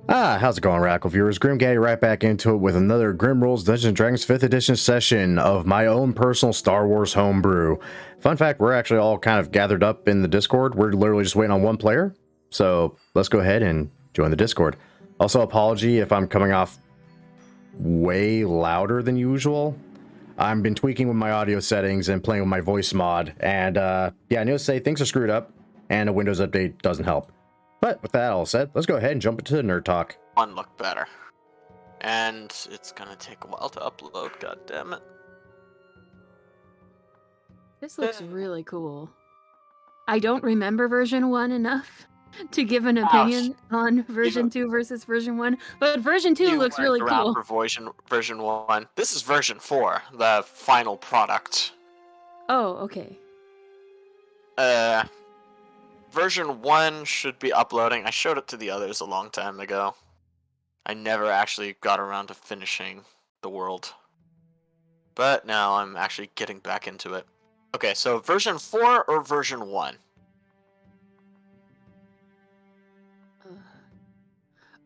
How's it going, Radical viewers? Grim Gaddy right back into it with another Grim Rules Dungeons & Dragons 5th edition session of my own personal Star Wars homebrew. Fun fact, we're actually all kind of gathered up in the Discord. We're literally just waiting on one player. So let's go ahead and join the Discord. Also, apology if I'm coming off way louder than usual. I've been tweaking with my audio settings and playing with my voice mod. And yeah, needless to say, things are screwed up and a Windows update doesn't help. But with that all said, let's go ahead and jump into the nerd talk. One look better. And it's gonna take a while to upload, god damn it. This looks really cool. I don't remember version 1 enough to give an opinion on version 2 versus version 1, but version 2 looks really cool. For version 1. This is version 4, the final product. Oh, okay. Version 1 should be uploading. I showed it to the others a long time ago. I never actually got around to finishing the world. But now I'm actually getting back into it. Okay, so version 4 or version 1?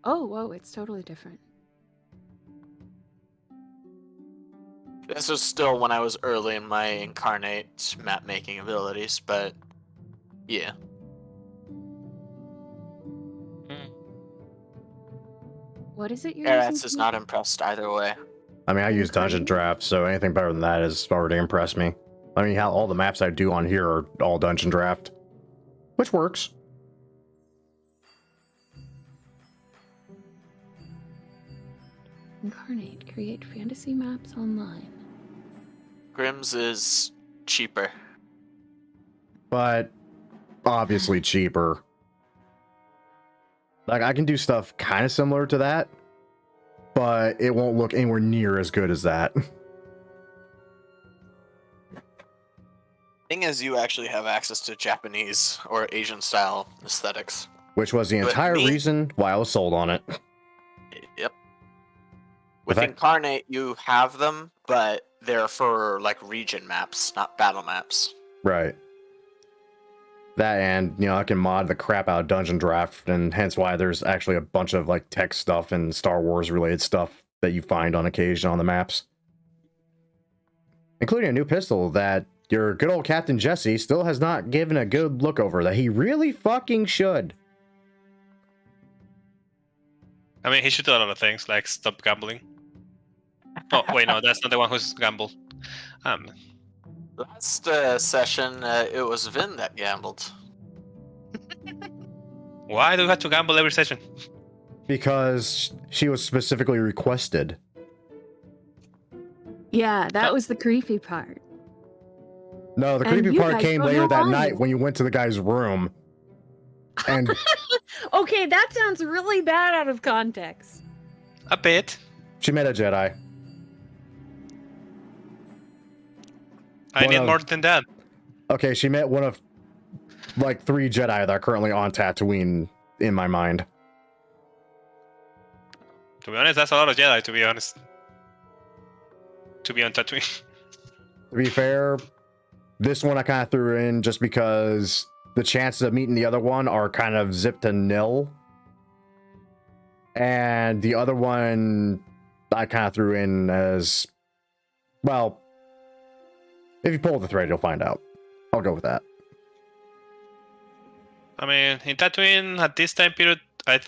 Oh, whoa, it's totally different. This was still when I was early in my incarnate map making abilities, but yeah. What is it you're using? Atst is not impressed either way. I mean, I use Dungeon Draft, so anything better than that has already impressed me. I mean, how all the maps I do on here are all Dungeon Draft, which works. Incarnate, create fantasy maps online. Grimm's is cheaper. But obviously cheaper. Like, I can do stuff kind of similar to that, but it won't look anywhere near as good as that. Thing is, you actually have access to Japanese or Asian style aesthetics. Which was the entire reason why I was sold on it. Yep. With Incarnate, you have them, but they're for, like, region maps, not battle maps. Right. That, and, you know, I can mod the crap out of Dungeon Draft, and hence why there's actually a bunch of, like, tech stuff and Star Wars related stuff that you find on occasion on the maps. Including a new pistol that your good old Captain Jesse still has not given a good look over, that he really fucking should. I mean, he should do a lot of things, like stop gambling. Oh, wait, no, that's not the one who's gambled. Last session, it was Vin that gambled. Why do you have to gamble every session? Because she was specifically requested. Yeah, that was the creepy part. No, the creepy part came later that night when you went to the guy's room. And okay, that sounds really bad out of context. A bit. She met a Jedi. I need more than that. Okay, she met one of, like, 3 Jedi that are currently on Tatooine, in my mind. To be honest, that's a lot of Jedi, to be honest. To be on Tatooine. To be fair, this one I kind of threw in just because the chances of meeting the other one are kind of zipped to nil. And the other one I kind of threw in as, well, if you pull the thread, you'll find out. I'll go with that. I mean, in Tatooine, at this time period, I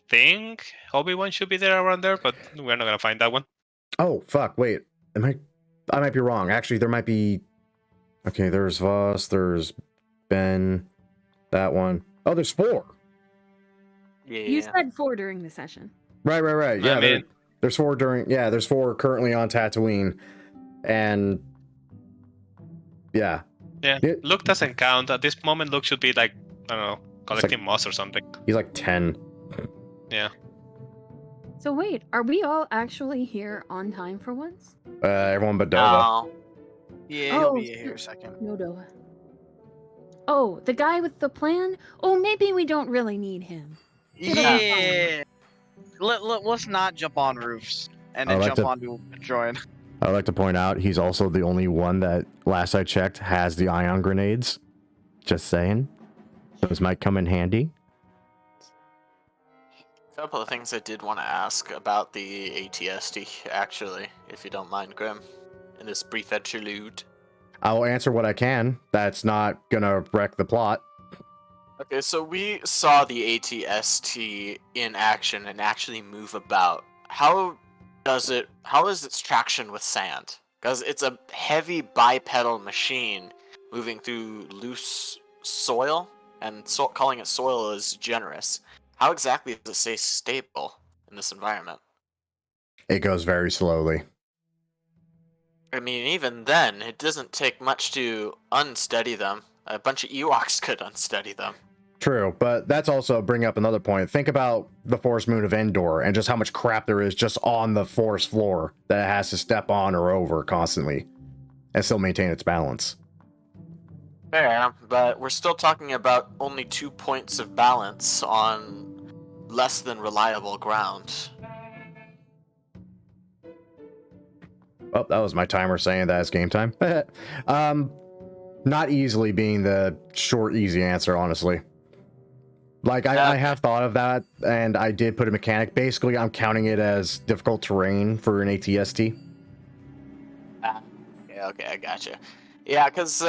think Obi-Wan should be there around there, but we're not going to find that one. Oh, fuck, wait. I might be wrong. Actually, there might be... Okay, there's Voss, there's Ben, that one. Oh, there's 4. Yeah. You said 4 during the session. Right. Yeah, I mean, there's 4 during... Yeah, there's 4 currently on Tatooine. And... Yeah. Yeah, Luke doesn't count. At this moment, Luke should be, like, I don't know, collecting moss or something. He's like 10. Yeah. So wait, are we all actually here on time for once? Everyone but Dova. Yeah, he'll be here in a second. No Dova. Oh, the guy with the plan? Oh, maybe we don't really need him. Yeah. Let's not jump on roofs and then jump onto a droid. I'd like to point out he's also the only one that, last I checked, has the ion grenades. Just saying. Those might come in handy. A couple of things I did want to ask about the ATST, actually, if you don't mind, Grim, in this brief interlude. I will answer what I can. That's not gonna wreck the plot. Okay, so we saw the ATST in action and actually move about. How is its traction with sand? Because it's a heavy bipedal machine moving through loose soil, and calling it soil is generous. How exactly does it stay stable in this environment? It goes very slowly. I mean, even then, it doesn't take much to unsteady them. A bunch of Ewoks could unsteady them. True, but that's also bring up another point. Think about the forest moon of Endor and just how much crap there is just on the forest floor that it has to step on or over constantly and still maintain its balance. Fair, but we're still talking about only 2 points of balance on less than reliable ground. Oh, that was my timer saying that it's game time. Not easily being the short, easy answer, honestly. Like, I have thought of that, and I did put a mechanic. Basically, I'm counting it as difficult terrain for an ATST. Okay, I gotcha. Yeah, because,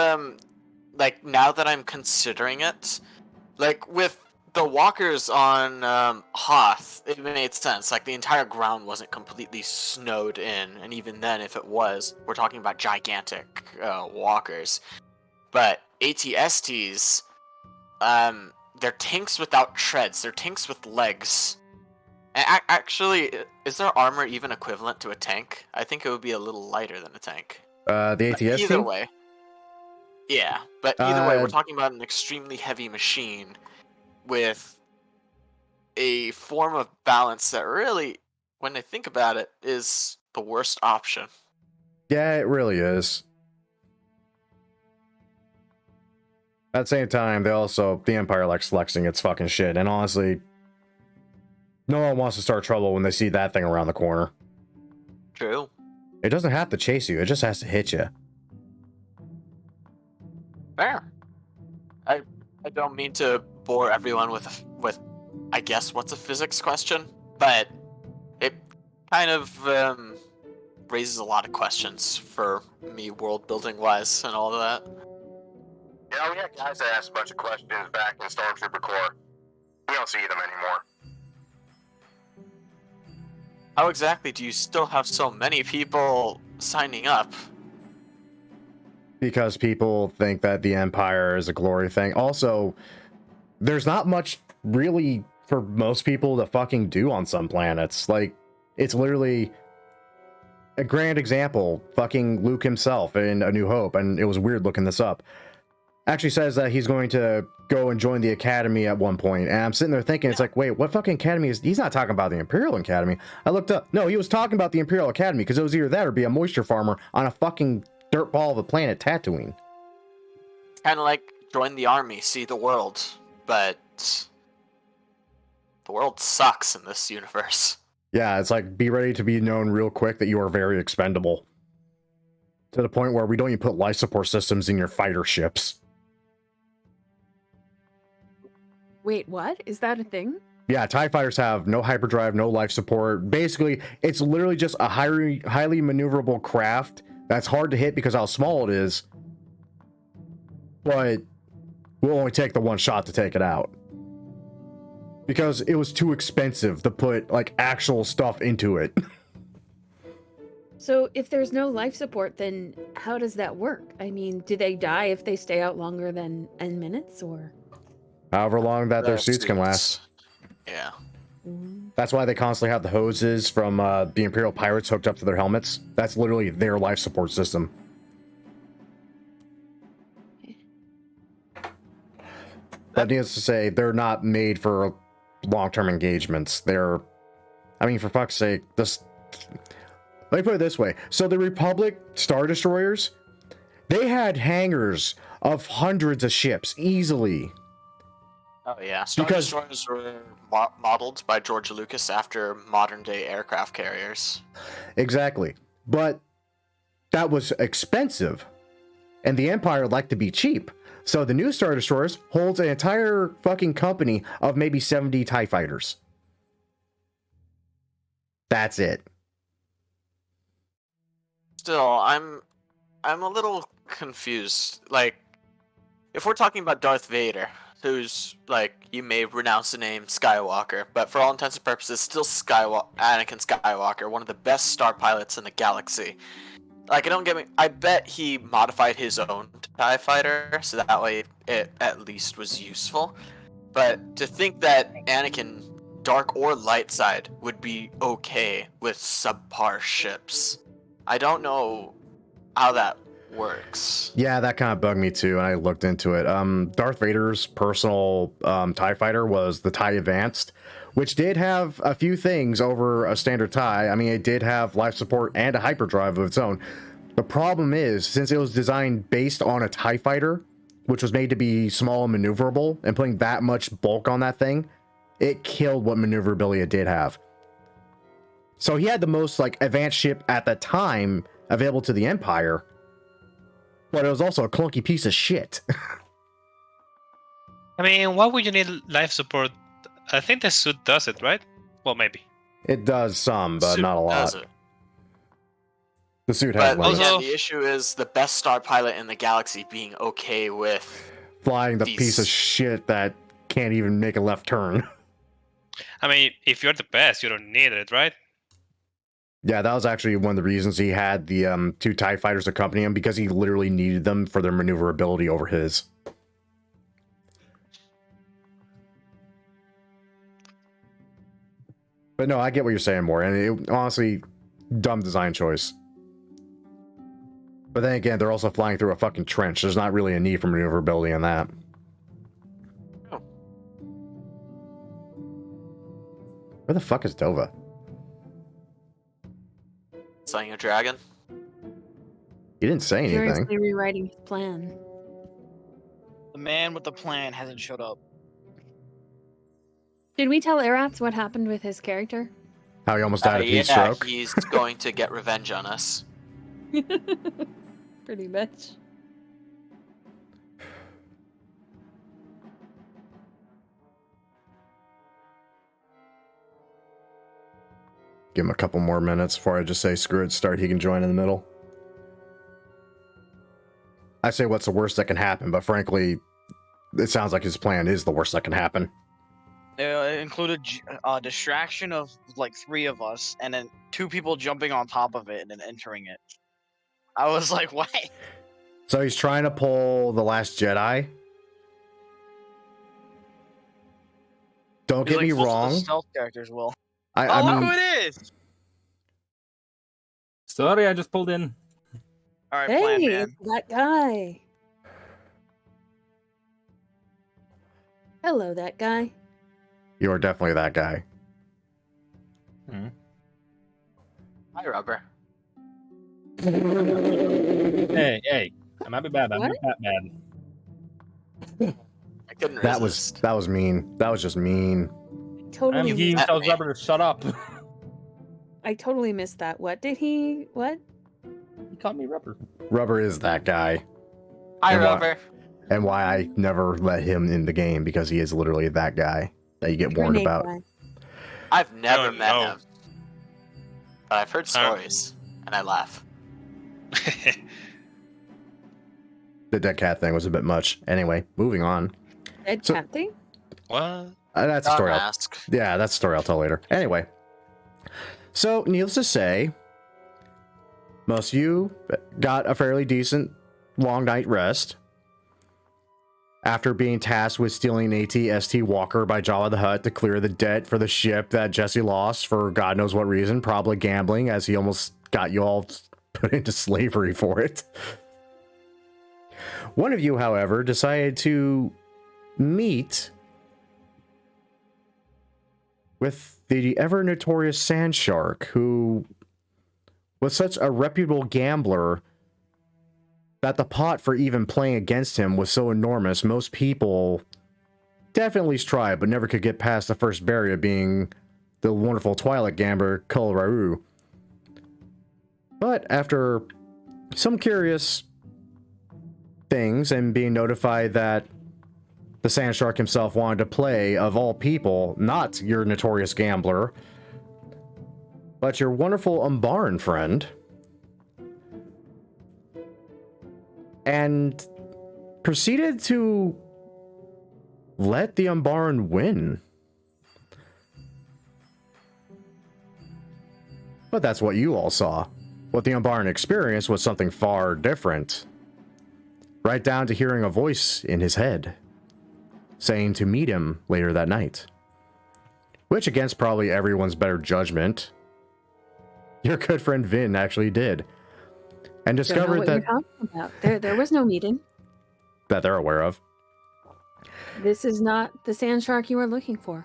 like, now that I'm considering it, like, with the walkers on Hoth, it made sense. Like, the entire ground wasn't completely snowed in, and even then, if it was, we're talking about gigantic walkers. But ATSTs, they're tanks without treads. They're tanks with legs. And actually, is their armor even equivalent to a tank? I think it would be a little lighter than a tank. The ATST? Either way. Yeah, but either way, we're talking about an extremely heavy machine with a form of balance that really, when I think about it, is the worst option. Yeah, it really is. At the same time, the Empire likes flexing its fucking shit, and honestly, no one wants to start trouble when they see that thing around the corner. True. It doesn't have to chase you, it just has to hit you. Fair. I don't mean to bore everyone with I guess what's a physics question, but it kind of raises a lot of questions for me world building wise and all of that. Yeah, we had guys that asked a bunch of questions back in Stormtrooper Corps. We don't see them anymore. How exactly do you still have so many people signing up? Because people think that the Empire is a glory thing. Also, there's not much really for most people to fucking do on some planets. Like, it's literally a grand example. Fucking Luke himself in A New Hope, and it was weird looking this up, actually says that he's going to go and join the Academy at one point. And I'm sitting there thinking, it's like, wait, what fucking Academy is... He's not talking about the Imperial Academy. I looked up. No, he was talking about the Imperial Academy, because it was either that or be a moisture farmer on a fucking dirt ball of a planet, Tatooine. Kind of like join the army, see the world, but the world sucks in this universe. Yeah, it's like, be ready to be known real quick that you are very expendable. To the point where we don't even put life support systems in your fighter ships. Wait, what? Is that a thing? Yeah, TIE fighters have no hyperdrive, no life support. Basically, it's literally just a highly maneuverable craft that's hard to hit because how small it is. But we'll only take the one shot to take it out. Because it was too expensive to put, like, actual stuff into it. So if there's no life support, then how does that work? I mean, do they die if they stay out longer than N minutes, or...? However long that their suits can last. Yeah. That's why they constantly have the hoses from the Imperial pirates hooked up to their helmets. That's literally their life support system. That needs to say, they're not made for long-term engagements. They're... I mean, for fuck's sake, this... Let me put it this way. So the Republic Star Destroyers, they had hangars of hundreds of ships, easily. Oh yeah, Star Destroyers were modeled by George Lucas after modern-day aircraft carriers. Exactly. But that was expensive. And the Empire liked to be cheap. So the new Star Destroyers holds an entire fucking company of maybe 70 TIE fighters. That's it. Still, I'm a little confused. Like, if we're talking about Darth Vader, who's like, you may renounce the name Skywalker, but for all intents and purposes, still Anakin Skywalker, one of the best star pilots in the galaxy. Like, don't get me. I bet he modified his own TIE fighter so that way it at least was useful. But to think that Anakin, dark or light side, would be okay with subpar ships, I don't know how that works. Yeah, that kind of bugged me too, and I looked into it. Darth Vader's personal TIE fighter was the TIE Advanced, which did have a few things over a standard TIE. I mean, it did have life support and a hyperdrive of its own. The problem is, since it was designed based on a TIE fighter, which was made to be small and maneuverable, and putting that much bulk on that thing, it killed what maneuverability it did have. So he had the most like advanced ship at the time available to the Empire, but it was also a clunky piece of shit. I mean, why would you need life support? I think the suit does it, right? Well, maybe. It does some, but Suit not a lot. does it. The suit has But limits. again, the issue is the best star pilot in the galaxy being okay with Flying the these- piece of shit that can't even make a left turn. I mean, if you're the best, you don't need it, right? Yeah, that was actually one of the reasons he had the two TIE fighters accompany him, because he literally needed them for their maneuverability over his. But no, I get what you're saying more, and it, honestly, dumb design choice. But then again, they're also flying through a fucking trench. There's not really a need for maneuverability in that. Oh. Where the fuck is Dova? slaying a dragon. He didn't say anything. Furiously rewriting his plan. The man with the plan hasn't showed up. Did we tell Atst what happened with his character? How he almost died of heat Yeah, stroke. he's going to get revenge on us. Pretty much. Give him a couple more minutes before I just say screw it, start. He can join in the middle. I say what's the worst that can happen, but frankly, it sounds like his plan is the worst that can happen. It included a distraction of like 3 of us, and then 2 people jumping on top of it and then entering it. I was like, what? So he's trying to pull The Last Jedi. Don't get me wrong. Stealth characters will. I Look mean, who it is! Sorry, I just pulled in. All right, plan Hey, man. it's that guy. Hello, that guy. you're definitely that guy. Hi, Rubber. Hey, I might be bad, but I'm What? not that bad. I couldn't That resist. was mean. That was just mean. Totally. He at tells me. Rubber to shut up. I totally missed that. What did he? What? He called me Rubber. Rubber is that guy, Hi, and why- Rubber. and why I never let him in the game, because he is literally that guy that you get warned Grenade about. guy. I've never don't met know. him, but I've heard stories, and I laugh. The dead cat thing was a bit much. Anyway, moving on. Dead So- cat thing? What? That's a story. Mask. Yeah, that's a story I'll tell later. Anyway, so needless to say, most of you got a fairly decent long night rest after being tasked with stealing an AT-ST Walker by Jabba the Hutt to clear the debt for the ship that Jesse lost for God knows what reason, probably gambling, as he almost got you all put into slavery for it. One of you, however, decided to meet with the ever notorious Sand Shark, who was such a reputable gambler that the pot for even playing against him was so enormous, most people definitely tried, but never could get past the first barrier, being the wonderful Twilight gambler Kulraru. But after some curious things and being notified that the Sand Shark himself wanted to play, of all people, not your notorious gambler, but your wonderful Umbaran friend, and proceeded to let the Umbaran win. But that's what you all saw. What the Umbaran experienced was something far different. Right down to hearing a voice in his head, saying to meet him later that night. Which, against probably everyone's better judgment, your good friend Vin actually did. And discovered Don't know what that... you're talking about. There was no meeting. That they're aware of. This is not the sand shark you are looking for.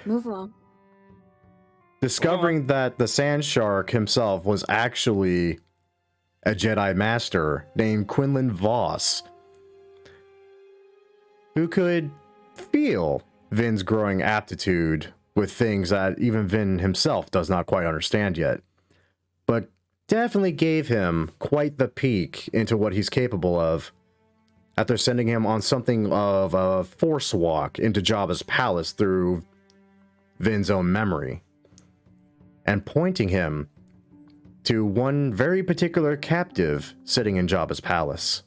Move along. Discovering that the sand shark himself was actually a Jedi Master named Quinlan Voss, who could feel Vin's growing aptitude with things that even Vin himself does not quite understand yet, but definitely gave him quite the peek into what he's capable of after sending him on something of a force walk into Jabba's palace through Vin's own memory, and pointing him to one very particular captive sitting in Jabba's palace.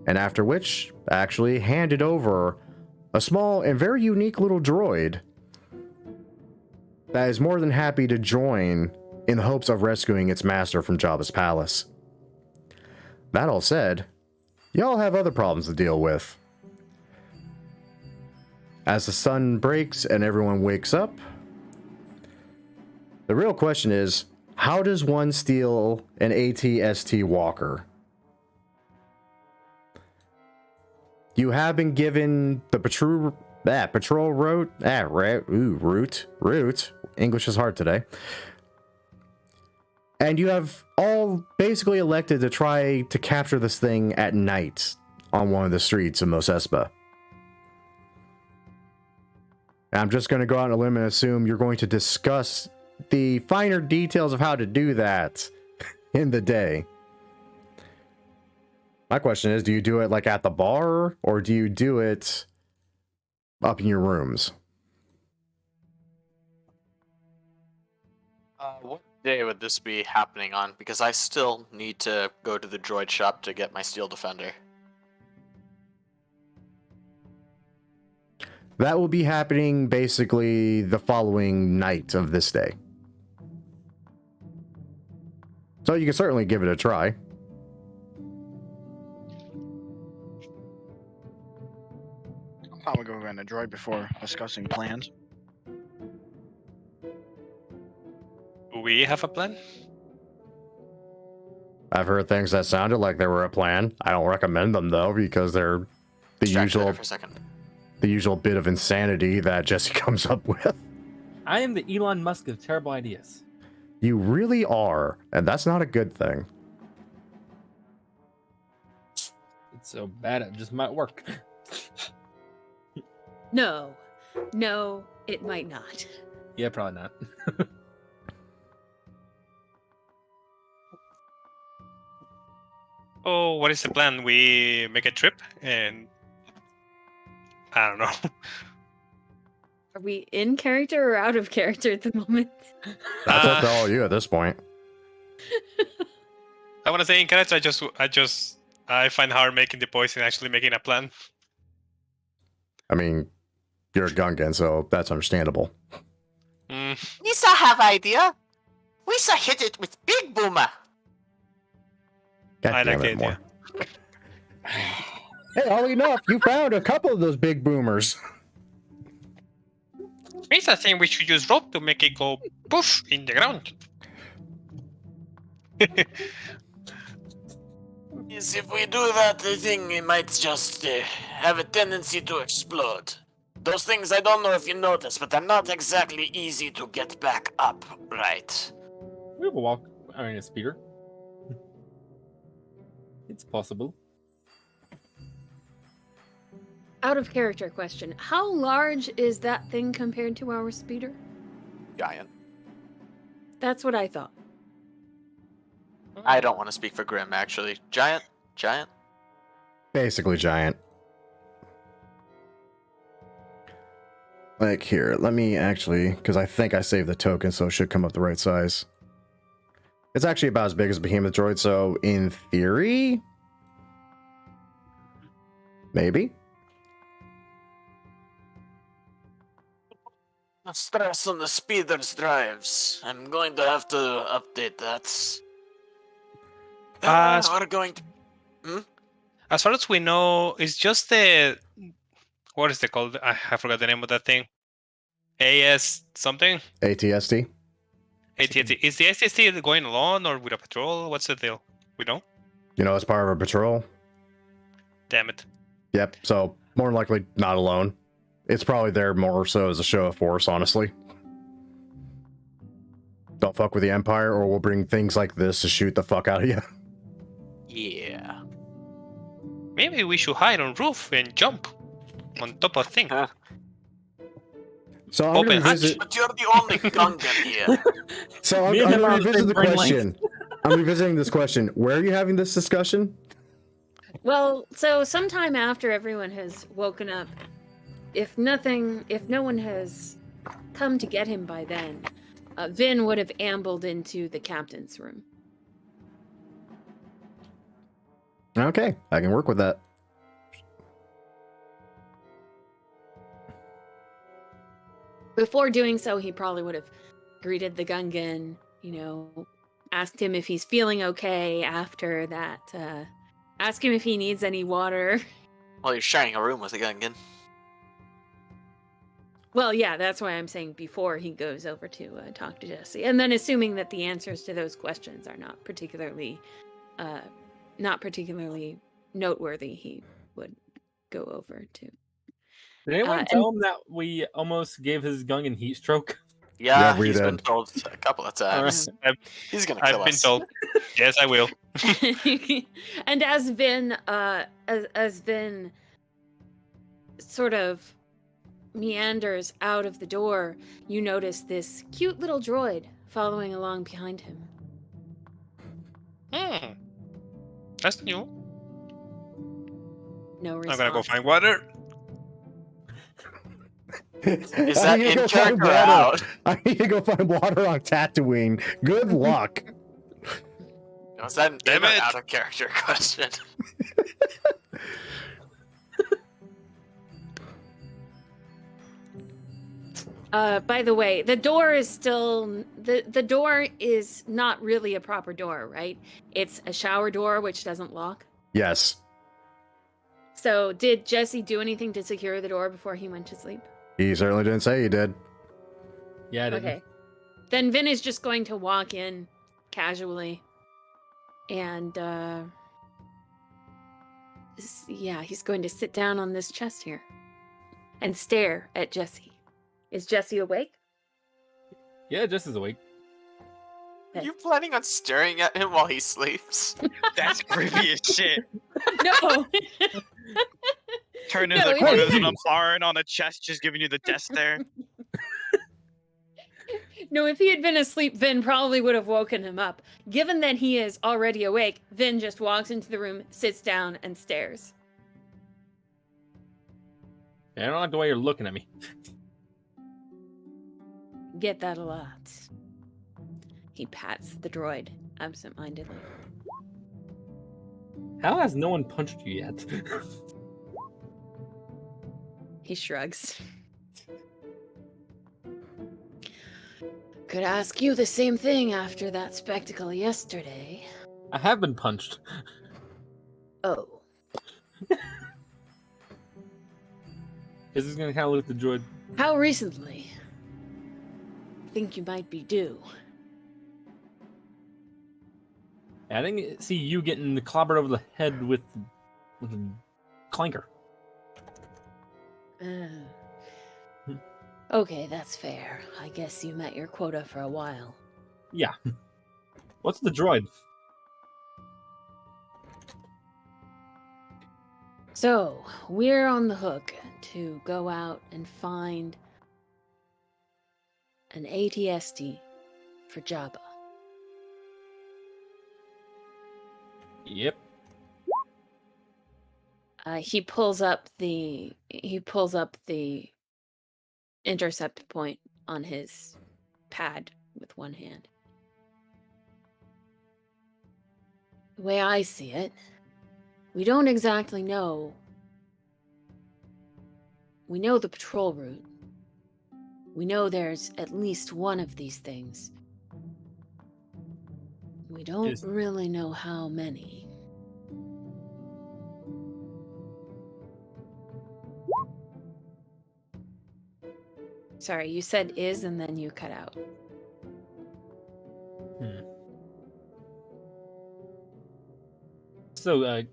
And after which, actually handed over a small and very unique little droid that is more than happy to join in the hopes of rescuing its master from Jabba's palace. That all said, y'all have other problems to deal with. As the sun breaks and everyone wakes up, the real question is, how does one steal an AT-ST walker? You have been given the patrol route. Route. English is hard today. And you have all basically elected to try to capture this thing at night on one of the streets of Mos Espa. I'm just going to go out on a limb and assume you're going to discuss the finer details of how to do that in the day. My question is, do you do it like at the bar, or do you do it up in your rooms? What day would this be happening on? Because I still need to go to the droid shop to get my Steel Defender. That will be happening basically the following night of this day. So you can certainly give it a try. I'll probably go run a droid before discussing plans. Do we have a plan? I've heard things that sounded like they were a plan. I don't recommend them though, because they're the Distracted usual for a second. the usual bit of insanity that Jesse comes up with. I am the Elon Musk of terrible ideas. You really are, and that's not a good thing. It's so bad it just might work. No, it might not. Yeah, probably not. Oh, what is the plan? We make a trip and I don't know. Are we in character or out of character at the moment? That's up to all you at this point. I want to say in character. I find hard making the voice and actually making a plan. I mean, you're a Gungan, so that's understandable. Nisa have idea. We sa hit it with Big Boomer. God I damn like the it, more. idea. Hey, all enough, you found a couple of those big boomers. Misa saying we should use rope to make it go poof in the ground. Yes, if we do that, the thing it might just have a tendency to explode. Those things, I don't know if you noticed, but they're not exactly easy to get back up, right? We have a speeder. It's possible. Out of character question. How large is that thing compared to our speeder? Giant. That's what I thought. I don't want to speak for Grim, actually. Giant? Basically giant. Like here, let me actually, because I think I saved the token, so it should come up the right size. It's actually about as big as Behemoth Droid, so in theory, maybe. Not stress on the speeder's drives. I'm going to have to update that. We're going to... As far as we know, it's just the what is it called? I forgot the name of that thing. AS something. ATST. ATST. Is the ATST going alone or with a patrol? What's the deal? We know. You know, as part of a patrol. Damn it. Yep. So more than likely not alone. It's probably there more so as a show of force, honestly. Don't fuck with the Empire, or we'll bring things like this to shoot the fuck out of you. Yeah. Maybe we should hide on roof and jump on top of thing. So I'm Open going to hatch. revisit. But you're the only Gungan here. So I'm Me and him going are to the revisit same the brain length. question. I'm revisiting this question. Where are you having this discussion? Well, so sometime after everyone has woken up, if no one has come to get him by then, Vin would have ambled into the captain's room. Okay, I can work with that. Before doing so, he probably would have greeted the Gungan, asked him if he's feeling okay after that, ask him if he needs any water. Well, you're sharing a room with a Gungan. Well, yeah, that's why I'm saying before he goes over to talk to Jesse. And then assuming that the answers to those questions are not particularly noteworthy, he would go over to. Did anyone tell him that we almost gave his Gungan heat stroke? Yeah, we he's been did. told a couple of times. Alright. He's gonna kill I've been us. told. Yes, I will. And as Vin sort of meanders out of the door, you notice this cute little droid following along behind him. That's new. No response. I'm gonna go find water. Is that in character or out? I need to go find water on Tatooine. Good luck. Was that an Damn in or it. out of character question? By the way, the door is still the door is not really a proper door, right? It's a shower door which doesn't lock. Yes, So did Jesse do anything to secure the door before he went to sleep? he certainly didn't say he did. Yeah, I didn't. Okay. Then Vin is just going to walk in casually and he's going to sit down on this chest here and stare at Jesse. Is Jesse awake? Yeah, Jess is awake. Are you planning on staring at him while he sleeps? That's creepy as shit. No. Turn No, into it corners isn't. and I'm firing on a chest, just giving you the death stare. No, if he had been asleep, Vin probably would have woken him up. Given that he is already awake, Vin just walks into the room, sits down, and stares. Yeah, I don't like the way you're looking at me. Get that a lot. He pats the droid absentmindedly. How has no one punched you yet? He shrugs. Could ask you the same thing after that spectacle yesterday. I have been punched. Oh. Is this gonna kind of look at the droid? How recently? Think you might be due. I didn't see you getting clobbered over the head with a clanker. Okay, that's fair. I guess you met your quota for a while. Yeah. What's the droid? So, we're on the hook to go out and find an ATST for Jabba. Yep. He pulls up the intercept point on his pad with one hand. The way I see it, we don't exactly know. We know the patrol route. We know there's at least one of these things. We don't really know how many. Sorry, you said is and then you cut out. So,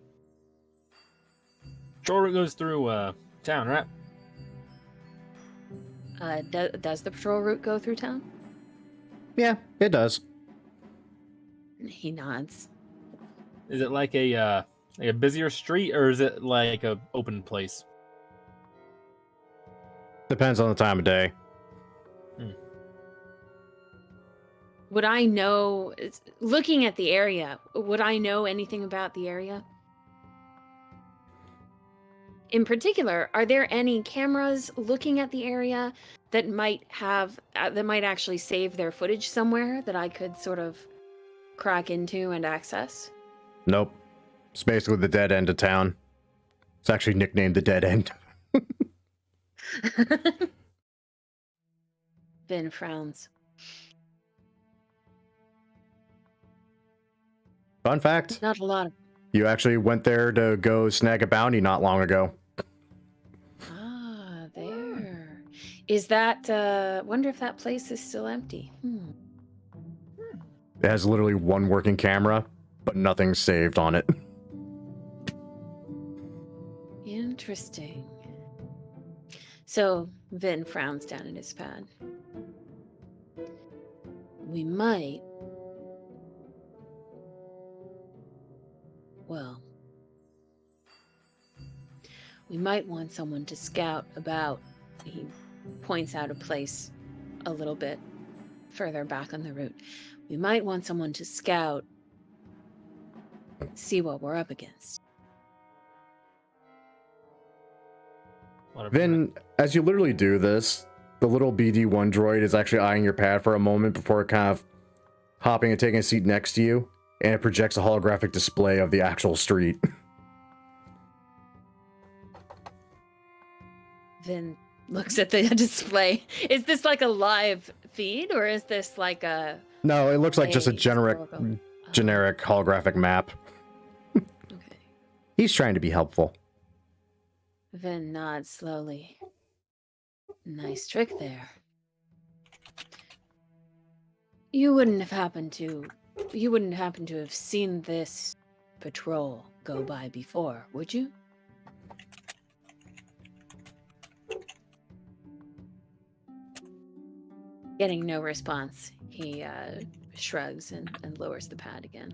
patrol route goes through town, right? Does the patrol route go through town? Yeah, it does. He nods. Is it like a busier street, or is it like a open place? Depends on the time of day. Would I know, looking at the area, would I know anything about the area? In particular, are there any cameras looking at the area that might have, that might actually save their footage somewhere that I could sort of crack into and access? Nope. It's basically the dead end of town. It's actually nicknamed the dead end. Vin frowns. Fun fact, Not a lot of... you actually went there to go snag a bounty not long ago. Ah, there. Is that, wonder if that place is still empty. It has literally one working camera, but nothing's saved on it. Interesting. So, Vin frowns down at his pad. We might... Well, we might want someone to scout about. He points out a place a little bit further back on the route. We might want someone to scout, see what we're up against. Vin, as you literally do this, the little BD1 droid is actually eyeing your pad for a moment before kind of hopping and taking a seat next to you, and it projects a holographic display of the actual street. Vin looks at the display. Is this like a live feed, or is this like a... No, it looks like just a generic holographic map. Okay. He's trying to be helpful. Vin nods slowly. Nice trick there. You wouldn't happen to have seen this patrol go by before, would you? Getting no response, he shrugs and lowers the pad again.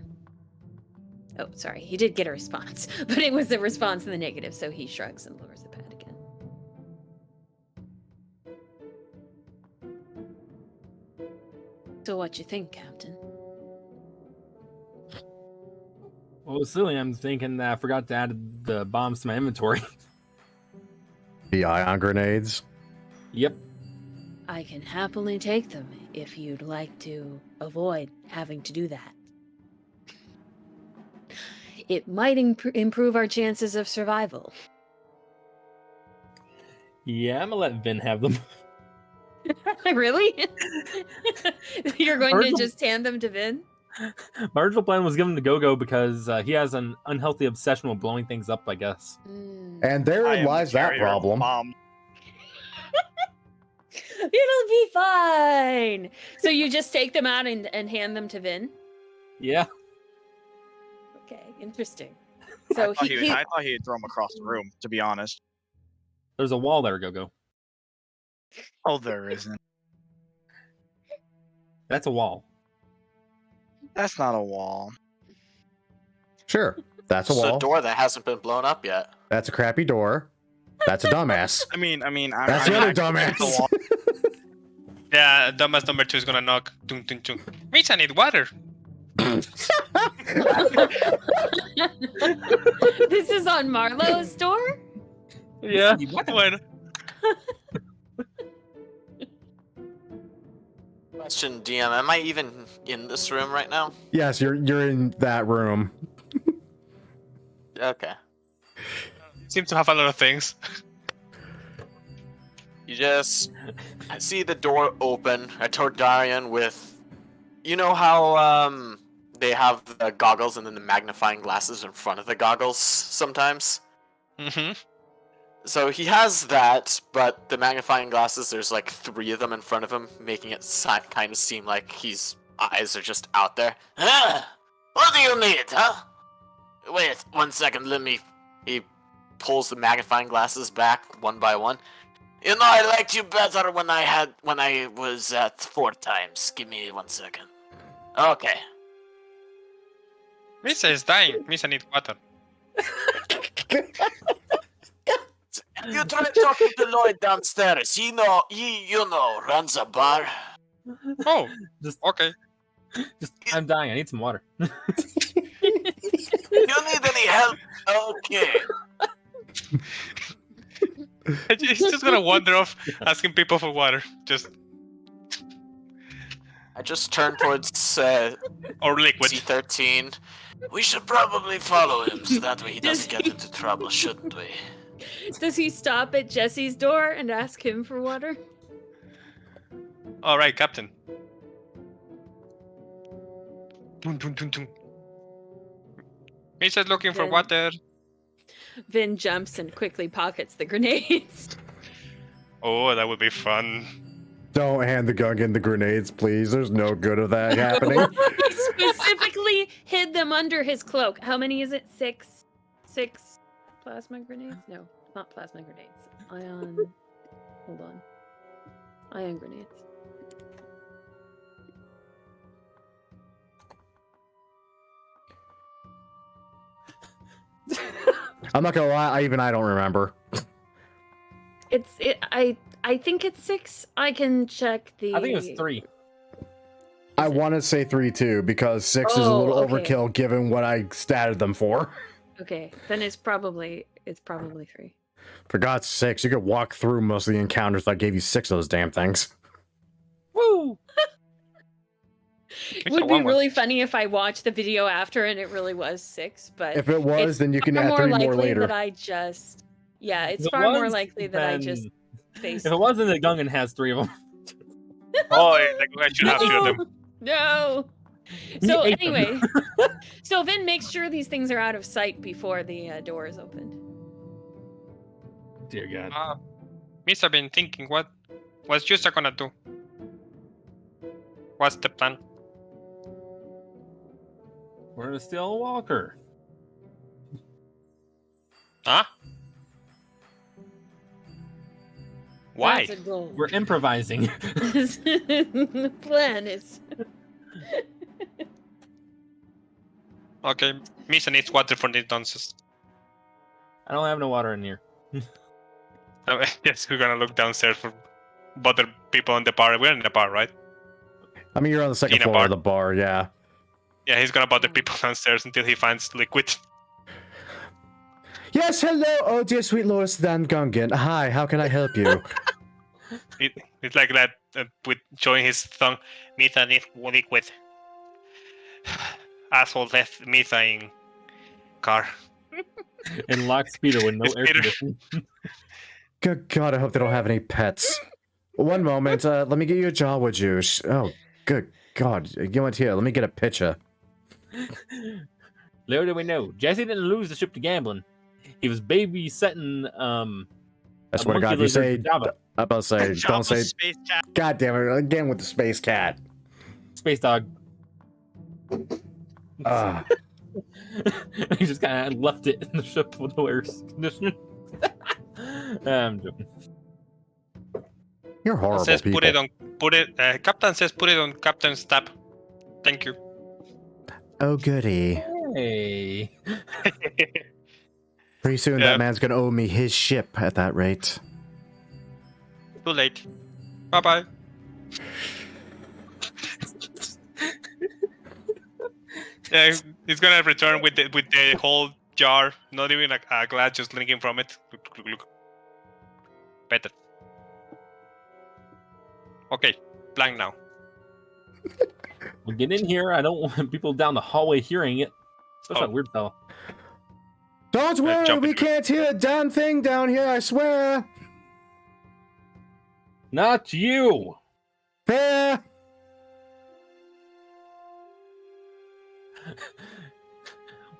Oh, sorry, he did get a response, but it was a response in the negative, so he shrugs and lowers the pad again. So what you think, Captain? Well, silly, I'm thinking that I forgot to add the bombs to my inventory. The ion grenades. Yep. I can happily take them if you'd like to avoid having to do that. It might improve our chances of survival. Yeah, I'm gonna let Vin have them. Really? You're going to just hand them to Vin? My original plan was given to Go-Go because he has an unhealthy obsession with blowing things up, I guess. And therein lies that problem. It'll be fine. So you just take them out and hand them to Vin? Yeah. Okay, interesting. So I thought he'd throw them across the room, to be honest. There's a wall there, Go-Go. Oh, there isn't. That's a wall. That's not a wall. Sure, that's a It's wall. a door that hasn't been blown up yet. That's a crappy door. That's a dumbass. I mean, That's the other dumbass. Yeah, dumbass number 2 is gonna knock. Tung, tung, tung. Mitch, I need water. This is on Marlowe's door? Yeah. Bueno. Question, DM, am I even in this room right now? Yes, you're in that room. Okay. Seem to have a lot of things. You just see the door open. A Tordarian with, you know how they have the goggles and then the magnifying glasses in front of the goggles sometimes. Mm-hmm. So he has that, but the magnifying glasses, there's like 3 of them in front of him, making it kind of seem like his eyes are just out there. What do you need, huh? Wait 1 second, let me. He pulls the magnifying glasses back one by one. You know, I liked you better when I was at 4 times. Give me 1 second. Okay. Misa is dying. Misa needs water. You try talking to Lloyd downstairs. He runs a bar. Oh, Just, okay. I'm dying. I need some water. You need any help? Okay. He's just gonna wander off asking people for water. I just turned towards Or liquid. C13. We should probably follow him so that way he doesn't get into trouble, shouldn't we? Does he stop at Jesse's door and ask him for water? Alright, Captain. Dun, dun, dun, dun. Misa's looking for Then- water. Vin jumps and quickly pockets the grenades. Oh, that would be fun. Don't hand the Gungan the grenades, please. There's no good of that happening. He specifically hid them under his cloak. How many is it? 6? 6 plasma grenades? No, not plasma grenades. Ion. Hold on. Ion grenades. I'm not gonna lie, I don't remember. I think it's 6. I can check the. I think it was 3. I want to say 3 too, because 6 is a Oh, little okay. overkill given what I statted them for. Okay, then it's probably 3. For God's sakes, you could walk through most of the encounters that gave you 6 of those damn things. Woo! It would be really funny if I watched the video after and it really was 6, but If it was, it's then you can far add 3 more likely later. that I just it's If it far more was, likely that I then- just face. If it wasn't, the Gungan has 3 of them. Oh, I should have 2 of them. No. He So ate them. anyway, so Vin makes sure these things are out of sight before the door is opened. Dear God. Misa been thinking, what's Justa gonna do? What's the plan? We're gonna steal a walker. Huh? Why? That's a goal. We're improvising. The plan is. Okay, Misa needs water for these nonsense. I don't have no water in here. Yes, we're gonna look downstairs for bother people in the bar. We're in the bar, right? I mean, you're on the second In a floor bar. of the bar, yeah. Yeah, he's gonna bother people downstairs until he finds liquid. Yes, hello, oh dear sweet Lois Dan Gungan. Hi, how can I help you? It's like that with showing his thumb. Misa needs liquid. Asshole left Misa in car. In lock speeder with no air Speeder. conditioning. Good God, I hope they don't have any pets. One moment, let me get you a Jawa juice. Oh, good God. You went here, let me get a picture. Little do we know, Jesse didn't lose the ship to gambling. He was babysitting I swear to God, if you say, Java. I'm about to say, don't say, Space cat. God damn it, again with the space cat. Space dog. Ah, He just kind of left it in the ship with no air conditioning. I'm joking. you're horrible Says people. Captain says put it on Captain's tab. Thank you. Oh, goody. Hey. Pretty soon Yeah. that man's gonna owe me his ship at that rate. Too late. Bye bye. Yeah, he's gonna return with the whole jar, not even a glass, just drinking from it. Look. Better. Okay, blank now. Well, get in here. I don't want people down the hallway hearing it. Especially that weird fellow. Don't worry, jump we into it. can't hear a damn thing down here, I swear. Not you! Fair.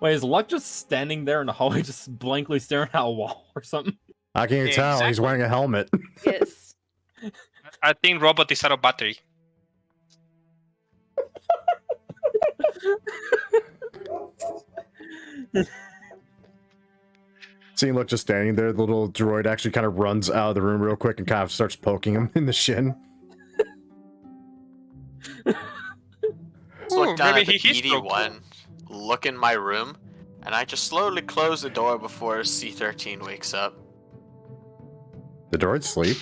Wait, is Luck just standing there in the hallway, just blankly staring at a wall or something? I can't Yeah, tell. He's exactly. wearing a helmet. Yes. I think robot is out of battery. Seeing Luke just standing there, the little droid actually kind of runs out of the room real quick and kind of starts poking him in the shin. Let's look down maybe at the he's broke. BD1, look in my room, and I just slowly close the door before C13 wakes up. The droids sleep.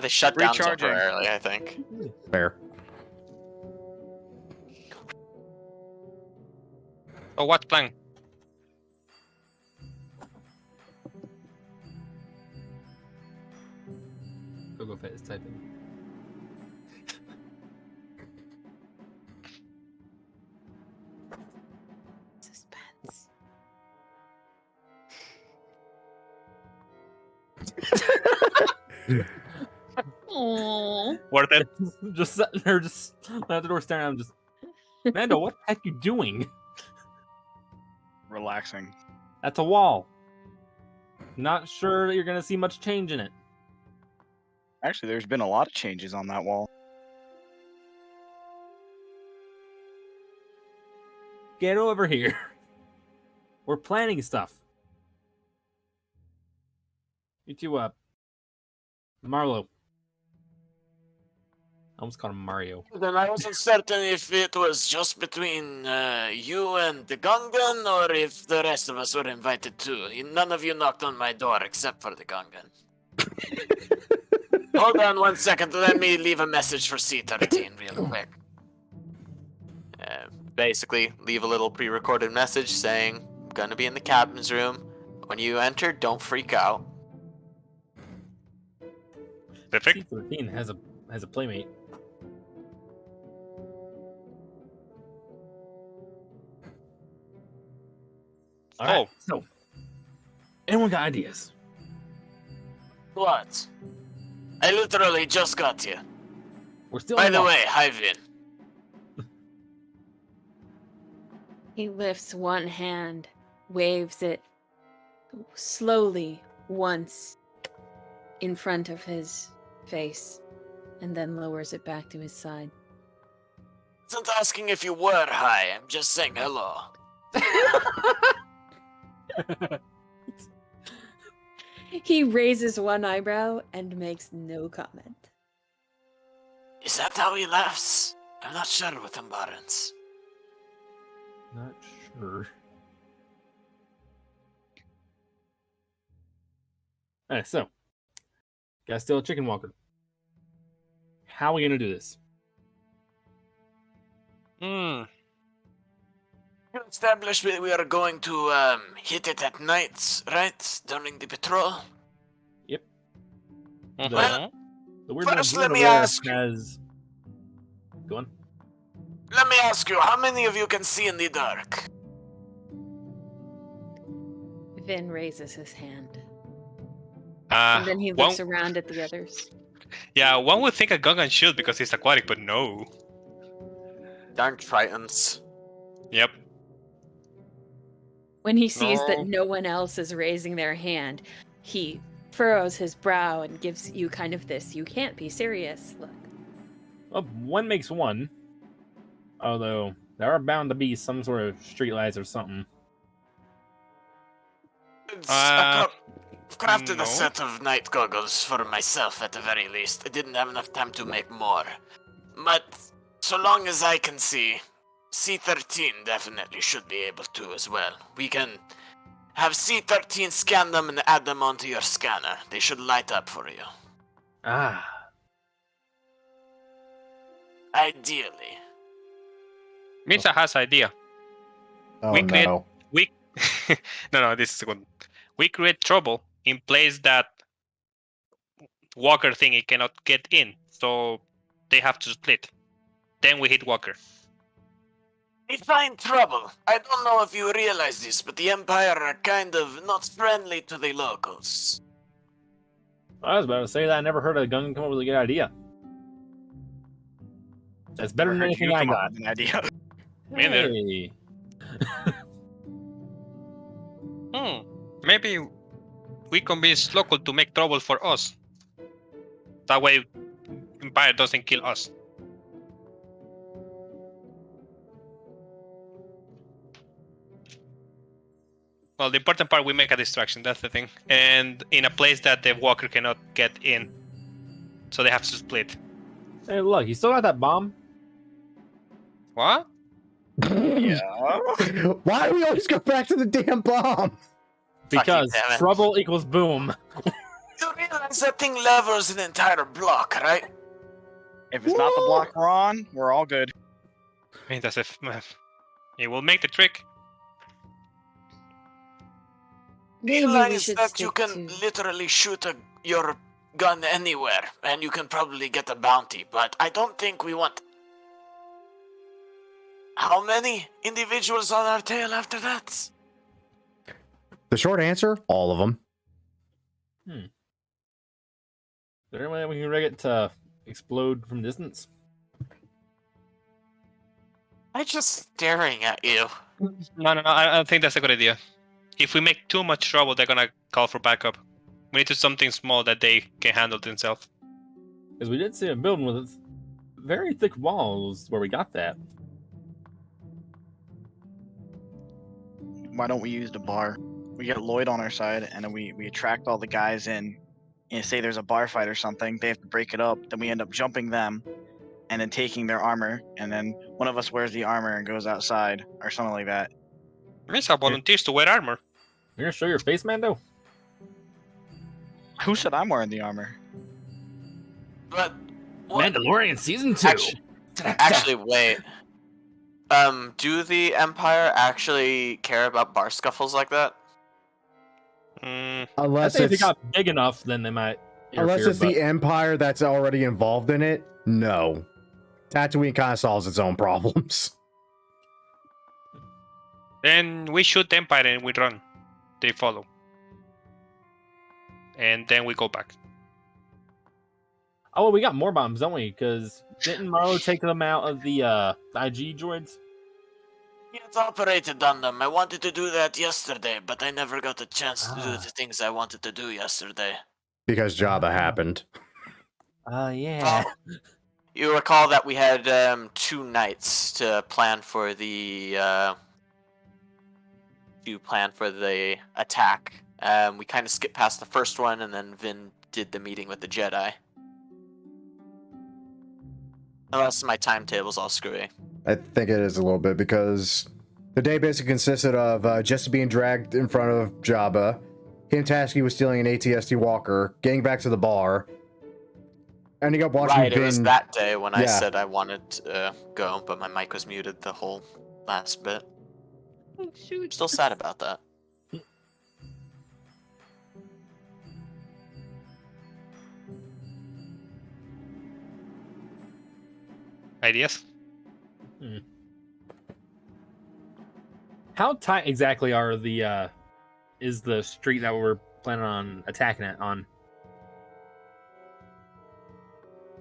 They shut down Recharging. temporarily, I think. Fair. Oh, what plan? Go Fett is typing. Suspense. Aww. Worth it. Just sitting there, just at the door staring at him, just... Mando, what the heck you doing? Relaxing. That's a wall. Not sure that you're gonna see much change in it. Actually, there's been a lot of changes on that wall. Get over here. We're planning stuff. You two, Marlo. I almost called him Mario. Then I wasn't certain if it was just between you and the Gungan, or if the rest of us were invited too. None of you knocked on my door except for the Gungan. Hold on 1 second, let me leave a message for C13 real quick. Basically, leave a little pre-recorded message saying, I'm gonna be in the captain's room. When you enter, don't freak out. Perfect. C13 has a playmate. Alright, so anyone got ideas? What? I literally just got here. We're still By in the luck. way, hi Vin. He lifts one hand, waves it slowly once in front of his face, and then lowers it back to his side. I wasn't asking if you were high, I'm just saying hello. He raises one eyebrow and makes no comment. Is that how he laughs? I'm not sure with him, Barons. Not sure. Alright, so guys, still a chicken walker. How are we gonna do this? Hmm. You established we are going to hit it at night, right? During the patrol? Mhm. Well, The weird First, man let me over there ask you. has... Go on. Let me ask you, how many of you can see in the dark? Vin raises his hand, Uh, and then he one, looks around at the others. yeah, one would think a Gungan should because he's aquatic, but no. Darn Tritons. Yep. When he sees that No. no one else is raising their hand, he furrows his brow and gives you kind of this, you can't be serious look. Well, one makes one. Although, there are bound to be some sort of streetlights or something. I've crafted no. a set of night goggles for myself at the very least. I didn't have enough time to make more. But so long as I can see, C13 definitely should be able to as well. We can have C13 scan them and add them onto your scanner. They should light up for you. Ah. Ideally. Minsa has idea. Oh We create- no. We no, this is good. We create trouble in place that walker thingy cannot get in. So they have to split. Then we hit Walker. We find trouble. I don't know if you realize this, but the Empire are kind of not friendly to the locals. I was about to say that I never heard a gun come up with a good idea. That's better than Heard anything you I come up got. with an idea. Me neither. Hey. Maybe we convince local to make trouble for us. That way, Empire doesn't kill us. Well, the important part, we make a distraction. That's the thing, and in a place that the Walker cannot get in, so they have to split. Hey, look, you still got that bomb? What? Yeah. Why do we always go back to the damn bomb? Because damn it. trouble equals boom. You realize that thing levels an entire block, right? If it's not the block we're on, we're all good. I mean, that's if it will make the trick. Maybe we Realize should that you stick can to... literally shoot your gun anywhere, and you can probably get a bounty, but I don't think we want... How many individuals on our tail after that? The short answer, all of them. Is there any way we can rig it to explode from distance? I'm just staring at you. No, I don't think that's a good idea. If we make too much trouble, they're gonna call for backup. We need to do something small that they can handle themselves. Because we did see a building with very thick walls where we got that. Why don't we use the bar? We get Lloyd on our side, and then we attract all the guys in. And say there's a bar fight or something, they have to break it up. Then we end up jumping them, and then taking their armor. And then one of us wears the armor and goes outside, or something like that. Means our volunteers to wear armor. You're gonna show your face, Mando? Who said I'm wearing the armor? But... what- Mandalorian season 2. Actually, wait. Do the Empire actually care about bar scuffles like that? I Unless think if it it's, got big enough, then they might. unless interfere, it's the Empire that's already involved in it, no. Tatooine kind of solves its own problems. Then we shoot the Empire and we run. They follow. And then we go back. Oh, well, we got more bombs, don't we? Because didn't Marlo take them out of the IG droids? It's operated on them. I wanted to do that yesterday, but I never got a chance to do the things I wanted to do yesterday. Because Jabba happened. Yeah. You recall that we had 2 nights to plan for the attack. We kind of skipped past the first one, and then Vin did the meeting with the Jedi. Unless my timetable's all screwy. I think it is a little bit because the day basically consisted of Jesse being dragged in front of Jabba, him tasking with stealing an ATST walker, getting back to the bar, ending up watching Right, Vin. it was that day when I Yeah. said I wanted to go, but my mic was muted the whole last bit. Oh, shoot. Still sad about that. Ideas? How tight exactly are the is the street that we're planning on attacking it on?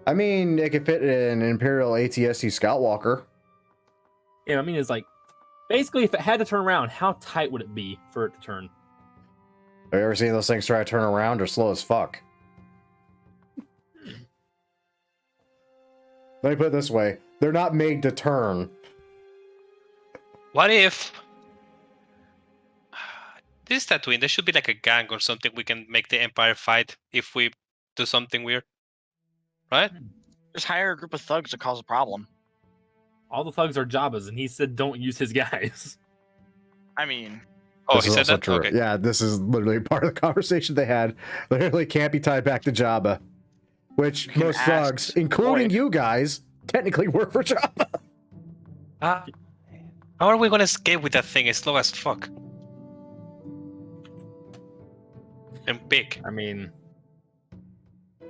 I mean, it could fit an Imperial ATST Scout Walker. Yeah, I mean, it's like basically if it had to turn around, how tight would it be for it to turn? Have you ever seen those things try to turn around? They're slow as fuck. Let me put it this way. They're not made to turn. What if... This is Tatooine. There should be like a gang or something we can make the Empire fight if we do something weird. Right? Just hire a group of thugs to cause a problem. All the thugs are Jabba's, and he said don't use his guys. I mean, Oh, This he is said also that? true. Okay. Yeah, this is literally part of the conversation they had. Literally can't be tied back to Jabba. Which can most ask thugs, including Lloyd. you guys, technically work for Jabba. How are we gonna escape with that thing? It's slow as fuck. And big. I mean,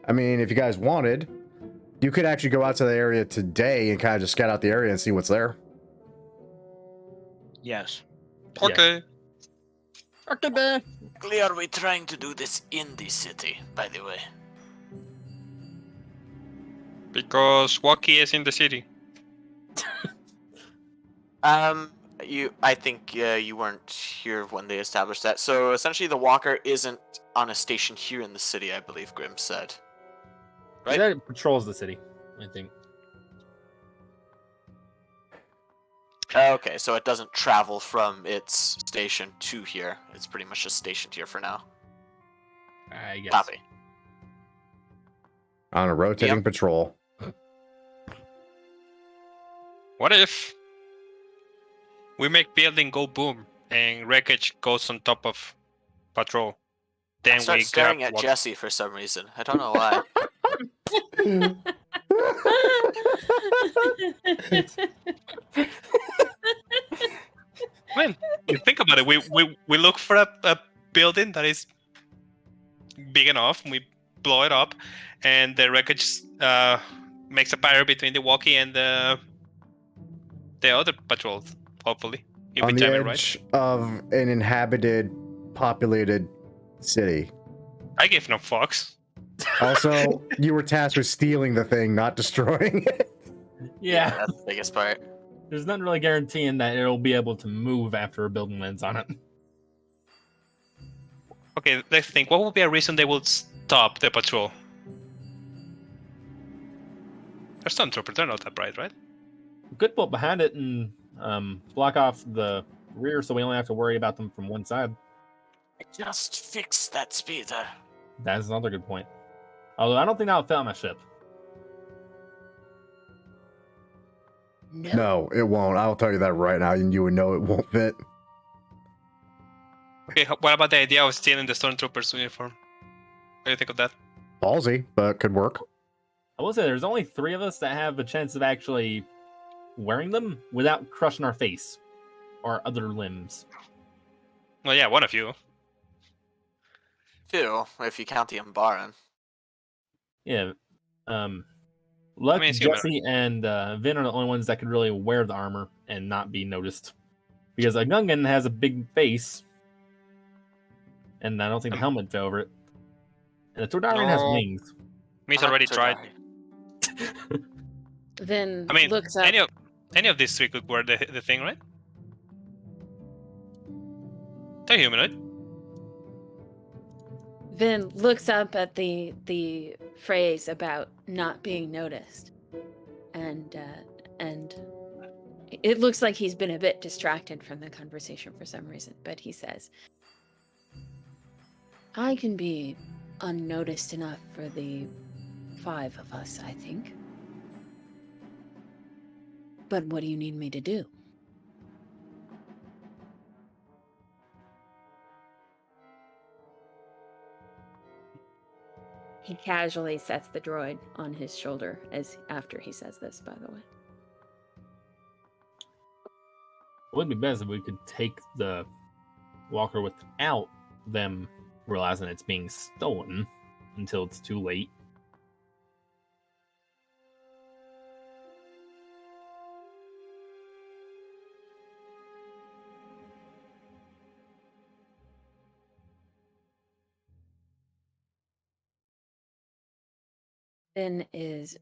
I mean, if you guys wanted, You could actually go out to the area today and kind of just scout out the area and see what's there. Yes. Okay. Okay, man. Why are we trying to do this in the city, by the way? Because Waki is in the city. I think you weren't here when they established that. So essentially, the Walker isn't on a station here in the city, I believe Grim said. Right? That patrols the city, I think. Okay, so it doesn't travel from its station to here. It's pretty much just stationed here for now. I guess. Copy. On a rotating patrol. What if we make building go boom and wreckage goes on top of patrol? Then I start we staring grab at Waki. Jesse for some reason. I don't know why. Man, you think about it. We look for a building that is big enough. We blow it up, and the wreckage makes a barrier between the walkie and the other patrols. Hopefully, if On we the time it right. edge of an inhabited, populated city. I give no fucks. Also, you were tasked with stealing the thing, not destroying it. Yeah. That's the biggest part. There's nothing really guaranteeing that it'll be able to move after a building lands on it. Okay, let's think. What would be a reason they would stop the patrol? They're Stormtroopers. They're not that bright, right? Could put behind it and block off the rear so we only have to worry about them from one side. Just fix that speeder. That's another good point. Although I don't think that'll fit on my ship. No, it won't. I'll tell you that right now, and you would know it won't fit. Okay, what about the idea of stealing the Stormtroopers uniform? What do you think of that? Ballsy, but could work. I will say there's only 3 of us that have a chance of actually wearing them without crushing our face or other limbs. Well, yeah, one of you. 2, if you count the Umbaran. Yeah. Luck, I mean, it's human. Jesse, and Vin are the only ones that could really wear the armor and not be noticed. Because a Gungan has a big face, and I don't think the helmet fit over it. And the Tordarian has No. wings. Me's already tried. Then I mean, looks up. any of these 3 could wear the thing, right? They're humanoid. Vin looks up at the phrase about not being noticed, and it looks like he's been a bit distracted from the conversation for some reason. But he says, "I can be unnoticed enough for the 5 of us, I think. But what do you need me to do?" He casually sets the droid on his shoulder after he says this, by the way. It would be best if we could take the walker without them realizing it's being stolen until it's too late.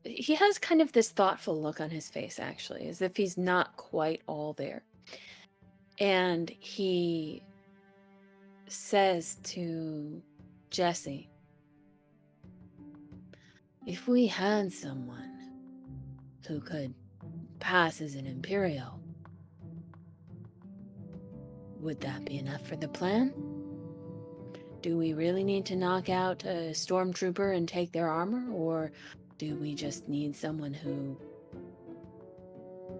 He has kind of this thoughtful look on his face, actually, as if he's not quite all there. And he says to Jesse, "If we had someone who could pass as an Imperial, would that be enough for the plan? Do we really need to knock out a Stormtrooper and take their armor, or do we just need someone who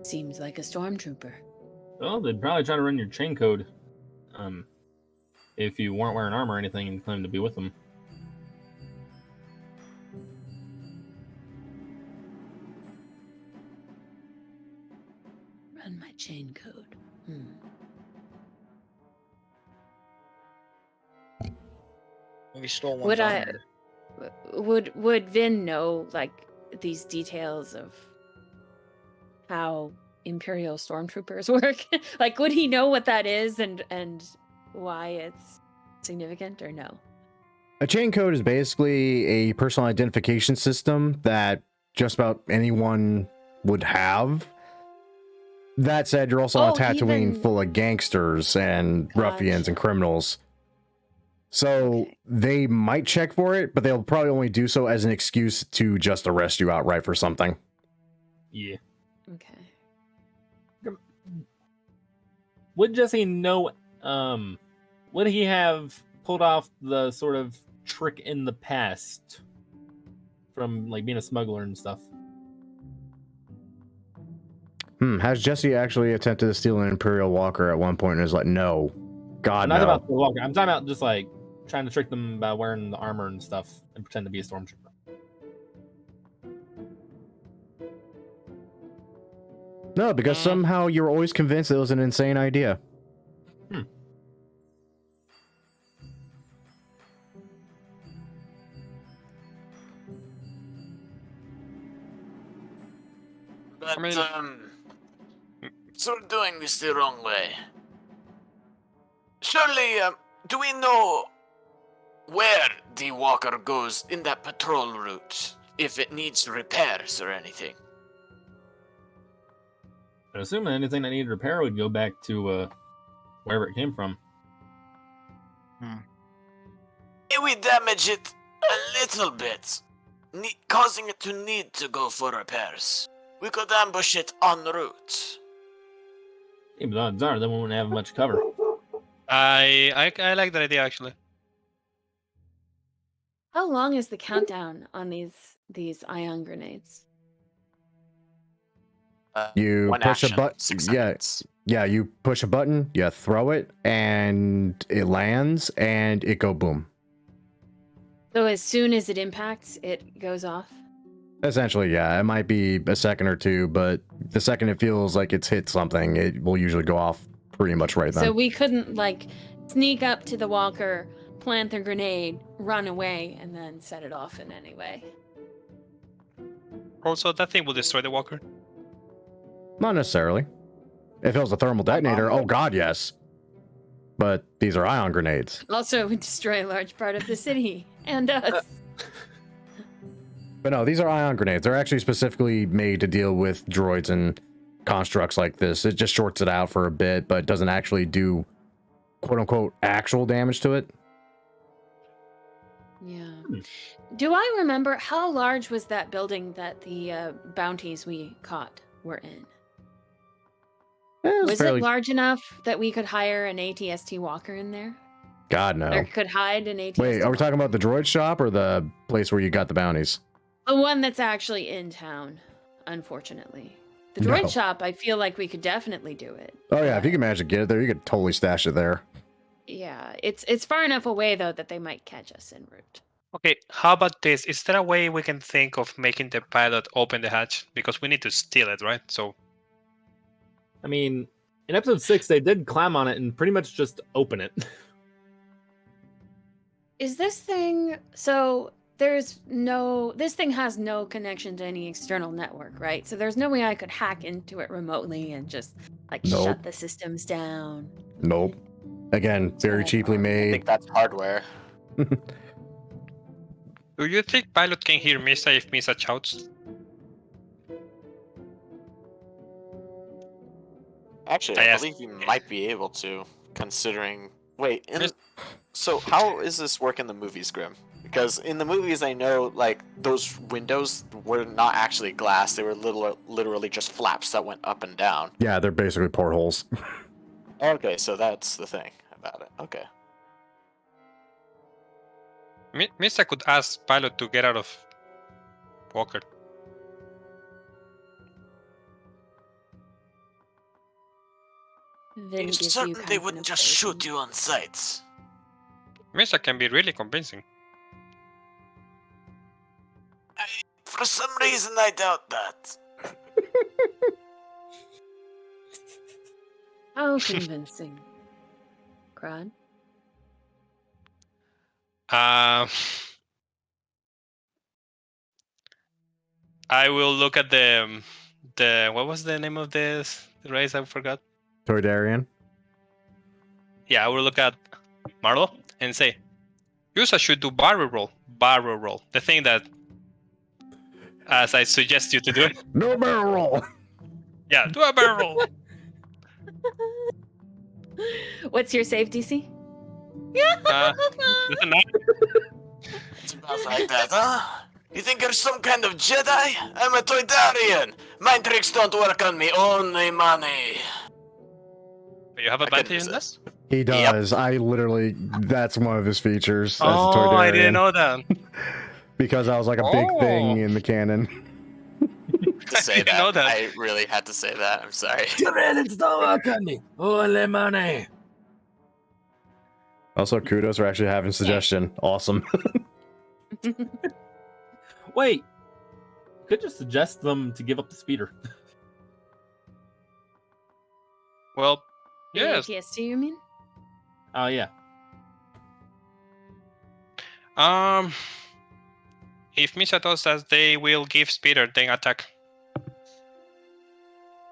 seems like a Stormtrooper?" Well, they'd probably try to run your chain code if you weren't wearing armor or anything and claim to be with them. Run my chain code. We stole one. Would Vin know, like, these details of how Imperial Stormtroopers work? Like, would he know what that is and why it's significant, or no? A chain code is basically a personal identification system that just about anyone would have. That said, you're also on Oh, Tatooine even- full of gangsters and ruffians and Gotcha. criminals. So Okay. they might check for it, but they'll probably only do so as an excuse to just arrest you outright for something. Yeah. Okay. Would Jesse know? Would he have pulled off the sort of trick in the past from like being a smuggler and stuff? Has Jesse actually attempted to steal an Imperial Walker at one point and is like, no. God, I'm not no. about the walker. I'm talking about just like trying to trick them by wearing the armor and stuff and pretend to be a stormtrooper. No, because somehow you're always convinced it was an insane idea. But, I mean- sort of doing this the wrong way. Surely, do we know where the walker goes in that patrol route? If it needs repairs or anything? I assume that anything that needed repair would go back to wherever it came from. If we damage it a little bit, causing it to need to go for repairs, we could ambush it en route. Yeah, but odds are they won't have much cover. I like that idea actually. How long is the countdown on these ion grenades? You One push a action, button. 6 Yeah, seconds. yeah. You push a button, you throw it, and it lands, and it go boom. So as soon as it impacts, it goes off? Essentially, yeah. It might be a second or two, but the second it feels like it's hit something, it will usually go off pretty much right then. So we couldn't, like, sneak up to the walker, plant the grenade, run away, and then set it off in any way. Also, that thing will destroy the walker. Not necessarily. If it was a thermal detonator, oh god, yes. But these are ion grenades. Also, it would destroy a large part of the city and us. But no, these are ion grenades. They're actually specifically made to deal with droids and constructs like this. It just shorts it out for a bit, but doesn't actually do quote-unquote actual damage to it. Yeah. Do I remember how large was that building that the bounties we caught were in? Was fairly... it large enough that we could hire an ATST walker in there? God, no. Or could hide an ATST Wait, are we walker? talking about the droid shop or the place where you got the bounties? The one that's actually in town, unfortunately. The droid No. shop, I feel like we could definitely do it. Oh yeah, if you can manage to get it there, you could totally stash it there. Yeah, it's far enough away, though, that they might catch us en route. Okay, how about this? Is there a way we can think of making the pilot open the hatch? Because we need to steal it, right? So I mean, in episode 6, they did climb on it and pretty much just open it. Is this thing... So, this thing has no connection to any external network, right? So there's no way I could hack into it remotely and just, like, Nope. shut the systems down. Nope. Again, very what I cheaply thought. I made. think that's hardware. do you think pilot can hear Misa if Misa shouts? Actually, I I asked- believe you might be able to, considering... Wait, so how is this work in the movies, Grim? Because in the movies, I know, like, those windows were not actually glass. They were literally just flaps that went up and down. Yeah, they're basically portholes. Okay, so that's the thing about it. Okay. Misa could ask pilot to get out of walker. Vin You're gives you certain kind they of an wouldn't just shoot appraisal. you on sight? Misa can be really convincing. For some reason, I doubt that. How convincing. Crud. I will look at the what was the name of this race? I forgot. Toydarian. Yeah, I will look at Marlo and say, Yusa should do barrel roll. Barrel roll. The thing that, as I suggest you to do it. No barrel roll. Yeah, do a barrel roll. What's your save DC? That's a 9. It's about like that, huh? You think you're some kind of Jedi? I'm a Toydarian. Mind tricks don't work on me, only money. You have I couldn't advantage in this? resist. He does. I literally, that's one of his features. As a Oh, Toydarian, I didn't know that. because I was like a big thing Oh. in the canon. To say didn't know that, that. I really had to say that. I'm sorry. Only money. Also, kudos for actually having suggestion. Awesome. Wait, could just suggest them to give up the speeder. Well, yes. ATST, you mean? Oh yeah. If Misato says they will give speeder, then attack.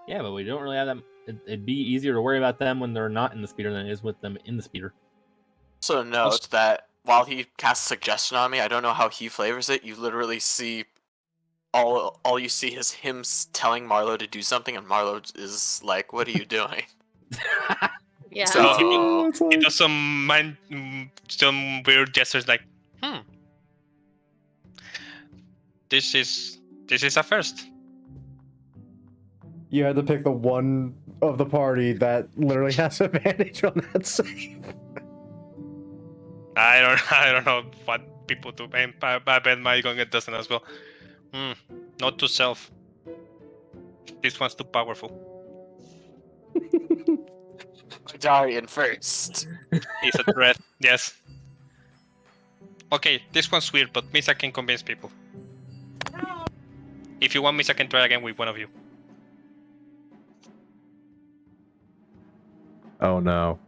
Yeah, but we don't really have them. It'd be easier to worry about them when they're not in the speeder than it is with them in the speeder. Also note that while he casts suggestion on me, I don't know how he flavors it. You literally see all you see is him telling Marlo to do something, and Marlo is like, "What are you doing?" Yeah. So He does some weird gestures like, This is a first. You had to pick the one of the party that literally has advantage on that save. I don't know what people do. I bet my Gungan doesn't as well. Not too self. This one's too powerful. Darian first. He's a threat. Yes. Okay, this one's weird, but Misa can convince people. If you want, Misa can try again with one of you. Oh no.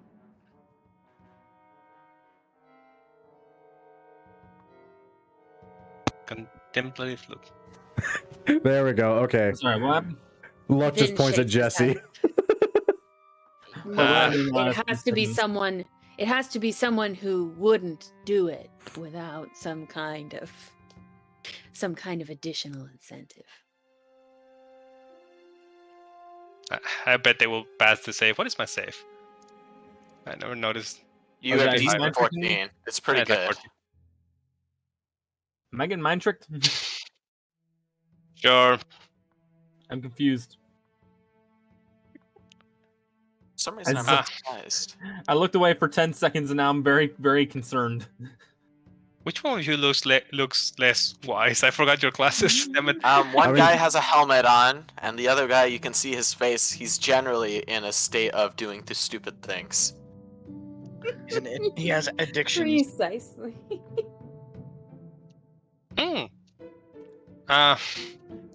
Contemplative look. There we go. Okay. Sorry, what happened? Luck just Vin points at shakes his Jesse. No, Uh, it has to be someone. It has to be someone who wouldn't do it without some kind of additional incentive. I bet they will pass the save. What is my save? I never noticed. You Okay, have he's DC mind 14. It's pretty Yeah, it's like good. 14. Am I getting mind tricked? Sure. I'm confused. For some reason, I'm As- not surprised. I looked away for 10 seconds and now I'm very, very concerned. Which one of you looks less wise? I forgot your classes. Damn it. One I mean- guy has a helmet on, and the other guy, you can see his face. He's generally in a state of doing the stupid things. He has addictions. Precisely.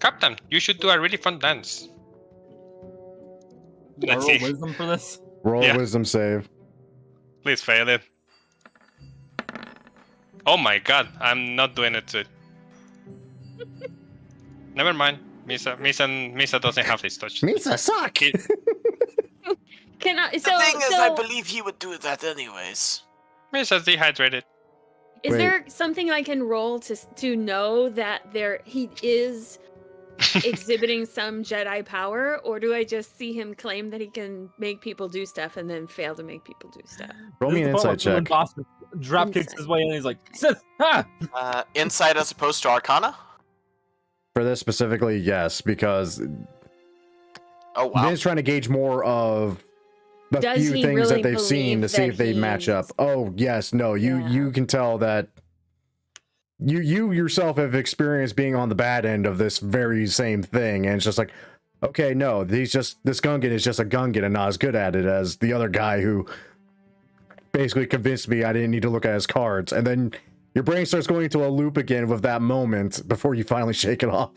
Captain, you should do a really fun dance. Let's Roll see. wisdom for this. Roll Yeah. a wisdom save. Please fail it. Oh my god, I'm not doing it to it. Never mind. Misa doesn't have this touch. Misa suck. He- Can I? The So, thing is, so I believe he would do that anyways. Misa's dehydrated. is Wait. there something I can roll to know that he is exhibiting some Jedi power, or do I just see him claim that he can make people do stuff and then fail to make people do stuff? Roll me an This is the insight part when check. Boss drop kicks his way in and he's like, Sith, ha! Insight as opposed to Arcana? For this specifically, yes, because Oh, wow. Vin's trying to gauge more of the Does few he things really that they've seen to believe see that if they match up. he's- Oh, yes, no, Yeah. you can tell that you yourself have experienced being on the bad end of this very same thing, and it's just like, okay, no, this Gungan is just a Gungan and not as good at it as the other guy who basically convinced me I didn't need to look at his cards, and then your brain starts going into a loop again with that moment before you finally shake it off.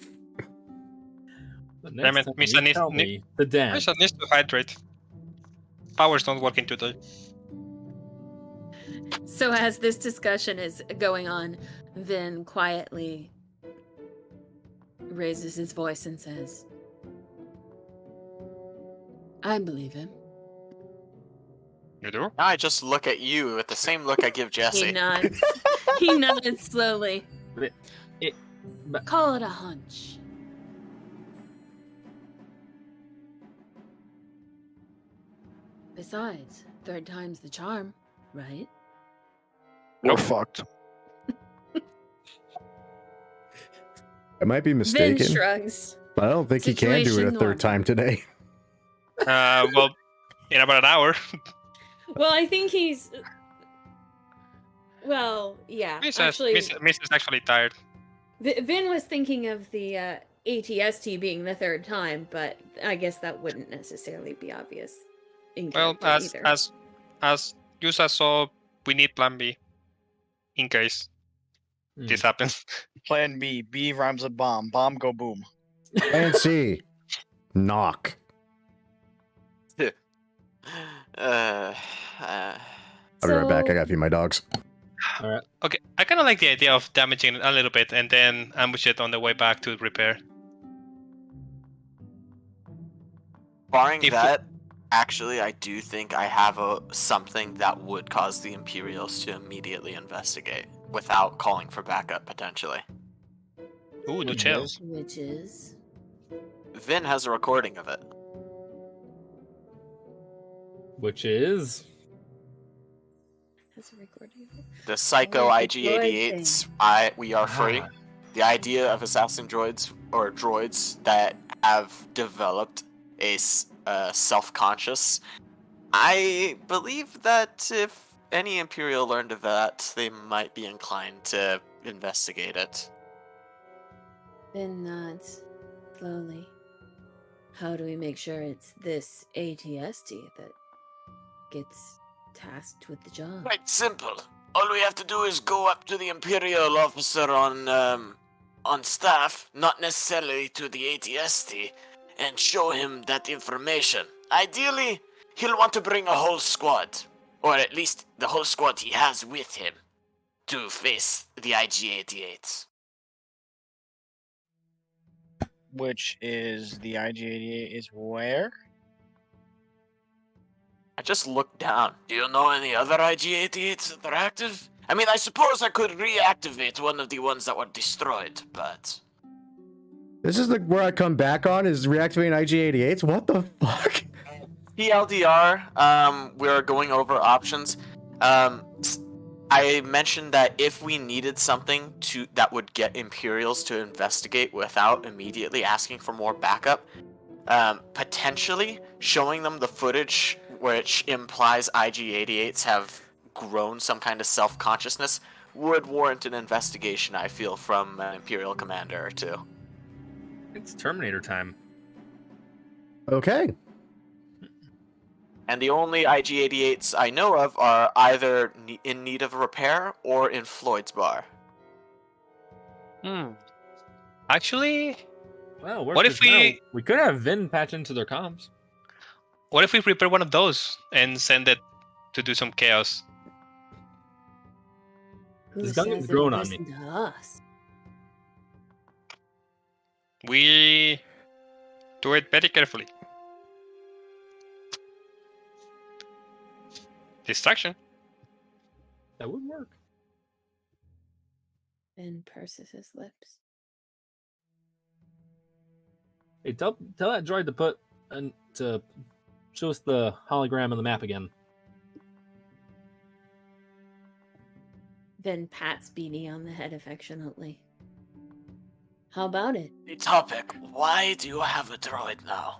The Damn next it, time you Misa needs- tell me the dance. Misa needs to hydrate. Powers don't work into the. So as this discussion is going on, Vin quietly raises his voice and says, I believe him. You do? Now I just look at you with the same look I give He Jesse. nods. He nods slowly. But Call it a hunch. Besides, third time's the charm, right? We're fucked. I might be Vin mistaken, shrugs. but I don't think he can do it a Situation third normal. time today. Well, in about an hour. Well, I think he's. Well, yeah. Miss Actually, is actually tired. Vin was thinking of the Atst being the third time, but I guess that wouldn't necessarily be obvious in Well, character either. as Yusa saw, we need Plan B in case this happens. Plan B. B rhymes with bomb. Bomb go boom. Plan C. Knock. uh, I'll be right back. I gotta feed my dogs. all right. Okay, I kind of like the idea of damaging it a little bit and then ambush it on the way back to repair. barring If- that, actually, I do think I have something that would cause the Imperials to immediately investigate without calling for backup, potentially. Ooh, do Which tell. is- Which is. Vin has a recording of it. Which is Has a recording of it? The Psycho Oh, the droid IG-88s, we are free. Ah. The idea of assassin droids or droids that have developed a self-conscious. I believe that if any Imperial learned of that, they might be inclined to investigate it. Vin nods slowly. How do we make sure it's this Atst that gets tasked with the job? Quite simple. All we have to do is go up to the Imperial officer on staff, not necessarily to the ATST, and show him that information. Ideally, he'll want to bring a whole squad, or at least the whole squad he has with him, to face the IG-88s. Which is the IG-88 is where? I just looked down. Do you know any other IG-88s that are active? I mean, I suppose I could reactivate one of the ones that were destroyed, but... This is where I come back on is reactivating IG-88s? What the fuck? TLDR, we're going over options. I mentioned that if we needed something that would get Imperials to investigate without immediately asking for more backup, potentially showing them the footage which implies IG-88s have grown some kind of self-consciousness would warrant an investigation, I feel, from an Imperial commander or two. it's Terminator time. Okay. And the only IG-88s I know of are either in need of repair or in Floyd's bar. Actually, Well, What if we could have Vin patch into their comms? what if we prepare one of those and send it to do some chaos? Who This says gun's it growing on me. listen to us? We do it very carefully. Distraction. That would work. Vin purses his lips. Hey, tell that droid to put to show us the hologram on the map again. Vin pats Beanie on the head affectionately. How about it? The topic, why do you have a droid now?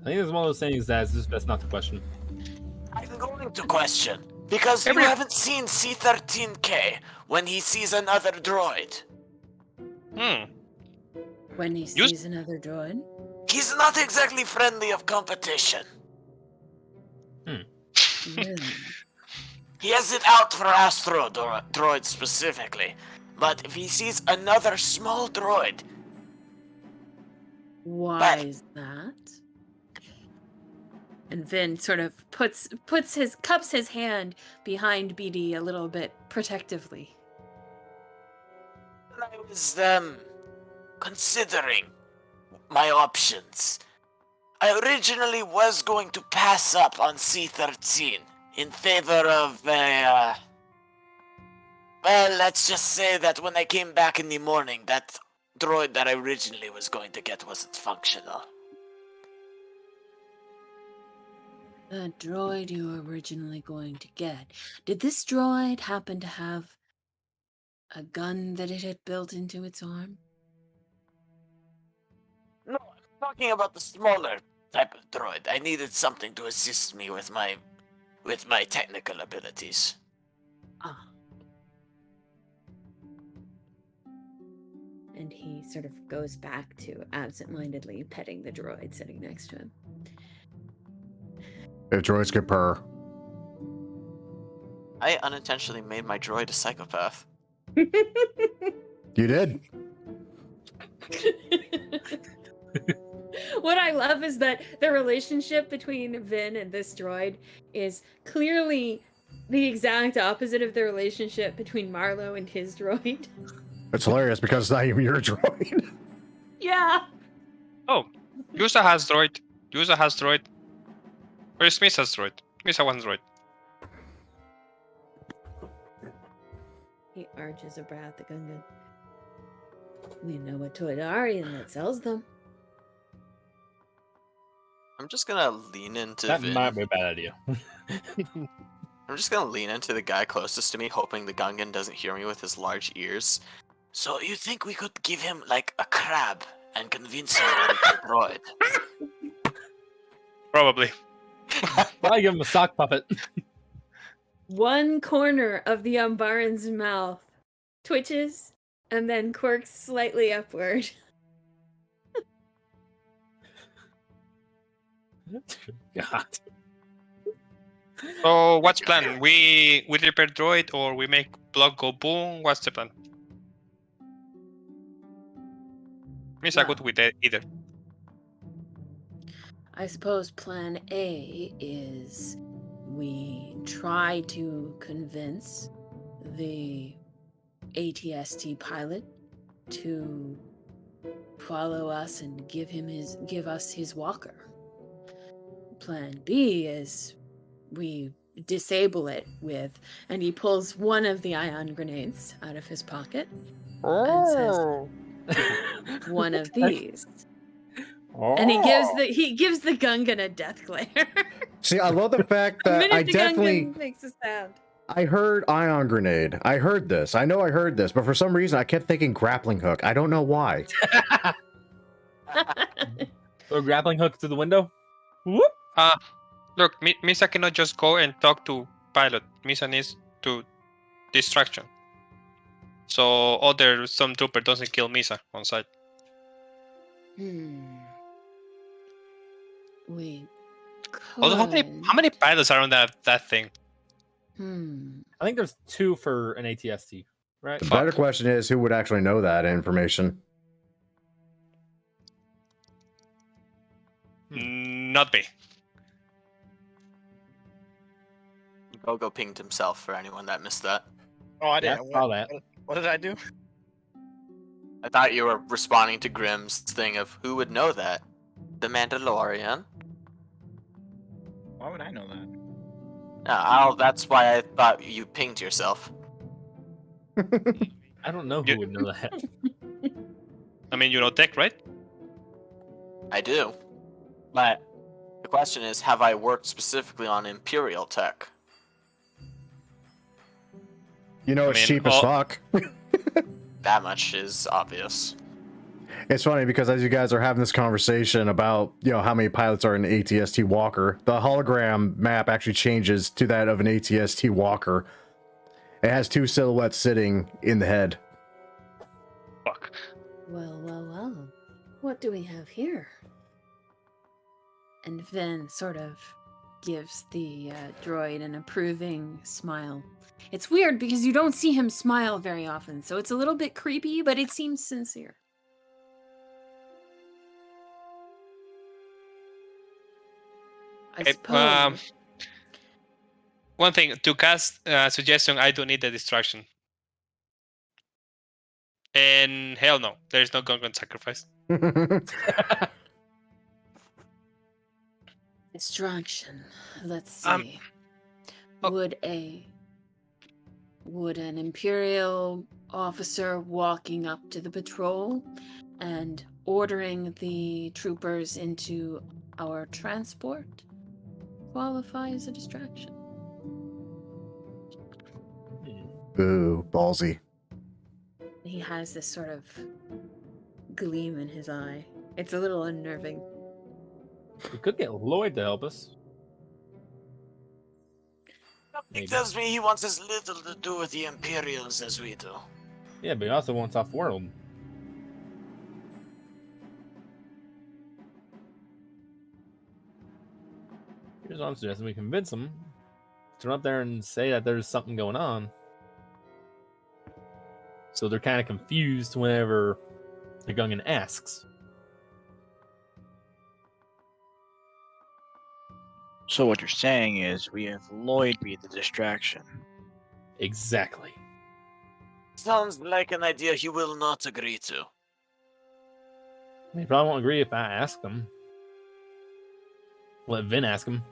I think it's one of those things that is just best not to question. I'm going to question, because Every- you haven't seen C-13K when he sees another droid. When he You- sees another droid? He's not exactly friendly of competition. Really? He has it out for Astro droids specifically. But if he sees another small droid, Why is that? And Vin sort of cups his hand behind BD a little bit protectively. I was considering my options. I originally was going to pass up on C-13 in favor of well, let's just say that when I came back in the morning, that droid that I originally was going to get wasn't functional. The droid you were originally going to get. Did this droid happen to have a gun that it had built into its arm? No, I'm talking about the smaller type of droid. I needed something to assist me with my technical abilities. Ah. And he sort of goes back to absentmindedly petting the droid sitting next to him. If droids could purr. I unintentionally made my droid a psychopath. You did. What I love is that the relationship between Vin and this droid is clearly the exact opposite of the relationship between Marlo and his droid. It's hilarious because it's not even your droid. Yeah. Oh, Yusa has droid. Where's Misa's droid? Misa wants droid. He arches a brow at the Gungan. We know a Toydarian that sells them. I'm just gonna lean into That Vin. might be a bad idea. I'm just gonna lean into the guy closest to me, hoping the Gungan doesn't hear me with his large ears. So you think we could give him like a crab and convince him that it's a droid? Probably. Probably give him a sock puppet. One corner of the Umbaran's mouth twitches and then quirks slightly upward. God. So what's plan? We repair droid or we make block go boom? What's the plan? Misa Well, good with either. I suppose plan A is we try to convince the ATST pilot to follow us and give us his walker. Plan B is we disable it with, and he pulls one of the ion grenades out of his pocket and says, one of these. And he gives the Gungan a death glare. See, I love the fact The that minute I the definitely Gungan makes a sound. I heard ion grenade. I heard this. I know I heard this, but for some reason I kept thinking grappling hook. I don't know why. Throw a grappling hook through the window. Whoop. Look, Misa cannot just go and talk to pilot. Misa needs to distraction. So other Stormtrooper doesn't kill Misa on sight. We could. Although how many pilots are on that thing? I think there's 2 for an ATST, right? The better question is who would actually know that information. Not me. Gogo pinged himself for anyone that missed that. Oh, I Yeah, didn't. saw that. What did I do? I thought you were responding to Grimm's thing of who would know that? The Mandalorian? Why would I know that? No, that's why I thought you pinged yourself. I don't know who would know that. I mean, you know tech, right? I do. But the question is, have I worked specifically on Imperial tech? You know, it's cheap as fuck. That much is obvious. It's funny because as you guys are having this conversation about, you know, how many pilots are in an ATST walker, the hologram map actually changes to that of an ATST walker. It has 2 silhouettes sitting in the head. Fuck. Well. What do we have here? And Vin sort of gives the droid an approving smile. It's weird because you don't see him smile very often, so it's a little bit creepy, but it seems sincere. I suppose. One thing to cast suggestion, I don't need the distraction. And hell no, there's no Gungan sacrifice. Distraction. Let's Um, see. oh. Would an Imperial officer walking up to the patrol and ordering the troopers into our transport qualify as a distraction? Ooh, ballsy. He has this sort of gleam in his eye. It's a little unnerving. We could get Lloyd to help us. He Maybe. tells me he wants as little to do with the Imperials as we do. Yeah, but he also wants off-world. Here's what I'm suggesting. We convince him to run up there and say that there's something going on. So they're kind of confused whenever the Gungan asks. So what you're saying is we have Lloyd be the distraction. Exactly. Sounds like an idea he will not agree to. He probably won't agree if I ask him. Let Vin ask him.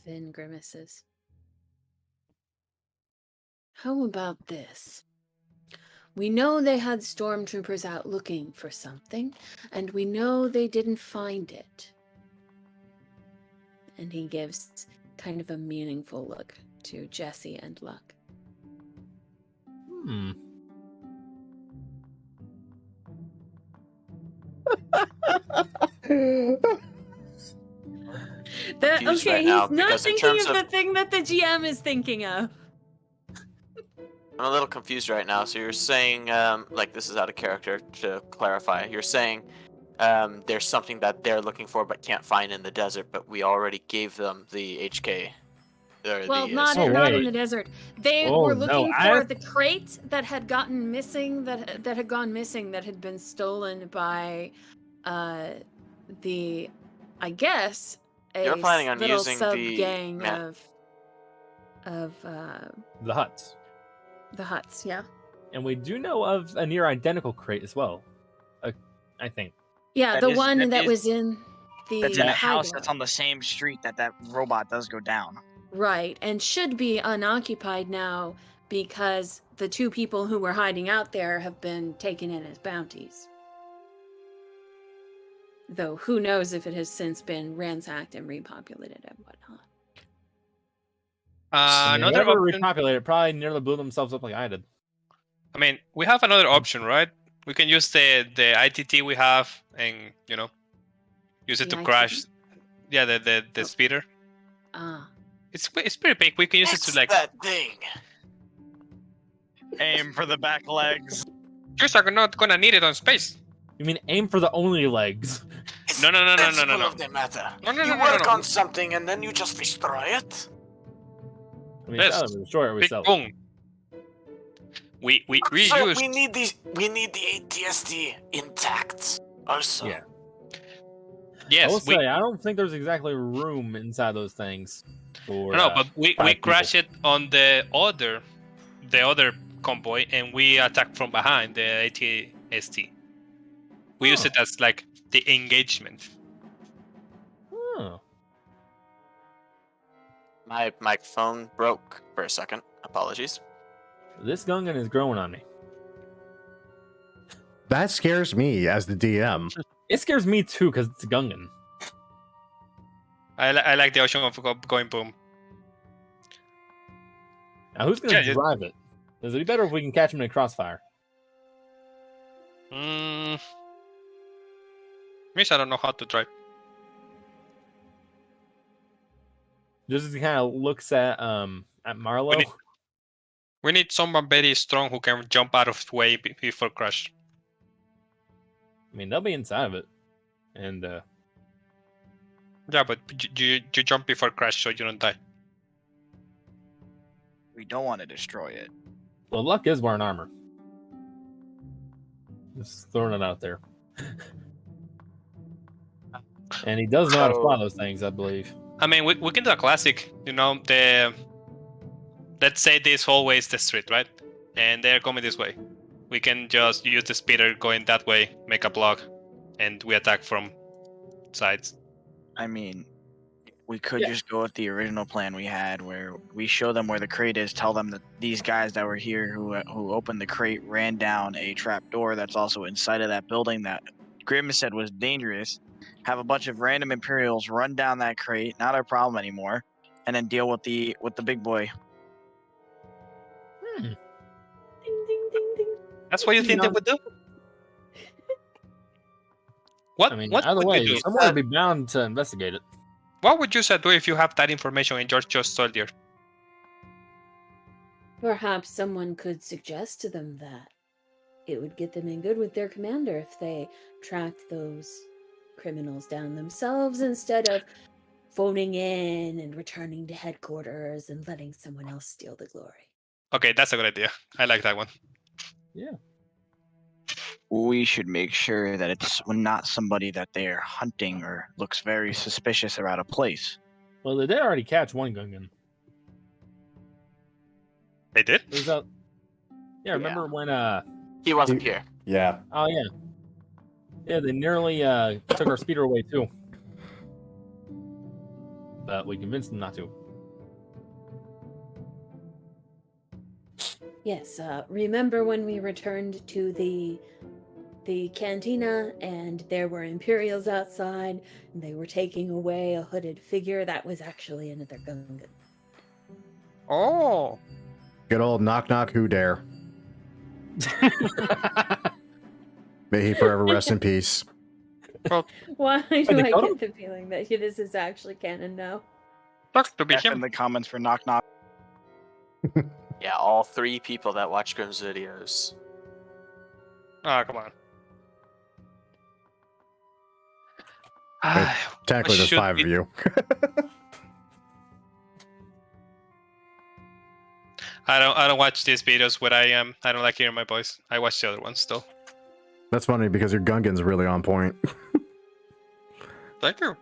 Vin grimaces. How about this? We know they had stormtroopers out looking for something, and we know they didn't find it. And he gives kind of a meaningful look to Jesse and Luck. Confused Okay, right now, he's not because in thinking terms of of- the thing that the GM is thinking of. I'm a little confused right now. So you're saying, like this is out of character to clarify. You're saying there's something that they're looking for but can't find in the desert, but we already gave them the HK. Well, the, not Oh, in wait. the desert. They Oh, were no, looking I for have- the crate that had gotten missing, that had gone missing, that had been stolen by the, I guess, a You're planning on little using sub the gang ma- of The huts. the huts. Yeah. And we do know of a near identical crate as well. I think. Yeah, That the is- one that that is- was in the That's in a hideout. house that's on the same street that robot does go down. Right, and should be unoccupied now because the two people who were hiding out there have been taken in as bounties. Though who knows if it has since been ransacked and repopulated and whatnot. Another Whoever option. repopulated probably nearly blew themselves up like I did. I mean, we have another option, right? We can use the ITT we have, and use it The to crash. ITT? Yeah, the Oh. speeder. Ah. It's pretty big. We can use it Fix to like. that thing. Aim for the back legs. Just are not gonna need it on space. You mean aim for the only legs? It's No. the principle of the matter. No, You work on something and then you just destroy it. I mean, Yes. it's either destroy it or we Big sell it. boom. We So use. we need the ATST intact. Also. Yeah. Yes, I will we. say, I don't think there's exactly room inside those things. For, No, but we five crash it on the other convoy, and we attack from behind the ATST. We use Oh. it as like the engagement. Oh. My phone broke for a second. Apologies. This Gungan is growing on me. That scares me as the DM. It scares me too because it's a Gungan. I like the ocean of going boom. Now, who's going to Yeah, drive it? Does it be better if we can catch him in a crossfire? Means I don't know how to drive. Just as he kind of looks at Marlowe. We need someone very strong who can jump out of the way before crash. I mean, they'll be inside of it. And Yeah, but you jump before crash so you don't die. We don't want to destroy it. well, Luck is wearing armor. Just throwing it out there. And he does know how to fly those things, I believe. I mean, we can do a classic. You know, let's say this hallway is the street, right? and they're coming this way. We can just use the speeder going that way, make a block, and we attack from sides. I mean, we could just go with the original plan we had, where we show them where the crate is, tell them that these guys that were here who opened the crate ran down a trap door that's also inside of that building that Grim said was dangerous. Have a bunch of random Imperials run down that crate, not our problem anymore, and then deal with the big boy. Ding ding ding ding. That's what you think they would do? What? I mean, what either would way, you do? someone would be bound to investigate it. What would you say do if you have that information and George just told you? Perhaps someone could suggest to them that it would get them in good with their commander if they tracked those criminals down themselves instead of phoning in and returning to headquarters and letting someone else steal the glory. Okay, that's a good idea. I like that one. Yeah. We should make sure that it's not somebody that they are hunting or looks very suspicious or out of place. Well, they did already catch one Gungan. They did? It was yeah, remember when He wasn't here. Yeah. oh yeah. Yeah, they nearly took our speeder away too. But we convinced them not to. Yes, remember when we returned to the cantina and there were Imperials outside and they were taking away a hooded figure? That was actually another Gungan. Oh. Good old knock knock who dare. May he forever rest in peace. Why do they I got get the feeling that this is actually canon now? Looks to be F in him. the comments for knock knock. Yeah, all 3 people that watch Grim's videos. Oh, come on. Technically, there's 5 of you. I don't watch these videos where I don't like hearing my voice. I watch the other ones still. That's funny because your Gungan's really on point. Thank you.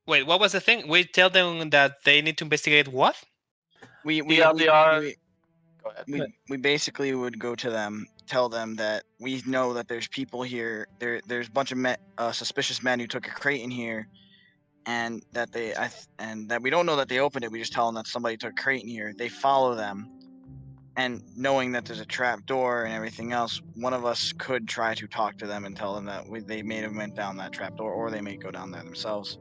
Wait, what was the thing? We tell them that they need to investigate what? We TLDR. Go ahead. we basically would go to them, tell them that we know that there's people here. There's a bunch of suspicious men who took a crate in here, and that that we don't know that they opened it. We just tell them that somebody took a crate in here. They follow them, and knowing that there's a trap door and everything else, one of us could try to talk to them and tell them that they may have went down that trap door, or they may go down there themselves.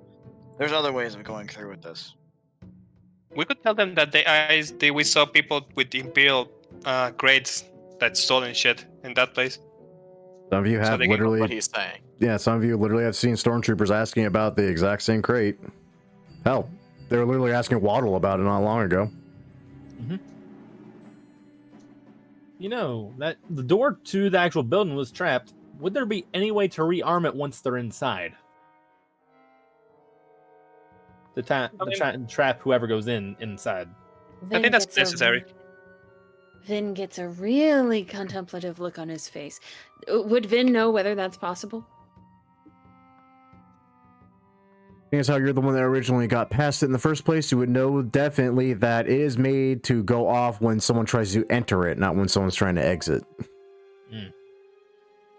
There's other ways of going through with this. We could tell them that we saw people with Imperial grades that stolen shit in that place. Some of you have What literally, he's saying. yeah, some of you literally have seen stormtroopers asking about the exact same crate. Hell, they were literally asking Waddle about it not long ago. Mm-hmm. You know, that the door to the actual building was trapped. Would there be any way to rearm it once they're inside? To trap whoever goes inside. I think that's necessary. Vin gets a really contemplative look on his face. Would Vin know whether that's possible? Seeing as how you're the one that originally got past it in the first place, you would know definitely that it is made to go off when someone tries to enter it, not when someone's trying to exit.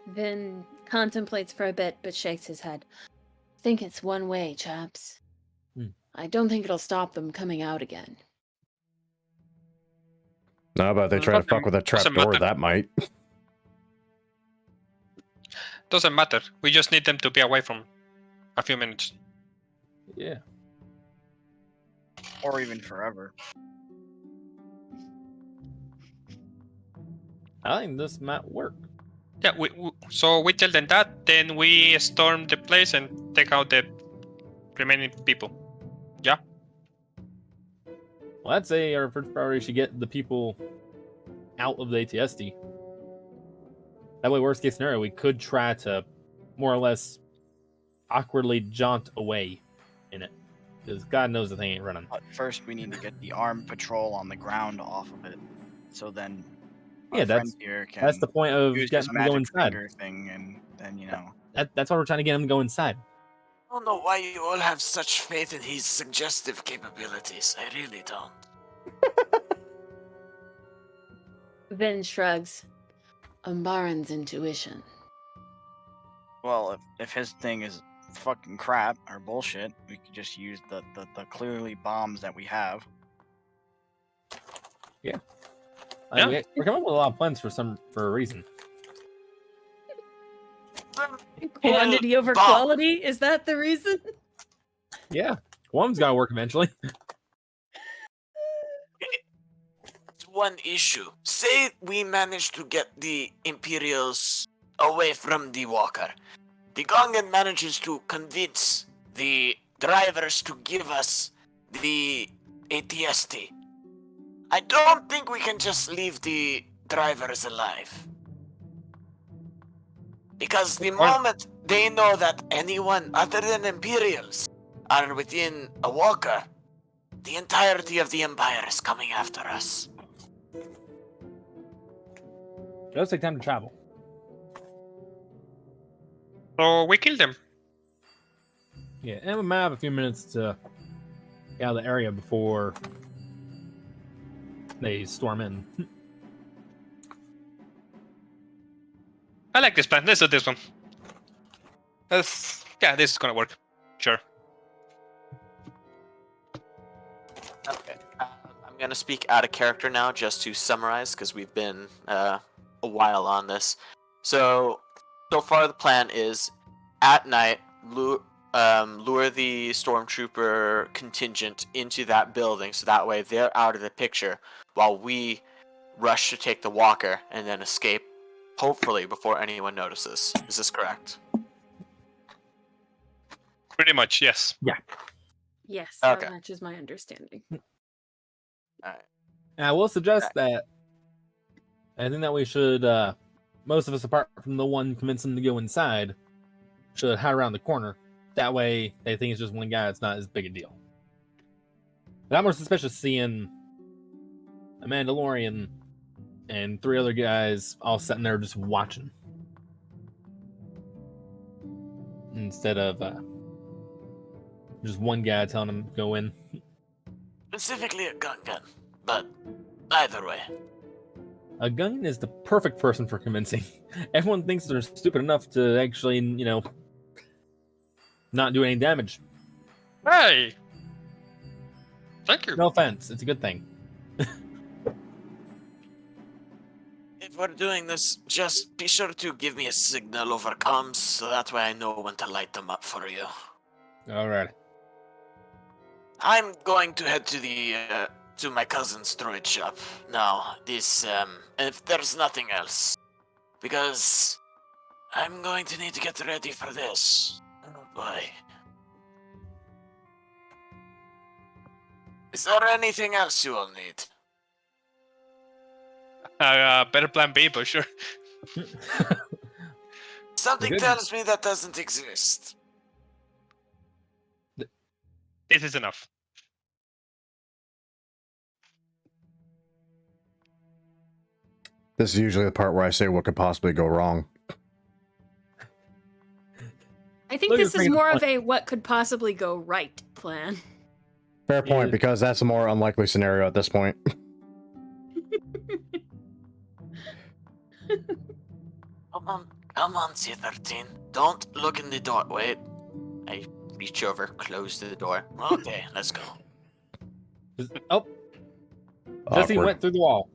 Vin contemplates for a bit, but shakes his head. Think it's one way, chaps. I don't think it'll stop them coming out again. No, but they try to fuck with a trap Doesn't door, matter. that might. Doesn't matter. We just need them to be away from a few minutes. Yeah. Or even forever. I think this might work. Yeah, so we tell them that, then we storm the place and take out the remaining people. Yeah. Well, I'd say our first priority should get the people out of the ATSD. That way, worst case scenario, we could try to more or less awkwardly jaunt away in it. Because God knows the thing ain't running. But first, we need to get the armed patrol on the ground off of it. So then, our Yeah, friend here can that's the point of use getting his them to go magic inside. finger thing, and then That's why we're trying to get them to go inside. I don't know why you all have such faith in his suggestive capabilities. I really don't. Vin shrugs. Umbaran's intuition. Well, if his thing is fucking crap or bullshit, we could just use the clearly bombs that we have. Yeah. Yeah. We're coming up with a lot of plans for a reason. Quantity over bomb. quality? Is that the reason? Yeah. One's got to work eventually. One issue. Say we manage to get the Imperials away from the Walker. The Gungan manages to convince the drivers to give us the Atst. I don't think we can just leave the drivers alive. Because the moment they know that anyone other than Imperials are within a Walker, the entirety of the Empire is coming after us. It does take time to travel. So we killed them. Yeah, and we might have a few minutes to get out of the area before they storm in. I like this plan. Let's do this one. Yeah, this is gonna work. Sure. Okay. I'm going to speak out of character now just to summarize because we've been a while on this. So far the plan is at night, lure the Stormtrooper contingent into that building so that way they're out of the picture while we rush to take the walker and then escape, hopefully before anyone notices. Is this correct? Pretty much, yes. Yes, Okay. that matches my understanding. Alright. And I will suggest that I think that we should, most of us, apart from the one convincing them to go inside, should hide around the corner. That way, they think it's just one guy. It's not as big a deal. But I'm more suspicious seeing a Mandalorian and 3 other guys all sitting there just watching, instead of just one guy telling them to go in. Specifically a Gungan, but either way. A Gungan is the perfect person for convincing. Everyone thinks they're stupid enough to actually, not do any damage. Hey! Thank you. No offense, it's a good thing. If we're doing this, just be sure to give me a signal over comms so that way I know when to light them up for you. Alright. I'm going to head to the to my cousin's droid shop now. If there's nothing else, because I'm going to need to get ready for this. Oh boy. Is there anything else you will need? Better plan B, but sure. Something Good. tells me that doesn't exist. This is enough. This is usually the part where I say what could possibly go wrong. I think Look, this you're is bringing more the of a what could possibly go right plan. Fair point, Yeah. because that's a more unlikely scenario at this point. Come on, C-13. Don't look in the door. Wait. I reach over, close the door. Okay, let's go. Oh, Jesse Awkward. went through the wall.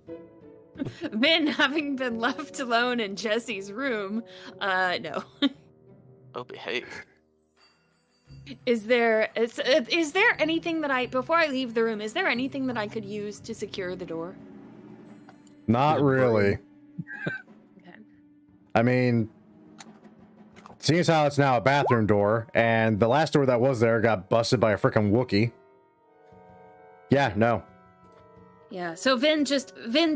Vin, having been left alone in Jesse's room, no. Oh, behave. Is there anything that before I leave the room, is there anything that I could use to secure the door? Not really. Okay. I mean, seeing as how it's now a bathroom door, and the last door that was there got busted by a freaking Wookiee. Yeah, no. Yeah, so Vin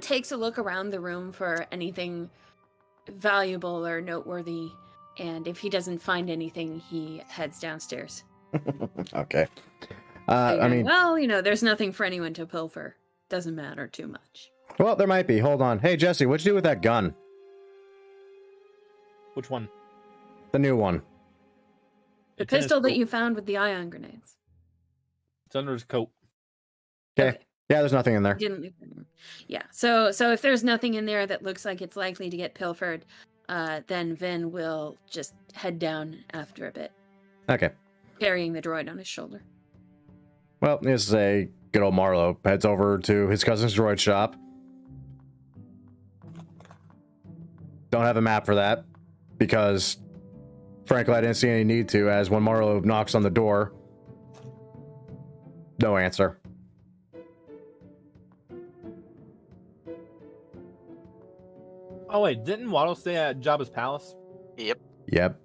takes a look around the room for anything valuable or noteworthy, and if he doesn't find anything, he heads downstairs. Okay. I mean, well, there's nothing for anyone to pilfer. Doesn't matter too much. well, there might be. Hold on. Hey, Jesse, what'd you do with that gun? Which one? The new one. The It's in his pistol that coat. you found with the ion grenades. It's under his coat. Okay. Yeah, there's nothing in there. Didn't leave anyone. Yeah. So if there's nothing in there that looks like it's likely to get pilfered, then Vin will just head down after a bit, Okay. carrying the droid on his shoulder. Well, this is a good old Marlowe. Heads over to his cousin's droid shop. Don't have a map for that because, frankly, I didn't see any need to, as when Marlowe knocks on the door, no answer. Oh wait, didn't Waddle stay at Jabba's palace? Yep. Yep.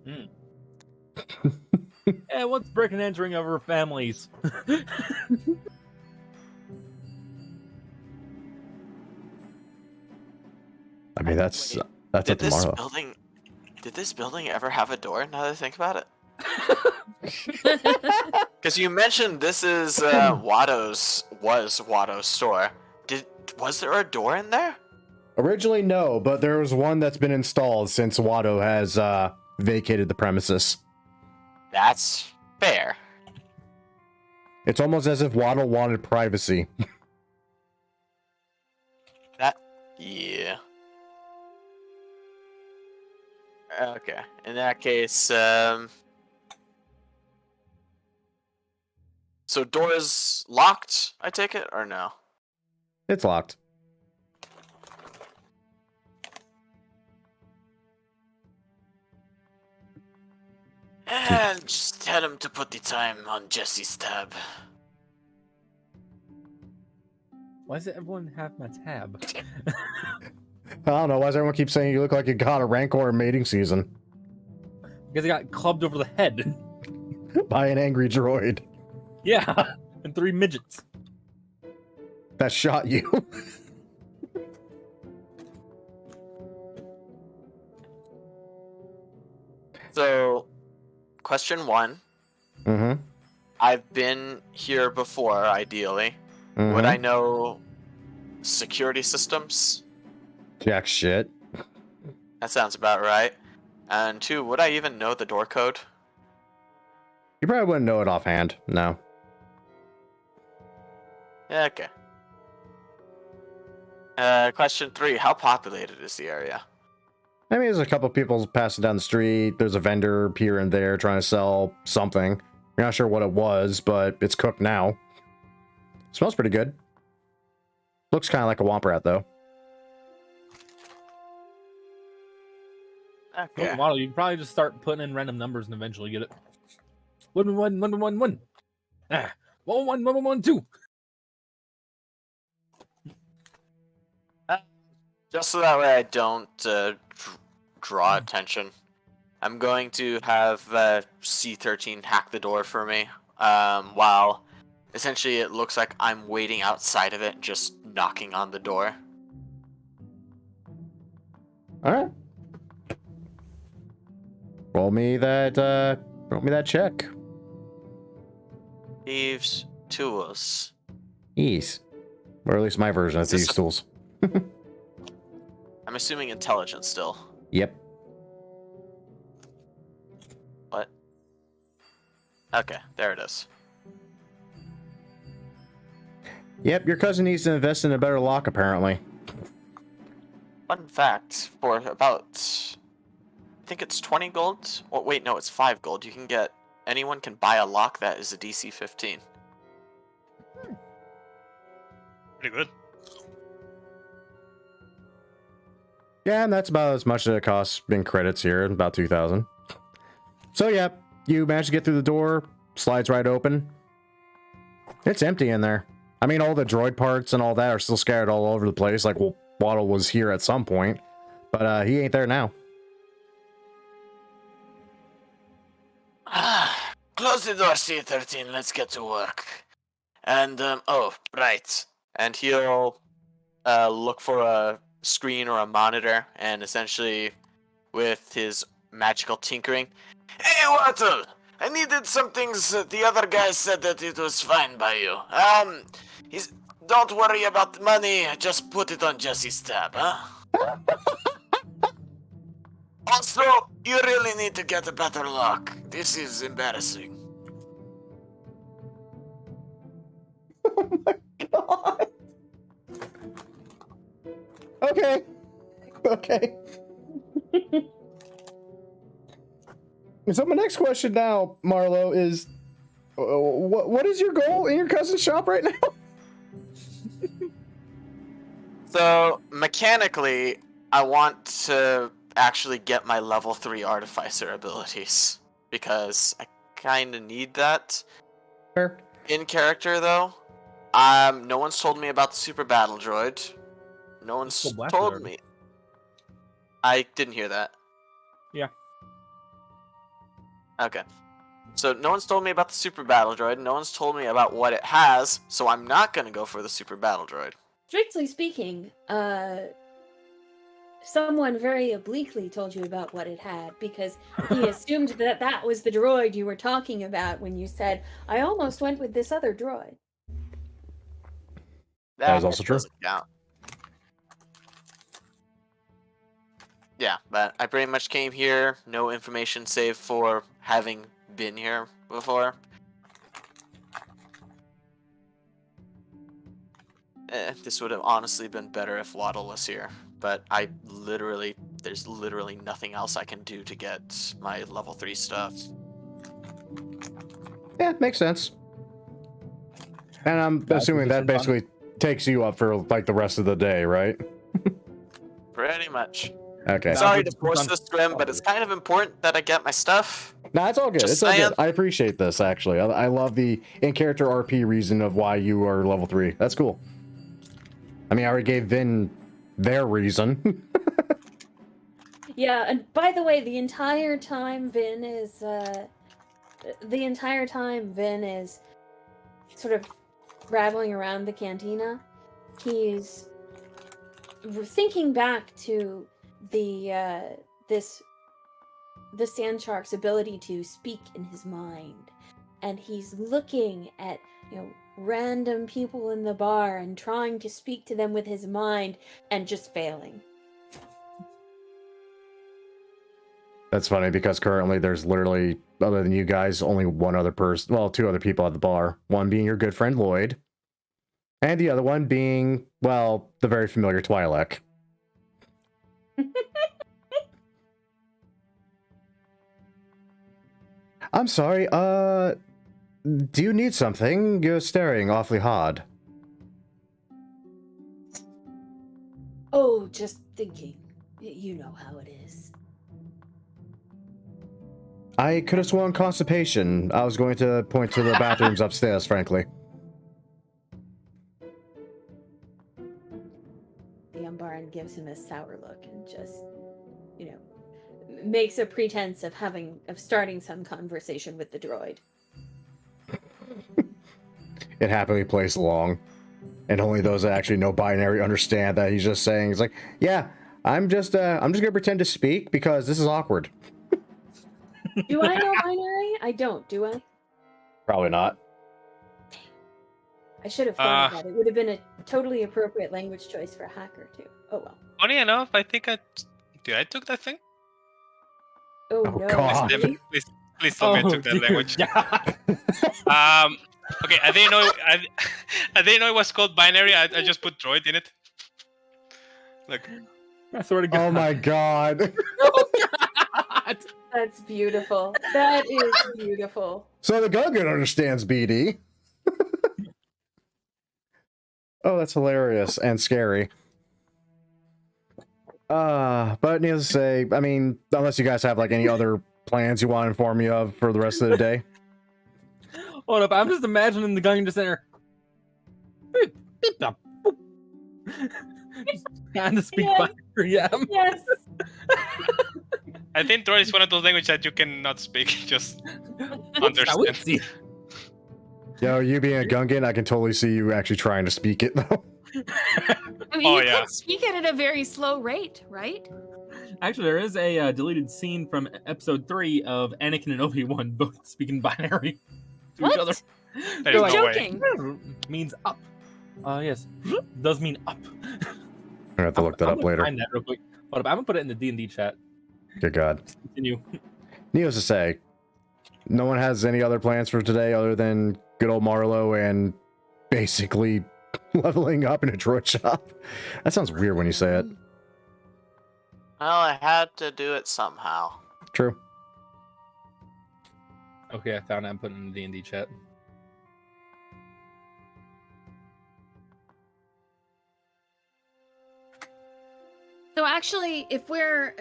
Yeah, what's breaking and entering over families? I mean, that's Wait, up Did to this Marlowe. building ever have a door? Now that I think about it. Because you mentioned this is Watto's store. Was there a door in there? Originally, no, but there was one that's been installed since Watto has vacated the premises. That's fair. It's almost as if Watto wanted privacy. Yeah. Okay. In that case, so doors locked, I take it, or no? It's locked. And just tell him to put the time on Jesse's tab. Why does everyone have my tab? I don't know. Why does everyone keep saying you look like you got a Rancor in mating season? Because I got clubbed over the head. By an angry droid Yeah, and 3 midgets. that shot you. So, question 1. Mm-hmm. I've been here before, ideally. Would I know security systems? Jack shit. That sounds about right. And 2, would I even know the door code? You probably wouldn't know it offhand. No. Okay. Question 3, how populated is the area? I mean, there's a couple people passing down the street. There's a vendor here and there trying to sell something. You're not sure what it was, but it's cooked now. Smells pretty good. Looks kind of like a Womp Rat, though. Okay. Waddle, you can probably just start putting in random numbers and eventually get it. 111. Ah, 111. Just so that way I don't draw attention, I'm going to have C13 hack the door for me, while essentially it looks like I'm waiting outside of it, just knocking on the door. All right. Roll me that check. Thieves tools. Ease. Or at least my version of Is this these a- tools. I'm assuming intelligence still. Yep. What? Okay, there it is. Yep, your cousin needs to invest in a better lock, apparently. Fun fact, for about, I think it's 20 gold? Oh, wait, no, it's 5 gold. Anyone can buy a lock that is a DC 15. Pretty good. Yeah, and that's about as much as it costs in credits here, about 2,000. So yeah, you manage to get through the door, slides right open. It's empty in there. I mean, all the droid parts and all that are still scattered all over the place, like Waddle was here at some point, but he ain't there now. Close the door, C13. Let's get to work. And, oh, right. And he'll look for a screen or a monitor, and essentially, with his magical tinkering, "Hey, Wattle! I needed some things. The other guy said that it was fine by you. Don't worry about the money. Just put it on Jesse's tab, huh? Also, you really need to get a better lock. This is embarrassing." Oh my god. Okay. Okay. So my next question now, Marlo, is what is your goal in your cousin's shop right now? So mechanically, I want to actually get my level 3 artificer abilities because I kind of need that. Fair. In character though, no one's told me about the super battle droid. No one's Full blast told droid. me. I didn't hear that. Yeah. Okay. So no one's told me about the super battle droid. No one's told me about what it has. So I'm not gonna go for the super battle droid. Strictly speaking, someone very obliquely told you about what it had because he assumed that that was the droid you were talking about when you said, I almost went with this other droid. That is also true. Doesn't count. Yeah, but I pretty much came here, no information save for having been here before. This would have honestly been better if Waddle was here, but there's literally nothing else I can do to get my level 3 stuff. Yeah, makes sense. And I'm assuming that basically takes you up for like the rest of the day, right? Pretty much. Okay. Sorry to force this, Grim, but it's kind of important that I get my stuff. Nah, it's all good. Just It's all saying. good. I appreciate this, actually. I love the in-character RP reason of why you are level 3. That's cool. I mean, I already gave Vin their reason. Yeah, and by the way, the entire time Vin is sort of rattling around the cantina, he's thinking back to the sand shark's ability to speak in his mind, and he's looking at random people in the bar and trying to speak to them with his mind and just failing. That's funny because currently there's literally, other than you guys, only one other person, well, 2 other people at the bar. One being your good friend Lloyd, and the other one being, well, the very familiar Twi'lek. I'm sorry, do you need something? You're staring awfully hard. Oh, just thinking. You know how it is. I could have sworn constipation. I was going to point to the bathrooms upstairs, frankly. The Umbaran gives him a sour look and just, makes a pretense of starting some conversation with the droid. It happily plays along. And only those that actually know binary understand that he's just saying, he's like, yeah, I'm just gonna pretend to speak because this is awkward. Do I know binary? I don't, do I? Probably not. I should have thought of that. It would have been a totally appropriate language choice for a hacker, too. Oh, well. Funny enough, I think I took that thing. Oh, Oh, no. God. Really? Please tell me I took that language. Yeah. Okay, I didn't know. I didn't know it was called binary. I just put droid in it. Look. I swear to God. Oh my God. Oh God. That's beautiful. That is beautiful. So the Gungan understands BD. Oh, that's hilarious and scary. But needless to say, I mean, unless you guys have like any other plans you want to inform me of for the rest of the day. Hold up, I'm just imagining the gun just there. Trying to speak Yes. by yeah. Yes. I think droid is one of those languages that you cannot speak. Just I would understand. see. Yo, you being a Gungan, I can totally see you actually trying to speak it though. I mean, Oh, you yeah. can speak it at a very slow rate, right? Actually, there is a deleted scene from episode 3 of Anakin and Obi-Wan both speaking binary to What? each other. There's They're no like, way. Joking. means up. Yes, does mean up. I'm gonna have to look that I'm up gonna later. Find that real quick. Hold up, I'm gonna put it in the D&D chat. Good God. Continue. Needless to say, no one has any other plans for today other than good old Marlo and basically Leveling up in a droid shop. That sounds weird when you say it. Well, I had to do it somehow. True. Okay, I found it. I'm putting it in the D&D chat. So actually, if we're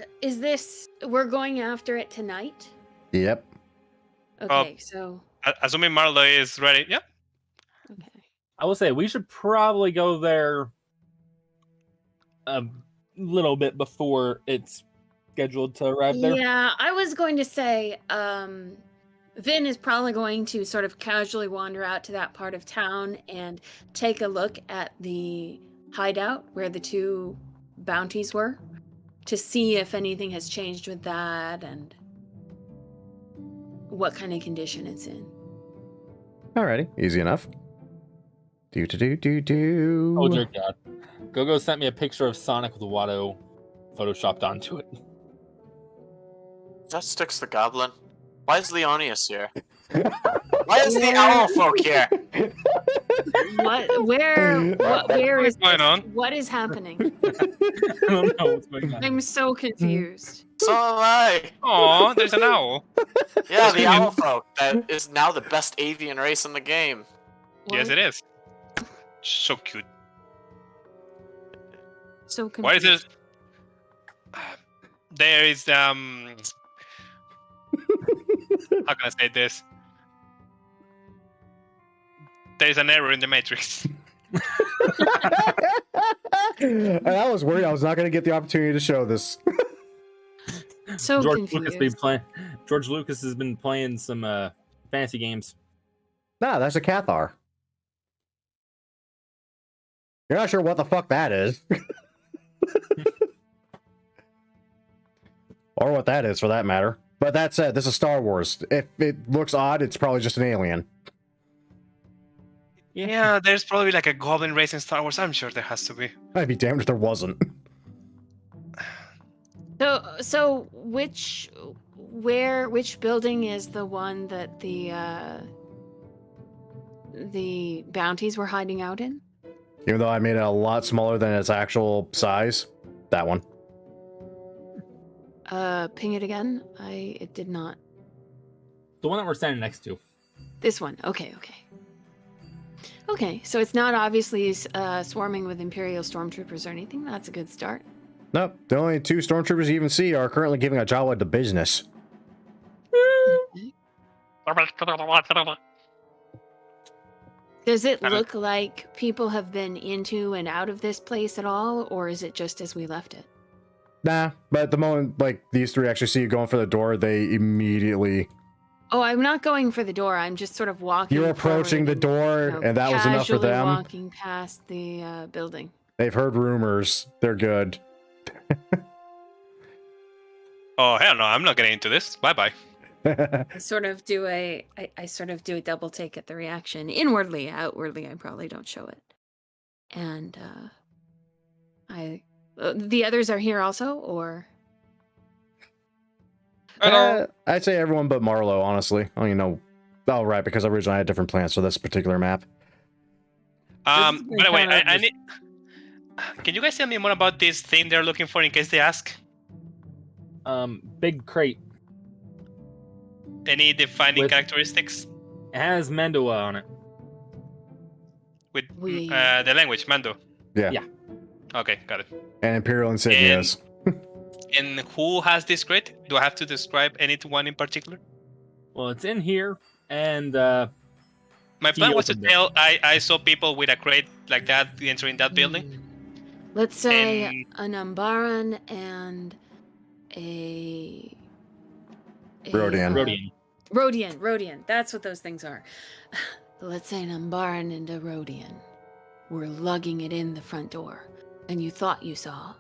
going after it tonight? Yep. Okay, so Assuming Marlo is ready. Yeah. okay. I will say we should probably go there a little bit before it's scheduled to arrive there. Yeah, I was going to say, Vin is probably going to sort of casually wander out to that part of town and take a look at the hideout where the 2 bounties were to see if anything has changed with that and what kind of condition it's in. Alrighty, easy enough. Do. Oh dear God. Gogo sent me a picture of Sonic with Watto photoshopped onto it. That sticks the goblin. Why is Leonius here? Why is the owl folk here? Where is going on? What is happening? I don't know what's going on. I'm so confused. So am I. Oh, there's an owl. Yeah, the owl folk. That is now the best avian race in the game. Yes, What? it is. So cute. So confused. Why is it? There is how can I say this? There's an error in the matrix. And I was worried I was not going to get the opportunity to show this. So confused. George Lucas has been playing some fantasy games. Nah, that's a Cathar. You're not sure what the fuck that is. Or what that is, for that matter. But that said, this is Star Wars. If it looks odd, it's probably just an alien. Yeah, there's probably like a goblin race in Star Wars. I'm sure there has to be. I'd be damned if there wasn't. So which building is the one that the bounties were hiding out in? Even though I made it a lot smaller than its actual size. That one. Ping it again. It did not. The one that we're standing next to. This one. Okay. Okay, so it's not obviously swarming with Imperial Stormtroopers or anything. That's a good start. Nope. The only 2 Stormtroopers you even see are currently giving a Jawa the business. Does it look like people have been into and out of this place at all, or is it just as we left it? Nah, but the moment like these 3 actually see you going for the door, they immediately... Oh, I'm not going for the door. I'm just sort of walking. You're approaching the door, and that was enough for casually them. Walking past the building. They've heard rumors. They're good. Oh hell no! I'm not getting into this. Bye bye. I sort of do a double take at the reaction. Inwardly, outwardly, I probably don't show it. And the others are here also, or I'd say everyone but Marlo, honestly. I don't even know. Oh, right, because originally I had different plans for this particular map. By the way, I need. Can you guys tell me more about this thing they're looking for in case they ask? Big crate. Any defining characteristics? It has Mandoa on it. With the language, Mando. Yeah. Okay, got it. And Imperial insignias. And who has this crate? Do I have to describe anyone in particular? Well, it's in here, and my plan was to tell I saw people with a crate like that entering that building. Let's say an Umbaran and a Rodian. Rodian. That's what those things are. Let's say an Umbaran and a Rodian were lugging it in the front door, and you thought you saw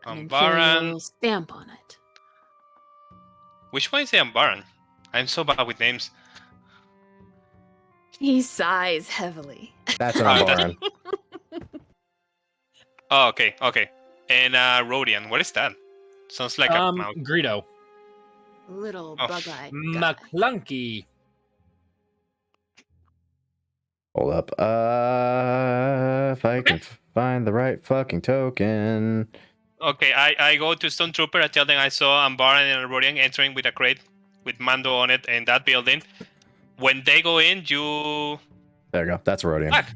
an Imperial stamp on it. Which one is the Umbaran? I'm so bad with names. He sighs heavily. That's an Umbaran. Oh, okay. And Rodian, what is that? Sounds like a mouth. Greedo. Little bug-eyed guy. McClunky. Hold up. If I can find the right fucking token. Okay, I go to Stormtrooper. I tell them I saw Ambar and Rodian entering with a crate with Mando on it in that building. When they go in, you... There you go. That's Rodian. Fuck.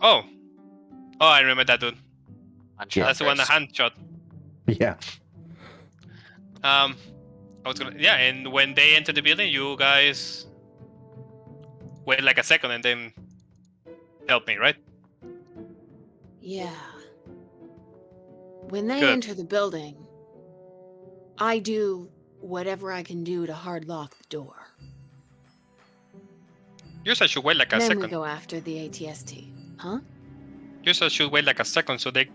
Oh, I remember that dude. That's the one, the hand shot. Yeah. I was gonna, yeah, and when they enter the building, you guys wait like a second and then help me, right? Yeah. When they Good. enter the building, I do whatever I can do to hard lock the door. You said should wait like a And then second. we go after the ATST. Huh? You said should wait like a second so they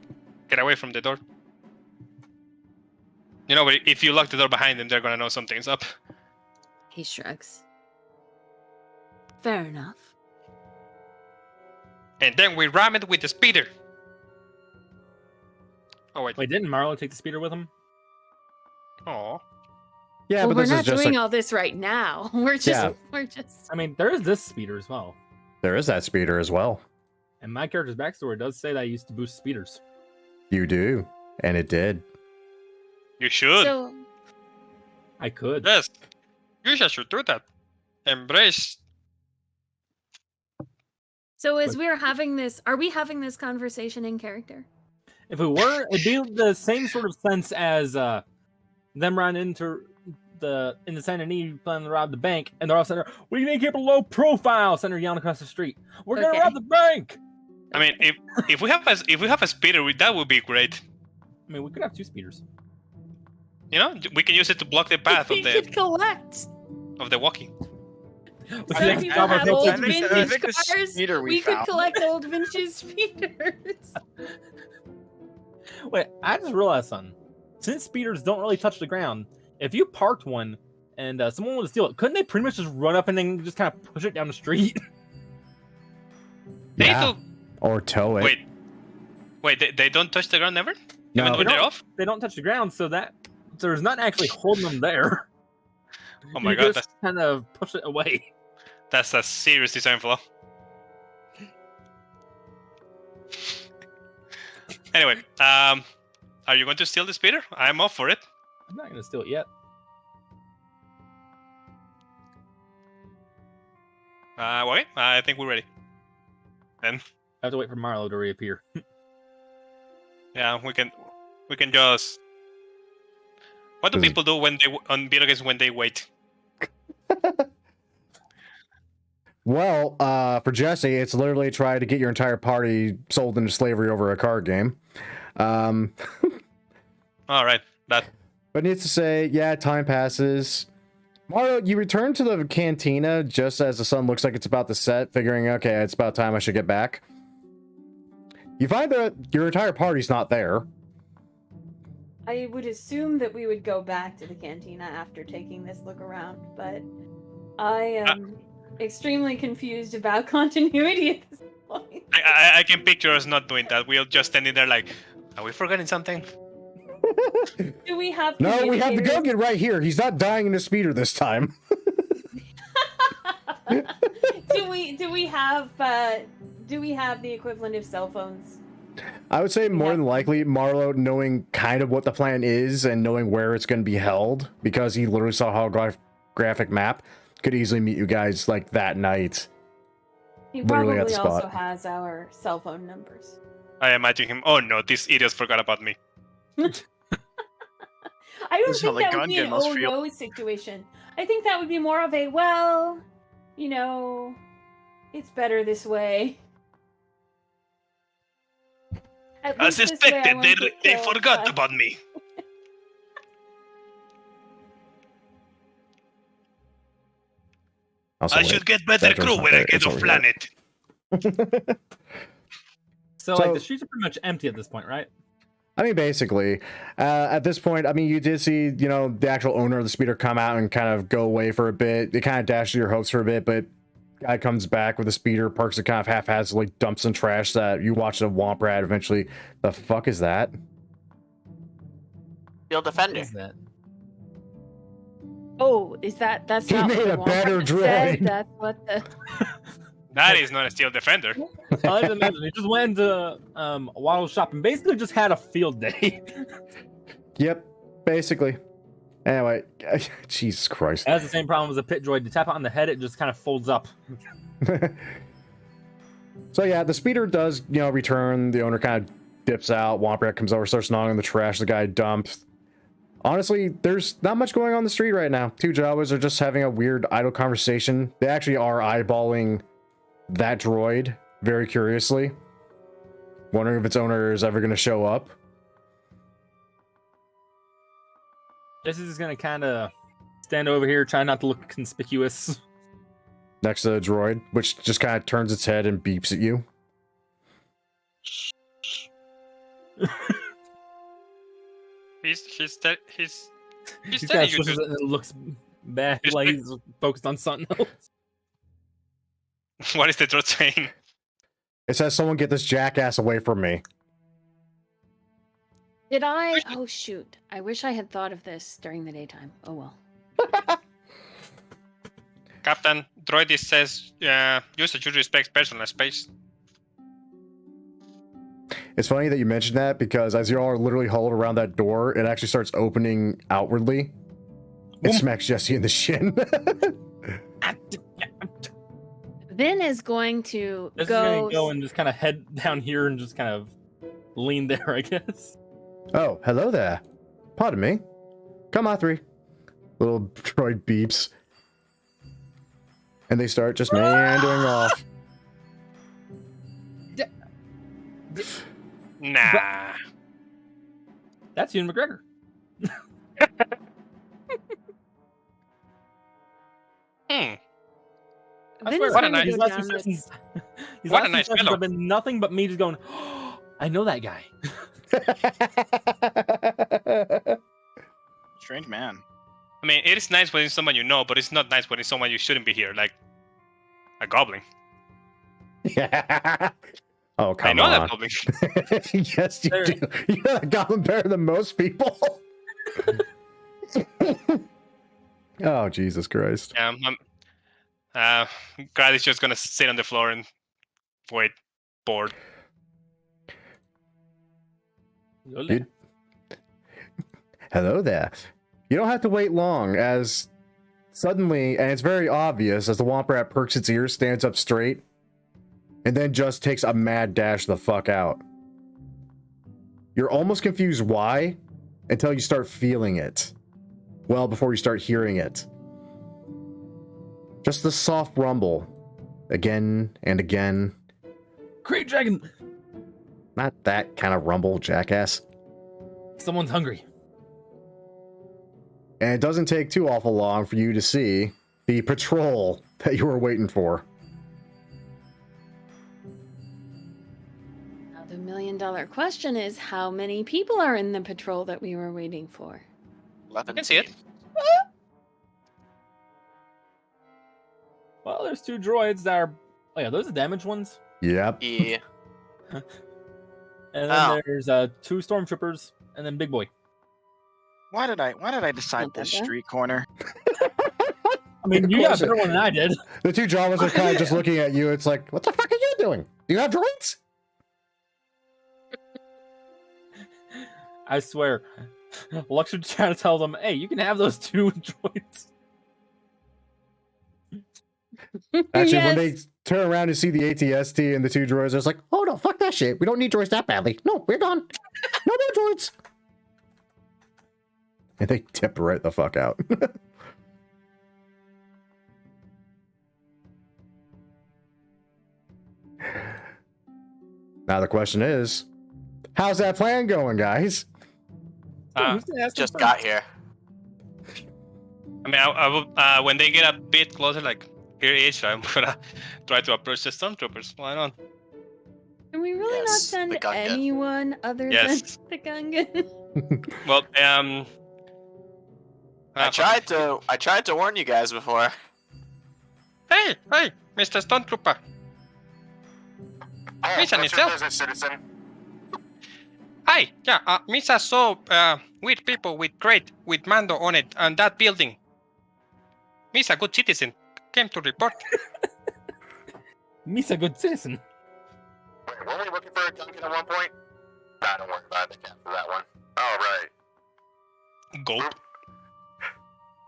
get away from the door. You know, but if you lock the door behind them, they're gonna know something's up. He shrugs. Fair enough. And then we ram it with the speeder. Oh wait. Wait, didn't Marlo take the speeder with him? Oh. Yeah, well, but we're this not is just doing a, all this right now. We're just, Yeah. we're just. I mean, there is this speeder as well. there is that speeder as well. And my character's backstory does say that I used to boost speeders. You do, and it did. You should. So, I could. Yes. You should do that. Embrace. so as we're having this, are we having this conversation in character? If we were, it'd be the same sort of sense as them running into the Saint Denis planning to rob the bank, and they're all sitting there, "We need to keep a low profile." Center yelling across the street, "We're gonna Okay. rob the bank!" I mean, if we have a speeder, that would be great. I mean, we could have two speeders. You know, we can use it to block the path we of the could collect. walkie. Let's So make people Jabba have take old the- I think vintage the cars. speeder we could found. collect old vintage speeders. Wait, I just realized something. Since speeders don't really touch the ground, if you parked one and someone wanted to steal it, couldn't they pretty much just run up and then just kind of push it down the street? They Yeah. do. Or tow it. Wait, they don't touch the ground ever? No. Even when they're off? They don't touch the ground, so there's not actually holding them there. Oh my You god, just kind of push it away. that's a serious design flaw. Anyway, are you going to steal the speeder? I'm off for it. I'm not gonna steal it yet. Okay, I think we're ready. Then, I have to wait for Marlo to reappear. yeah, we can just. What do Is it- people do when they on video games when they wait? Well, for Jesse, it's literally try to get your entire party sold into slavery over a card game. All right, that. But needs to say, yeah, time passes. Mario, you return to the cantina just as the sun looks like it's about to set, figuring, okay, it's about time I should get back. You find that your entire party's not there. I would assume that we would go back to the cantina after taking this look around, but I am extremely confused about continuity at this point. I can picture us not doing that. We're just standing there like, are we forgetting something? Do we have No, we have the communicators? Gungan right here. He's not dying in a speeder this time. do we have the equivalent of cell phones? I would say more than likely Marlo knowing kind of what the plan is and knowing where it's going to be held, because he literally saw a holographic map, could easily meet you guys like that night. He Literally probably at the spot. also has our cell phone numbers. I imagine him. Oh no, these idiots forgot about me. I don't This is how think the that would be Gungan an must oh feel. no situation. I think that would be more of a, well, you know, it's better this way. At As least this way I expected, won't get they killed, forgot but- about me. Also, I wait, should get better that door's crew not when I there, get it's off over here. planet. So, like, the streets are pretty much empty at this point, right? I mean, basically, at this point, I mean, you did see, you know, the actual owner of the speeder come out and kind of go away for a bit. It kind of dashed your hopes for a bit, but guy comes back with a speeder, parks it kind of haphazardly, dumps some trash that you watch the womp rat eventually. The fuck is that? Field What defender. is that? Oh, is that's He not what made the a better Walmart said, droid. That's what the That is not a steel defender. I like to imagine he just went into a waddle shop and basically just had a field day. Yep, basically. Anyway, Jesus Christ. It has the same problem as a pit droid. You tap it on the head, it just kind of folds up. So yeah, the speeder does, return. The owner kind of dips out. Womp Rat comes over, starts gnawing on the trash the guy dumped. Honestly, there's not much going on the street right now. Two Jawas are just having a weird idle conversation. They actually are eyeballing that droid very curiously, wondering if its owner is ever going to show up. This is gonna kind of stand over here, try not to look conspicuous. Next to the droid, which just kind of turns its head and beeps at you. He's He's telling kind of you swishes it and it looks bad, like he's focused on something else. What is the droid saying? It says, "Someone get this jackass away from me." Did I? Oh, shoot. I wish I had thought of this during the daytime. Oh, well. Captain, droid says, use the due respect personal space. It's funny that you mentioned that because as you all are literally huddled around that door, it actually starts opening outwardly. It smacks Jesse in the shin. Vin is going to This is gonna go and just kind of head down here and just kind of lean there, I guess. Oh, hello there. Pardon me. Come on, three. Little droid beeps. And they start just meandering off. Nah. That's Ewan McGregor. Hmm. I Vin swear, is what a going nice- to these go last two down this- sessions, these What last a two nice sessions fellow. have been nothing but me just going, oh, I know that guy. Strange man. I mean, it is nice when it's someone you know, but it's not nice when it's someone you shouldn't be here, like a goblin. Yeah. Oh, come I know on. that goblin. Yes, you There- do. You know that goblin better than most people. Oh, Jesus Christ. Gaddy's just gonna sit on the floor and wait, bored. Dude. Hello there. You don't have to wait long, as suddenly, and it's very obvious, as the Womp Rat perks its ears, stands up straight, and then just takes a mad dash the fuck out. You're almost confused why, until you start feeling it. Well, before you start hearing it. Just the soft rumble. Again and again. Great dragon! Not that kind of rumble, jackass. Someone's hungry. And it doesn't take too awful long for you to see the patrol that you were waiting for. Now, the $1,000,000 question is how many people are in the patrol that we were waiting for? I can see it. Well, there's two droids that are... Oh yeah, those are damaged ones. Yep. Yeah. And then Oh. there's two stormtroopers, and then Big Boy. Why did I decide Not that this bad. street corner? I mean, you got a Question. better one than I did. The two Jawas are kind of just looking at you. It's like, what the fuck are you doing? Do you have droids? I swear. Lux was trying to tell them, hey, you can have those two droids. Actually, when they Yes. turn around and see the ATST and the two droids, it's like, oh no, fuck that shit. We don't need droids that badly. No, we're gone. No more droids. And they tip right the fuck out. Now the question is, how's that plan going, guys? Who's gonna ask Just them got first? here. I mean, I will, when they get a bit closer, like here-ish, I'm gonna try to approach the stormtroopers. Why not? Can we really not Yes, the send Gungan. anyone other Yes. than the Gungan? Well, I tried to warn you guys before. Hey, Mr. Stormtrooper. Oh, Mission what's your itself. business, citizen? Hi, yeah, Misa saw weird people with Mando on it and that building. Misa, good citizen, came to report. Me's a good citizen. Wait, weren't we looking for a Gungan at one point? Nah, don't worry about it. They captured that one. Oh, right. Gulp.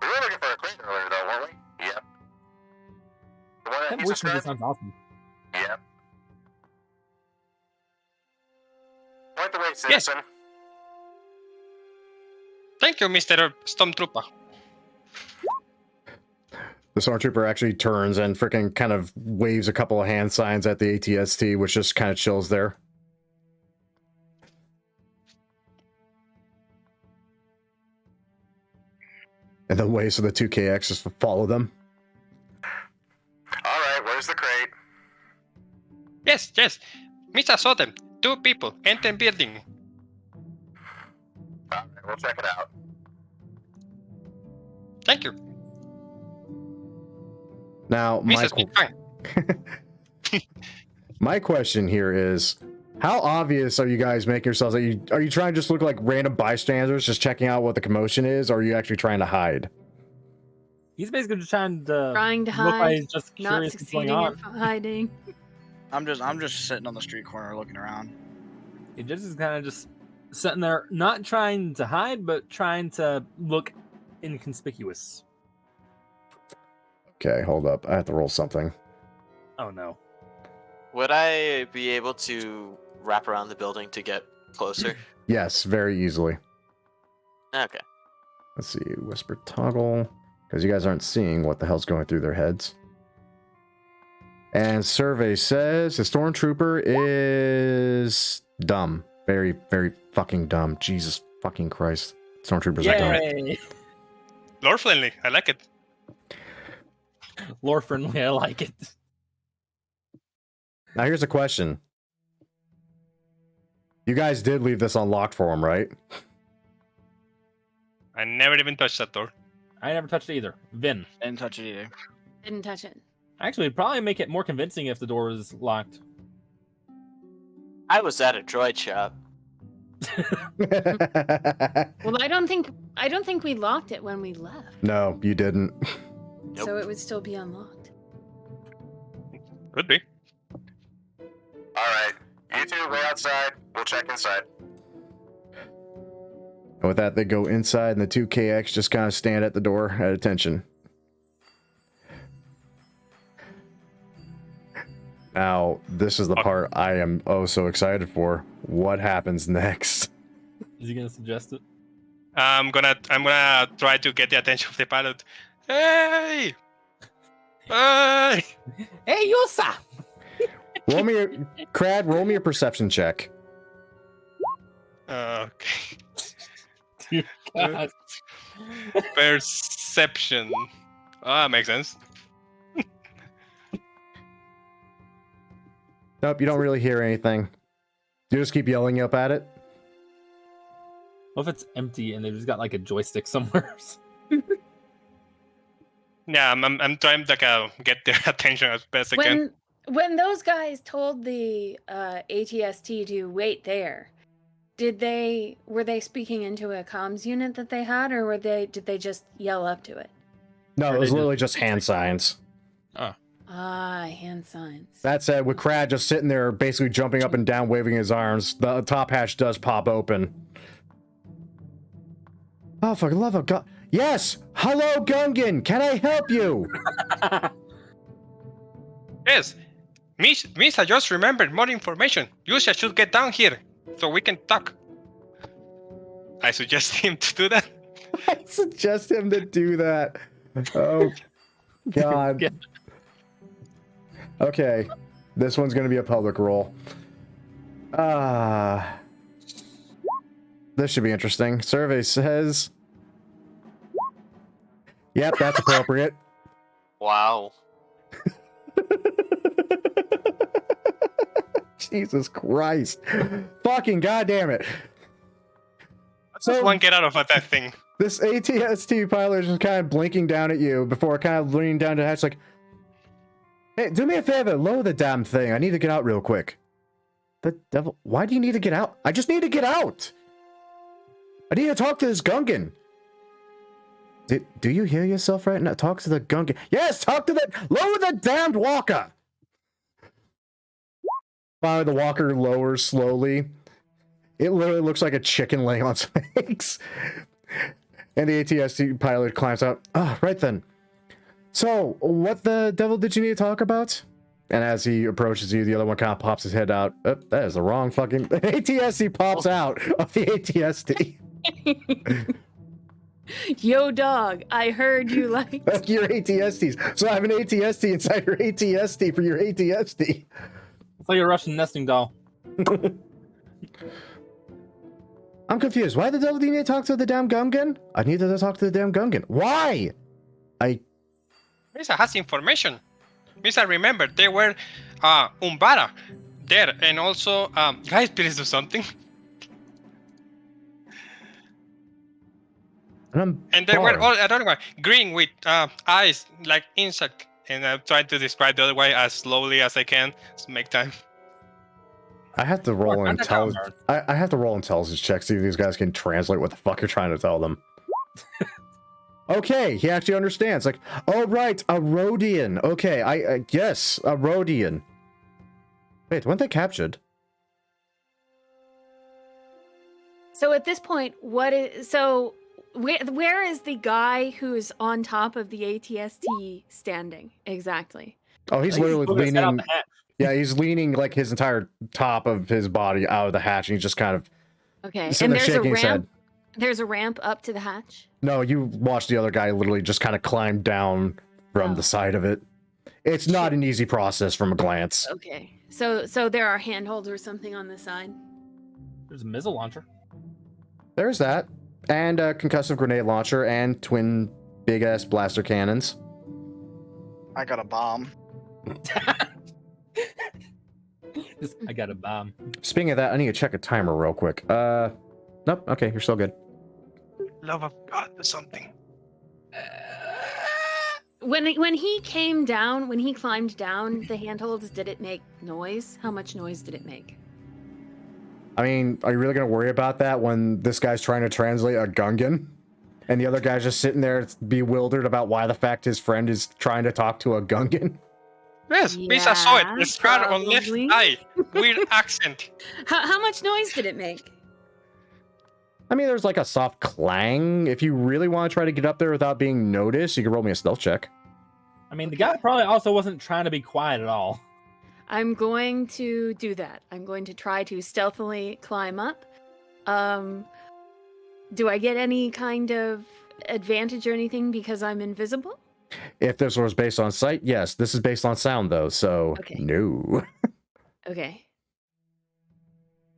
We were looking for a crate earlier, though, weren't we? Yep. The one that That he's voice changer described? sounds awesome. Yep. Point the way, citizen. Thank you, Mr. Stormtrooper. The Stormtrooper actually turns and freaking kind of waves a couple of hand signs at the ATST, which just kind of chills there. And then waves for the 2KX just to follow them. Alright, where's the crate? Yes. Mr. saw them. 2 people. Enter building. Alright, we'll check it out. Thank you. Now, Mr. Speak fine. my question here is, how obvious are you guys making yourselves? Are you trying to just look like random bystanders, just checking out what the commotion is, or are you actually trying to hide? He's basically just trying to to look like hide, he's just not curious what's going succeeding on. in hiding. I'm just sitting on the street corner looking around. He just is kind of just sitting there, not trying to hide, but trying to look inconspicuous. Okay, hold up. I have to roll something. Oh no. Would I be able to wrap around the building to get closer? Yes, very easily. Okay. Let's see. Whisper toggle. Because you guys aren't seeing what the hell's going through their heads. And survey says the Stormtrooper is dumb. Very, very fucking dumb. Jesus fucking Christ. Stormtroopers are dumb. Yay! Lore friendly. I like it. Lore friendly, I like it. Now here's a question. You guys did leave this unlocked for him, right? I never even touched that door. I never touched it either. Vin. Didn't touch it either. Didn't touch it. Actually, it'd probably make it more convincing if the door was locked. I was at a droid shop. Well, I don't think we locked it when we left, No, you didn't. Nope. so it would still be unlocked. Could be. Alright, you two wait outside. We'll check inside. And with that, they go inside, and the 2KX just kind of stand at the door at attention. Now, this is the part I am so excited for. What happens next? Is he gonna suggest it? I'm gonna try to get the attention of the pilot. Hey! Hey! Hey, Yosa! Roll me a perception check. Okay. Dear God. Perception. Ah, makes sense. Nope, you don't really hear anything. You just keep yelling up at it. What if it's empty and they've just got like a joystick somewhere? Yeah, I'm trying to get their attention as best I can. When those guys told the ATST to wait there, were they speaking into a comms unit that they had, or did they just yell up to it? No, it was literally just hand signs. Hand signs. That said, with Crad just sitting there, basically jumping up and down, waving his arms, the top hatch does pop open. Oh, for the love of God! Yes, hello, Gungan. Can I help you? Yes, Miss, I just remembered more information. You should get down here so we can talk. I suggest him to do that. I suggest him to do that. Oh, God. Yeah. Okay, this one's gonna be a public roll. This should be interesting. Survey says, yep, that's appropriate. Wow. Jesus Christ. Fucking goddamn it. Just one get out of that thing. This ATST pilot is just kind of blinking down at you before kind of leaning down to the hatch like, hey, do me a favor, lower the damn thing. I need to get out real quick. The devil, why do you need to get out? I just need to get out. I need to talk to this Gungan. Do you hear yourself right now? Talk to the Gungan. Yes, talk to the, lower the damned walker. Finally, the walker lowers slowly. It literally looks like a chicken laying on some eggs. And the ATST pilot climbs out. Ah, right then. So, what the devil did you need to talk about? And as he approaches you, the other one kind of pops his head out. Oh, that is the wrong fucking... ATST pops out of the ATST. Yo, dog, I heard you like... That's your ATSTs. So I have an ATST inside your ATST for your ATST. It's like a Russian nesting doll. I'm confused. Why the devil do you need to talk to the damn Gungan? I need to talk to the damn Gungan. Why? Misa has information. Misa, remember, there were Umbara there, and also, guys, please do something. And there were all another one, green with eyes like insect. And I'm trying to describe the other way as slowly as I can to make time. I have to roll intelligence. I have to roll intelligence checks, see if these guys can translate what the fuck you're trying to tell them. Okay, he actually understands. Like, oh right, a Rhodian. Okay, I yes, a Rhodian. Wait, weren't they captured? So at this point, where is the guy who's on top of the ATST standing exactly? Oh, he's literally put his head out leaning. the hatch. Yeah, he's leaning like his entire top of his body out of the hatch, and he's just kind of Okay, sitting and there there's a shaking his head. ramp. There's a ramp up to the hatch. No, you watch the other guy literally just kind of climb down from the side of it. It's not an easy process from a glance. Okay, so there are handholds or something on the side. There's a missile launcher. There's that. And a concussive grenade launcher and twin big-ass blaster cannons. I got a bomb. I got a bomb. Speaking of that, I need to check a timer real quick. Nope, okay, you're still good. Love of God or something. When he came down, when he climbed down the handholds, did it make noise? How much noise did it make? I mean, are you really going to worry about that when this guy's trying to translate a Gungan? And the other guy's just sitting there bewildered about why the fact his friend is trying to talk to a Gungan? Yes, Yeah, Misa saw it. The scar on left probably. eye. Weird accent. How much noise did it make? I mean, there's like a soft clang. If you really want to try to get up there without being noticed, you can roll me a stealth check. I mean, the guy probably also wasn't trying to be quiet at all. I'm going to do that. I'm going to try to stealthily climb up. Do I get any kind of advantage or anything because I'm invisible? If this was based on sight, yes. This is based on sound, though, so Okay. no. Okay.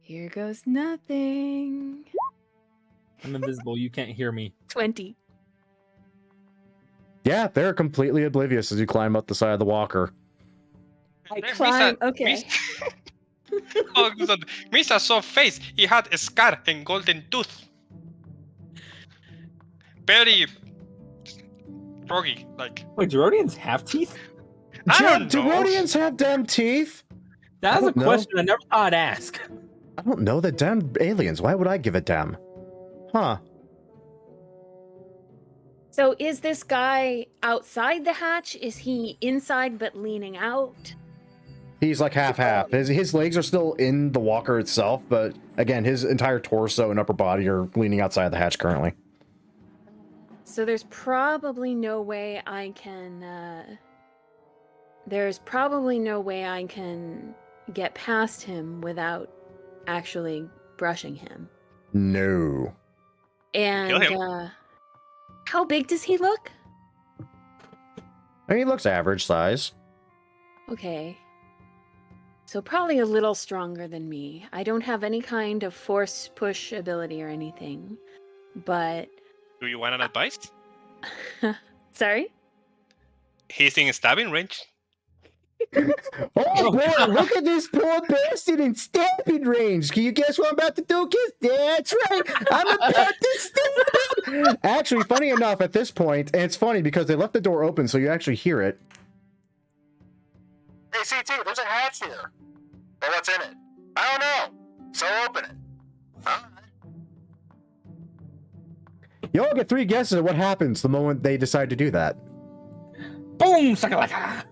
Here goes nothing. I'm invisible. You can't hear me. 20. Yeah, they're completely oblivious as you climb up the side of the walker. I Misa- climb. Okay. Oh, God. Misa saw face. He had a scar and golden tooth. Very froggy, like. Wait, do Rhodians have teeth? I don't Do know. Rhodians have damn teeth? That's a don't know. question I never thought I'd ask. I don't know. The damn aliens. Why would I give a damn? Huh. So is this guy outside the hatch? Is he inside but leaning out? He's like half-half. His legs are still in the walker itself, but again, his entire torso and upper body are leaning outside the hatch currently. So there's probably no way I can. There's probably no way I can get past him without actually brushing him. No. Kill him. And how big does he look? I mean, he looks average size. Okay. So probably a little stronger than me. I don't have any kind of force push ability or anything. But Do you want an advice? sorry? He's in stabbing range. Oh boy, look at this poor bastard in stabbing range. Can you guess what I'm about to do, kids? That's right. I'm about to stab him. Actually, funny enough, at this point, and it's funny because they left the door open so you actually hear it. Hey, CT, there's a hatch here. Well, what's in it? I don't know. So open it. All right. You all get 3 guesses at what happens the moment they decide to do that. Boom! Shakalaka!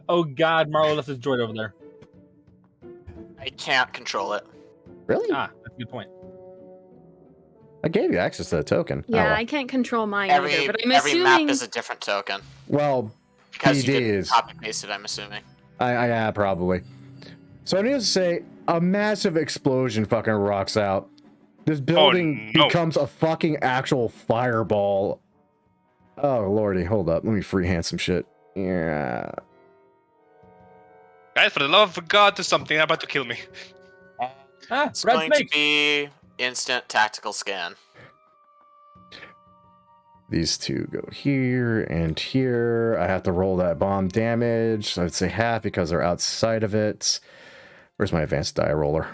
Oh God, Marlo left his droid over there. I can't control it. Really? Ah, that's a good point. I gave you access to the token. Yeah, Oh, well. I can't control mine Every either, but I'm every assuming. map is a different token Well, because you BD didn't is. copy paste it. I'm assuming. Yeah, probably. So I need to say, a massive explosion fucking rocks out. This building no. becomes a fucking actual fireball. Oh lordy, hold up. Let me freehand some shit. Yeah. Guys, for the love of God, do something. They're about to kill me. Ah, It's red going to snakes. be instant tactical scan. These two go here and here. I have to roll that bomb damage. I would say half because they're outside of it. Where's my advanced die roller?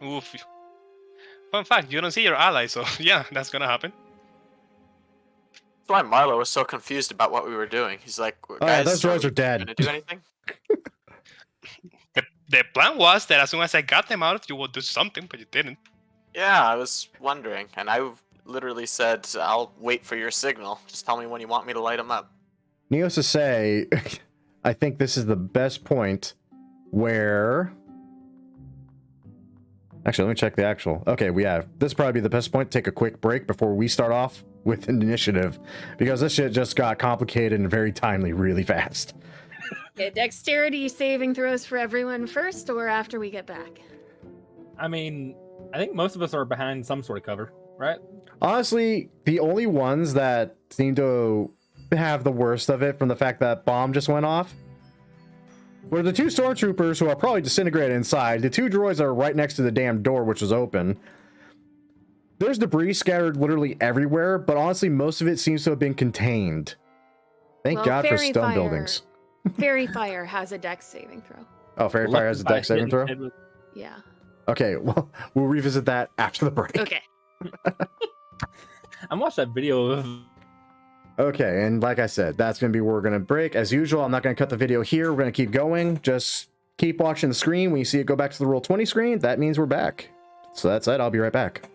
Oof. Fun fact, you don't see your ally, so yeah, that's gonna happen. That's why Marlo was so confused about what we were doing. He's like, Oh, yeah, guys, those droids we are dead. gonna do anything? The plan was that as soon as I got them out, you would do something, but you didn't. Yeah, I was wondering, and I literally said, I'll wait for your signal. Just tell me when you want me to light them up. Needless to say, I think this is the best point where... Actually, let me check the actual. Okay, this probably be the best point to take a quick break before we start off with an initiative, because this shit just got complicated and very timely really fast. Okay, dexterity saving throws for everyone first or after we get back? I mean, I think most of us are behind some sort of cover, right? Honestly, the only ones that seem to have the worst of it from the fact that bomb just went off were the two stormtroopers who are probably disintegrated inside. The two droids that are right next to the damn door, which was open. There's debris scattered literally everywhere, but honestly, most of it seems to have been contained. Thank Well, God for Fairy stone Fire- buildings. Fairy Fire has a dex saving throw. Oh, Fairy Fire has a dex saving throw? Yeah. Okay, well, we'll revisit that after the break. Okay. I'm watching that video of Okay, and like I said, that's going to be where we're going to break. As usual, I'm not going to cut the video here. We're going to keep going. Just keep watching the screen. When you see it go back to the Roll20 screen, that means we're back. So that's it. I'll be right back.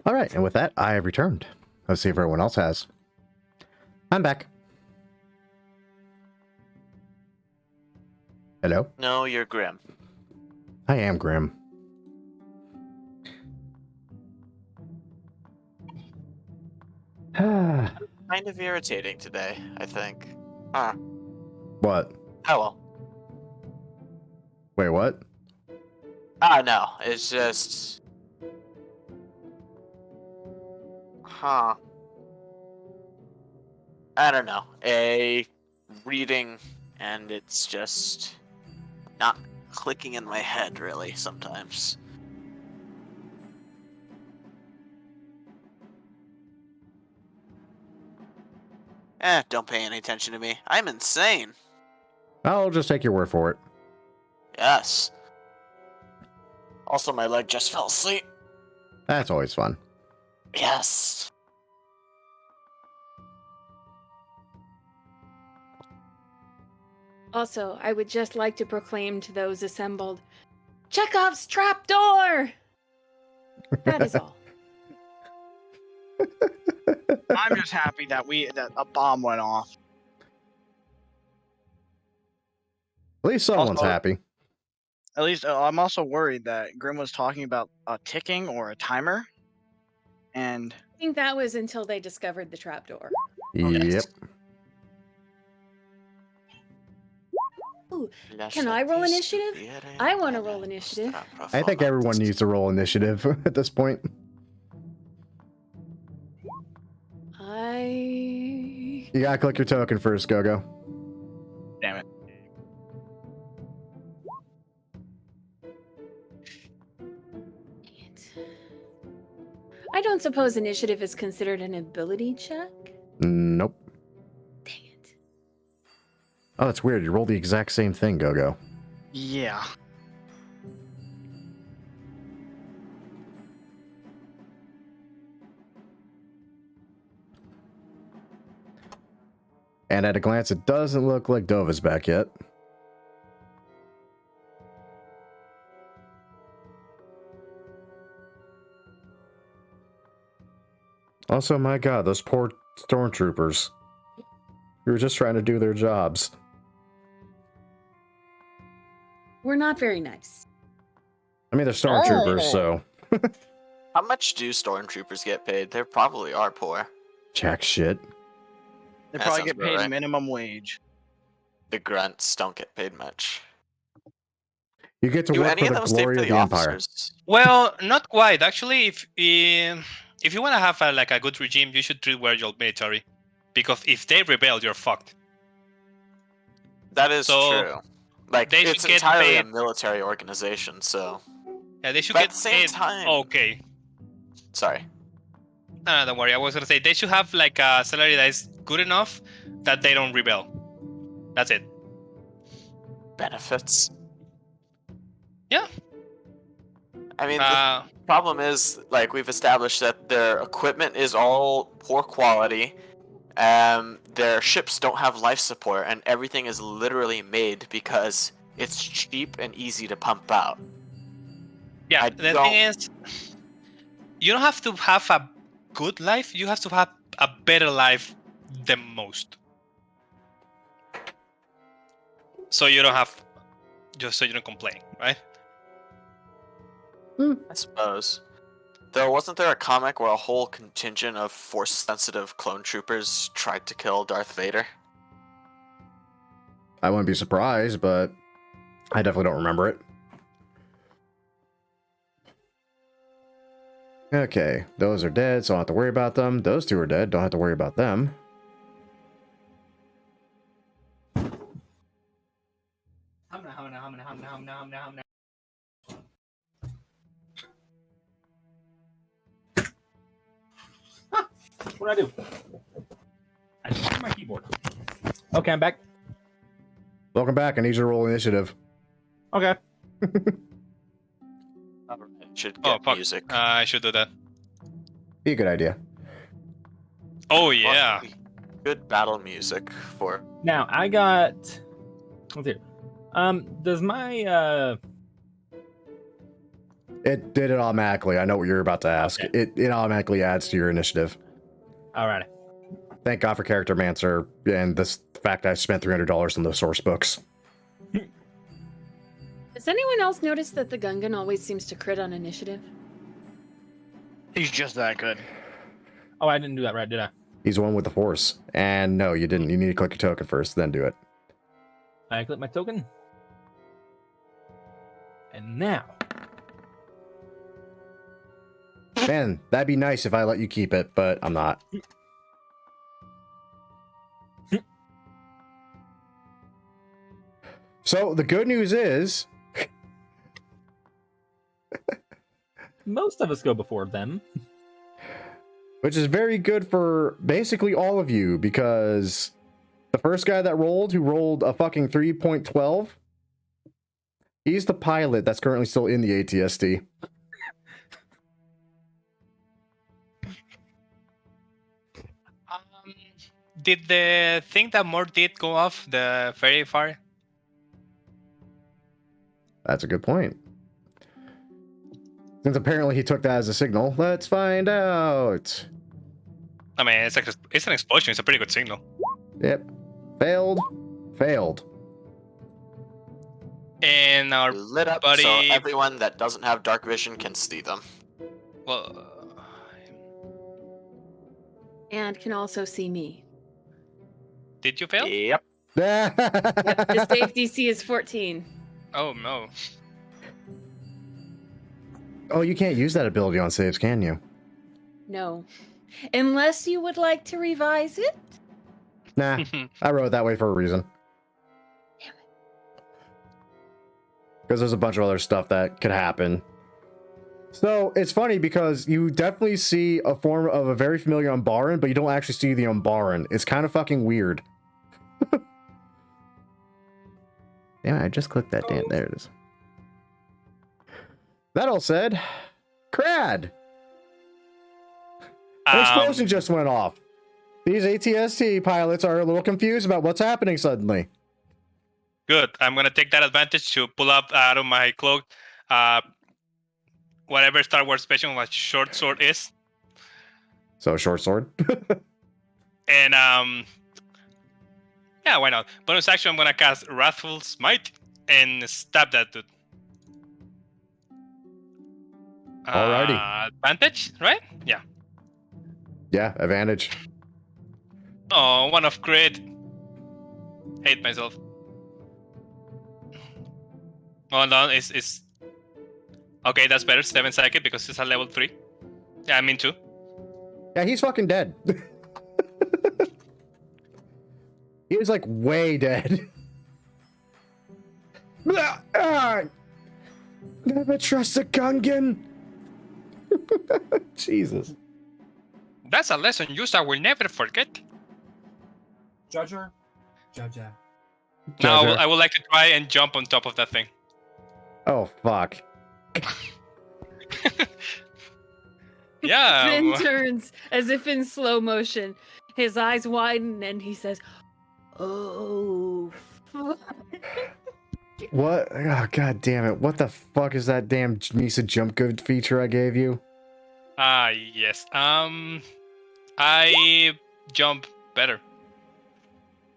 All right, and with that, I have returned. Let's see if everyone else has. I'm back. Hello? No, you're grim. I am Grim. Kind of irritating today, I think. Huh. What? Oh well. Wait, what? No, it's just... Huh. I don't know. A reading, and it's just not clicking in my head, really, sometimes. Don't pay any attention to me. I'm insane. I'll just take your word for it. Yes. Also, my leg just fell asleep. That's always fun. Yes. Also, I would just like to proclaim to those assembled, Chekhov's trapdoor! That is all. I'm just happy that a bomb went off. At least someone's Also- happy. At least I'm also worried that Grim was talking about a ticking or a timer, and I think that was until they discovered the trapdoor. Yep. Can I roll initiative? I want to roll initiative. I think everyone needs to roll initiative at this point. I... You gotta click your token first, Go-Go. damn it. I don't suppose initiative is considered an ability check? Nope. Dang it. Oh, that's weird. You rolled the exact same thing, Go-Go. Yeah. And at a glance, it doesn't look like Dova's back yet. Also, my god, those poor stormtroopers. We were just trying to do their jobs. We're not very nice. I mean, they're stormtroopers, so... How much do stormtroopers get paid? They probably are poor. Jack shit. They That probably sounds get about paid right. minimum wage. The grunts don't get paid much. You get to Do work any for of the them stay glory for of the the Empire. officers? Well, not quite. Actually, if you want to have a good regime, you should treat your military, because if they rebel, you're fucked. That is So, true. Like, they it's should get entirely a paid- military organization, so... Yeah, they should But get at the same paid. time- Okay. Sorry. No, don't worry. I was gonna say they should have like a salary that is good enough that they don't rebel. That's it. Benefits? Yeah. I mean, the problem is, like, we've established that their equipment is all poor quality. Their ships don't have life support, and everything is literally made because it's cheap and easy to pump out. yeah. I The don't- thing is, you don't have to have a good life. You have to have a better life than most. So you don't have, just so you don't complain, right? I suppose. Though, wasn't there a comic where a whole contingent of force-sensitive clone troopers tried to kill Darth Vader? I wouldn't be surprised, but I definitely don't remember it. Okay, those are dead, so I don't have to worry about them. Those two are dead, don't have to worry about them. What did I do? I just my keyboard. Okay, I'm back. Welcome back, I need you to roll initiative. Okay. Should Oh get fuck! music. I should do that. Be a good idea. Oh yeah. Good battle music for... Now I got. Let's see. Does my It did it automatically. I know what you're about to ask. Okay. It automatically adds to your initiative. Alrighty. Thank God for Character Mancer and this fact I spent $300 on those source books. Does anyone else notice that the Gungan always seems to crit on initiative? He's just that good. Oh, I didn't do that right, did I? He's the one with the force. And no, you didn't. You need to click your token first, then do it. I click my token. And now. Man, that'd be nice if I let you keep it, but I'm not. So the good news is, Most of us go before them. which is very good for basically all of you, because the first guy that rolled, who rolled a fucking 3.12, He's the pilot that's currently still in the ATST. Did the thing that Mort did go off the very far? That's a good point. Since apparently he took that as a signal, let's find out. I mean, it's an explosion. It's a pretty good signal. Yep. Failed. Failed. And our Lit up buddy, so everyone that doesn't have dark vision can see them. well, And can also see me. did you fail? Yep. Yep, the safe DC is 14. Oh no. Oh, you can't use that ability on saves, can you? No. Unless you would like to revise it. Nah, I wrote it that way for a reason. Damn it. Because there's a bunch of other stuff that could happen. So it's funny because you definitely see a form of a very familiar Umbaran, but you don't actually see the Umbaran. It's kind of fucking weird. Damn, I just clicked that. Damn, there it is. That all said, crad. An explosion just went off. These ATST pilots are a little confused about what's happening suddenly. Good. I'm gonna take that advantage to pull up out of my cloak, whatever Star Wars special my short sword is, So, short sword. and yeah, why not? Bonus action, I'm gonna cast Wrathful Smite and stab that dude. Alrighty. Advantage, right? Yeah. Yeah, advantage. Oh, one of crit. Hate myself. Oh no, it's okay. That's better. 7 psychic because it's a level 3. Yeah, I mean 2. Yeah, he's fucking dead. He is like way dead. Never trust a Gungan. Jesus. That's a lesson Yusa will never forget. Judger. Judger. Now Judger. I would like to try and jump on top of that thing. Oh fuck. Yeah. Finn turns as if in slow motion. His eyes widen and he says, "Oh, fuck." What? Oh, god damn it. What the fuck is that damn Nisa jump good feature I gave you? Yes. I jump better.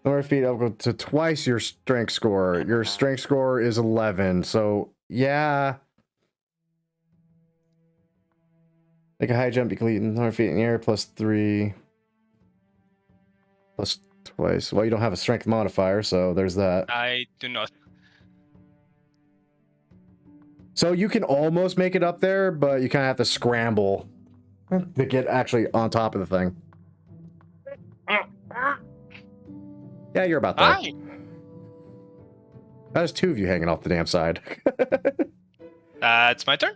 Number of feet equal to twice your strength score. Your strength score is 11. So, yeah. Make a high jump, you complete 100 feet in the air, plus 3. Plus twice. Well, you don't have a strength modifier, so there's that. I do not. So you can almost make it up there, but you kind of have to scramble to get actually on top of the thing. Yeah, you're about there. Hi. There's 2 of you hanging off the damn side. It's my turn.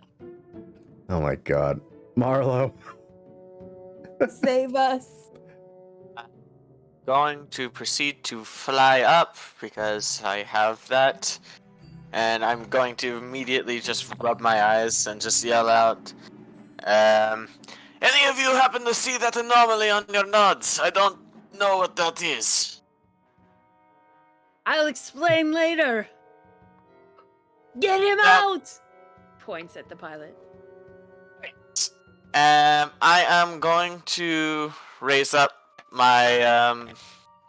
Oh my god. Marlo. Save us. Going to proceed to fly up because I have that. And I'm going to immediately just rub my eyes and just yell out, any of you happen to see that anomaly on your nods? I don't know what that is. I'll explain later. Get him Yeah. out! Points at the pilot. I am going to raise up my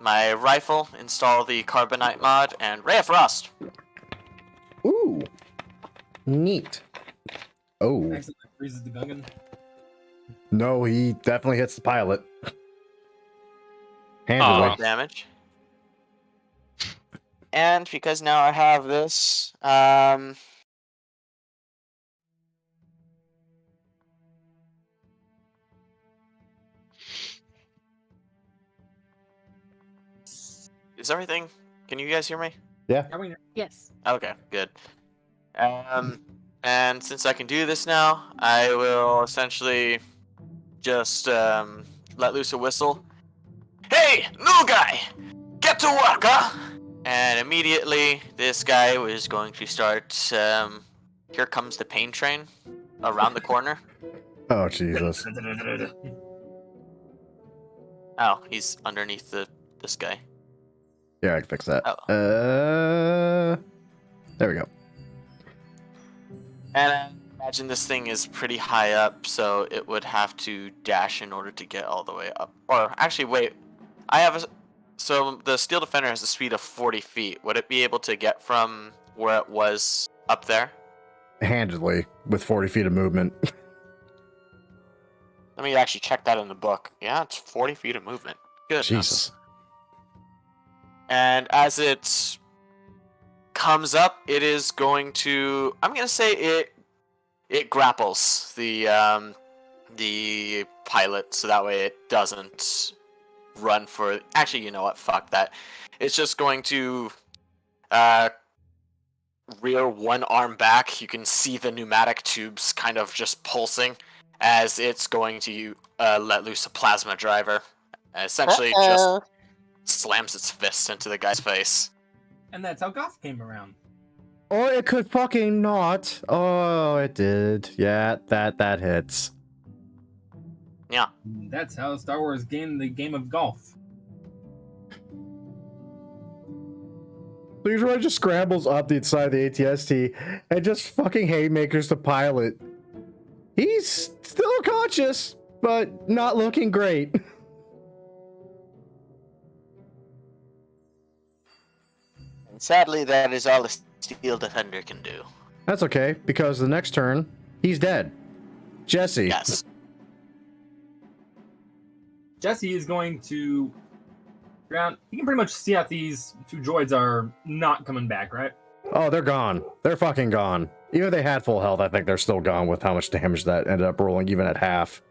my rifle, install the carbonite mod, and Ray of Frost. Ooh. Neat. Oh. Accidentally freezes the Gungan. No, he definitely hits the pilot. Handily. Aw. Damage. And because now I have this, is everything? Can you guys hear me? Yes. Okay, good. And since I can do this now, I will essentially just let loose a whistle. Hey, new guy! Get to work, huh? And immediately, this guy was going to start. Here comes the pain train around the corner. Oh, Jesus. Oh, he's underneath this guy. Yeah, I can fix that. Oh. There we go. And I imagine this thing is pretty high up, so it would have to dash in order to get all the way up. Or actually, wait. So the Steel Defender has a speed of 40 feet. Would it be able to get from where it was up there? Handedly, with 40 feet of movement. Let me actually check that in the book. Yeah, it's 40 feet of movement. Goodness. Jesus. And as it comes up, it is going to. I'm gonna say it grapples the pilot, so that way it doesn't run for. Actually, you know what? Fuck that. It's just going to rear one arm back. You can see the pneumatic tubes kind of just pulsing as it's going to let loose a plasma driver. Essentially, just slams its fist into the guy's face. And that's how Goth came around. Or it could fucking not. Oh, it did. Yeah, that hits. Yeah. That's how Star Wars gained the game of golf. Leroy just scrambles up the inside of the ATST and just fucking haymakers the pilot. He's still conscious, but not looking great. And sadly, that is all the Steel Defender can do. That's okay, because the next turn, he's dead. Jesse. Yes. Jesse is going to ground. You can pretty much see out these two droids are not coming back, right? Oh, they're gone. They're fucking gone. Even if they had full health, I think they're still gone with how much damage that ended up rolling, even at half.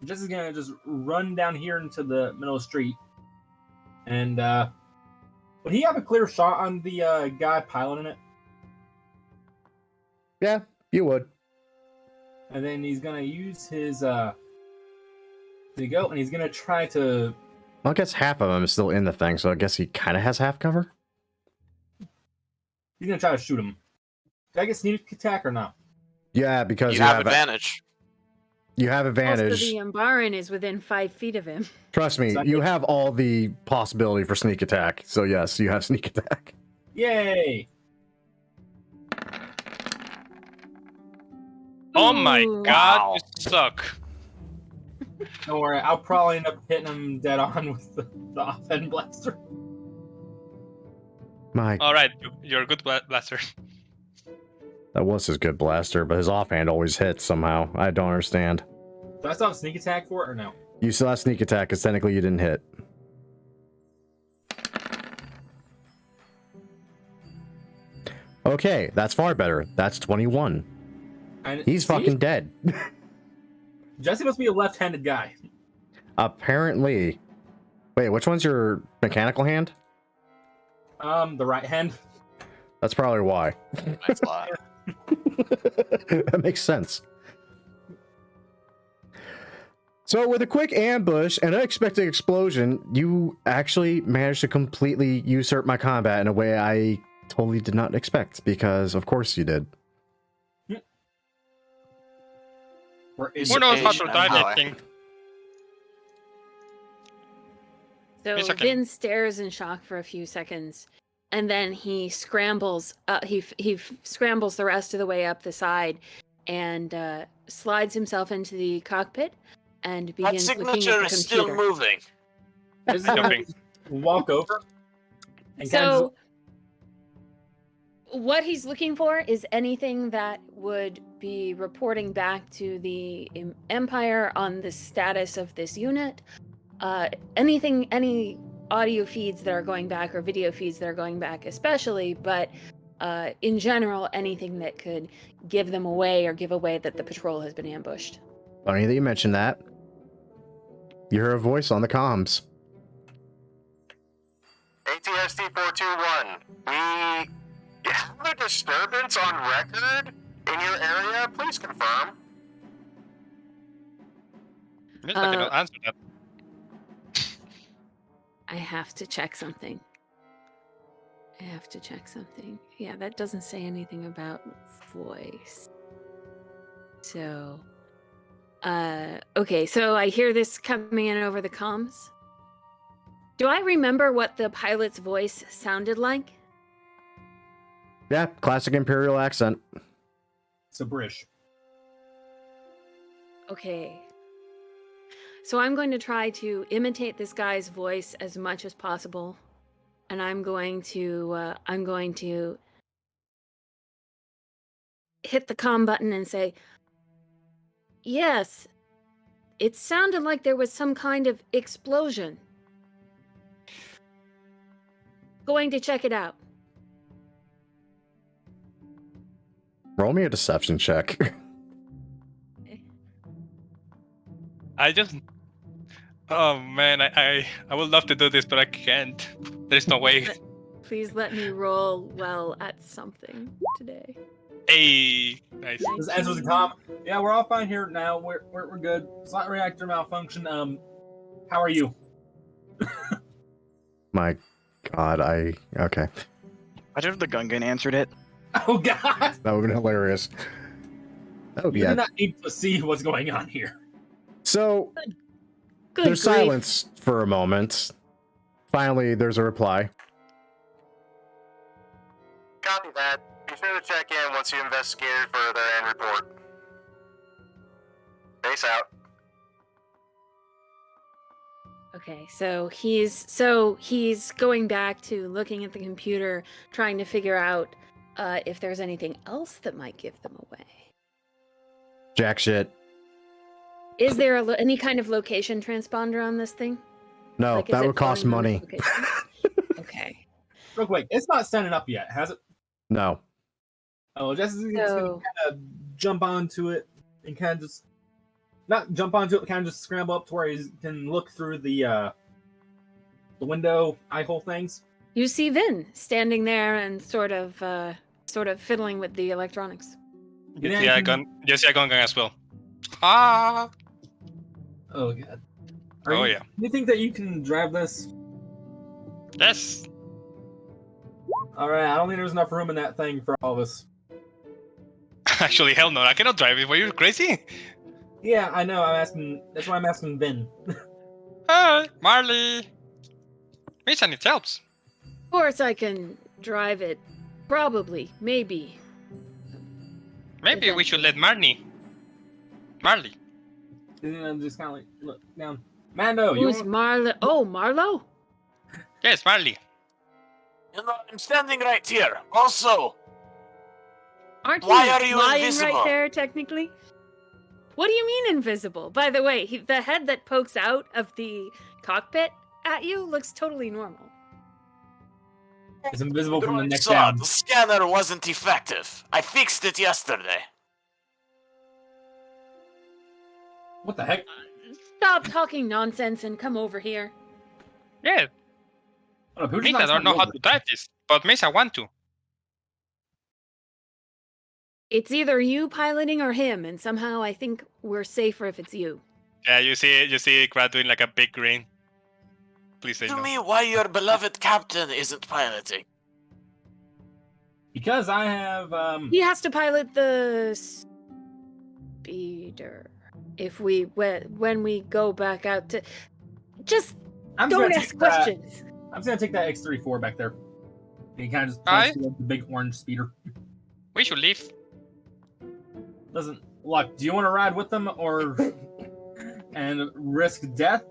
Jesse's gonna just run down here into the middle of the street. And would he have a clear shot on the guy piloting it? Yeah, you would. And then he's gonna use his there you go, and he's gonna try to. Well, I guess half of him is still in the thing, so I guess he kind of has half cover. He's gonna try to shoot him. Did I get sneak attack or not? Yeah, because You have advantage. You have advantage. Also, the Umbaran is within 5 feet of him. Trust me, you have all the possibility for sneak attack. So yes, you have sneak attack. Yay! Oh my Ooh. god, Wow. you suck. Don't worry, I'll probably end up hitting him dead on with the offhand blaster. My, Alright, you're a good blaster. that was his good blaster, but his offhand always hits somehow. I don't understand. Do I still have sneak attack for it or no? You still have sneak attack, because technically you didn't hit. Okay, that's far better. That's 21. And He's see? fucking dead. Jesse must be a left-handed guy. Apparently. Wait, which one's your mechanical hand? The right hand. That's probably why. Nice lot. That makes sense. So with a quick ambush and unexpected explosion, you actually managed to completely usurp my combat in a way I totally did not expect, because of course you did. Where is Who knows how Asian to die power. that thing? So Yes, I can. Vin stares in shock for a few seconds, and then he scrambles. He scrambles the rest of the way up the side, and slides himself into the cockpit and That begins looking at signature the is still computer. moving. Jesse's gonna Jumping. walk over. And kind So, of, what he's looking for is anything that would be reporting back to the Empire on the status of this unit. Any audio feeds that are going back or video feeds that are going back especially, but in general, anything that could give them away or give away that the patrol has been ambushed. Funny that you mentioned that. You hear a voice on the comms. ATST 421, we have a disturbance on record in your area. Please confirm. Yes, I cannot answer that. I have to check something. I have to check something. Yeah, that doesn't say anything about voice. So, okay, so I hear this coming in over the comms. Do I remember what the pilot's voice sounded like? Yeah, classic Imperial accent. It's a British. Okay. So I'm going to try to imitate this guy's voice as much as possible, and I'm going to hit the comm button and say, "Yes, it sounded like there was some kind of explosion. Going to check it out." Roll me a deception check. I just. Oh man, I would love to do this, but I can't. There's no way. Please let me roll well at something today. Hey, nice. This answers the comm. Yeah, we're all fine here now. We're good. Slot reactor malfunction. How are you? My God, okay. Imagine if the Gungan answered it. Oh God! That would have been hilarious. That would be You do not need to see what's going on here. So Good there's grief. silence for a moment. Finally, there's a reply. Copy that. Be sure to check in once you investigate it further and report. Peace out. Okay, so he's going back to looking at the computer, trying to figure out if there's anything else that might give them away. Jack shit. Is there any kind of location transponder on this thing? No, Like, is that it would cost phoning money. the location? Okay. Real quick, it's not standing up yet, has it? No. Oh, Jessica's gonna So, kind of jump onto it and kind of just not jump onto it, kind of just scramble up to where he can look through the window eye hole things. you see Vin standing there and sort of fiddling with the electronics. Yeah, you see a gun as well. Ah. Oh God. Oh, Do yeah. you think that you can drive this? Yes. All right. I don't think there's enough room in that thing for all of us. Actually, hell no. I cannot drive it. Were you crazy? Yeah, I know. That's why I'm asking Ben. Hi, Marley. Mission, it helps. Of course, I can drive it. Probably, maybe. Maybe we should let Marley. And I'm just kind of like look down. Mando, you Who's want... Marlo? Oh, Marlo? Yes, Marley. You know, I'm standing right here. Also, Aren't Why you are you flying invisible? right there, technically? What do you mean invisible? By the way, the head that pokes out of the cockpit at you looks totally normal. It's invisible from the neck so down. the scanner wasn't effective. I fixed it yesterday. What the heck? Stop talking nonsense and come over here. Yeah, Oh, who me, I don't know how to drive this, but Miss, I want to. It's either you piloting or him, and somehow I think we're safer if it's you. Yeah, you see Grad doing like a big grin. Please say Tell no. me why your beloved captain isn't piloting. Because I have He has to pilot the speeder. If when we go back out to, just I'm just don't gonna ask take that- questions. I'm just gonna take that X-34 back there. And he kind of just Aye. points to the big orange speeder. We should leave. Listen, look, do you want to ride with them or and risk death?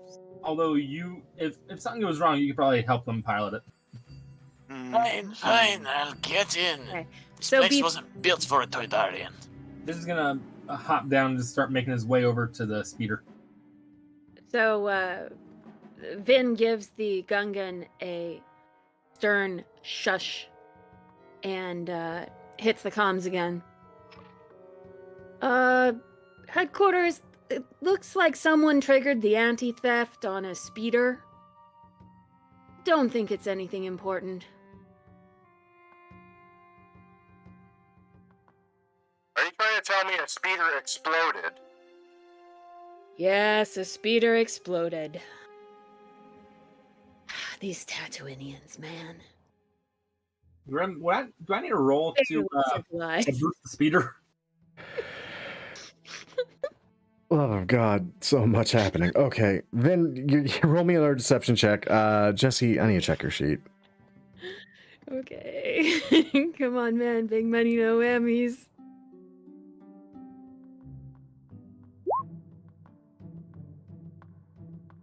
Although if something goes wrong, you could probably help them pilot it. Fine, I'll get in. Okay. This So place wasn't built for a Toydarian. This is gonna hop down and just start making his way over to the speeder. So Vin gives the Gungan a stern shush and hits the comms again. Headquarters, it looks like someone triggered the anti-theft on a speeder. Don't think it's anything important. Are you trying to tell me a speeder exploded? Yes, a speeder exploded. These Tatooinians, man. Grim, do I need a roll to boost the speeder? Oh God, so much happening. Okay, then you roll me another deception check. Jesse, I need to check your sheet. Okay. Come on, man. Big money, no whammies.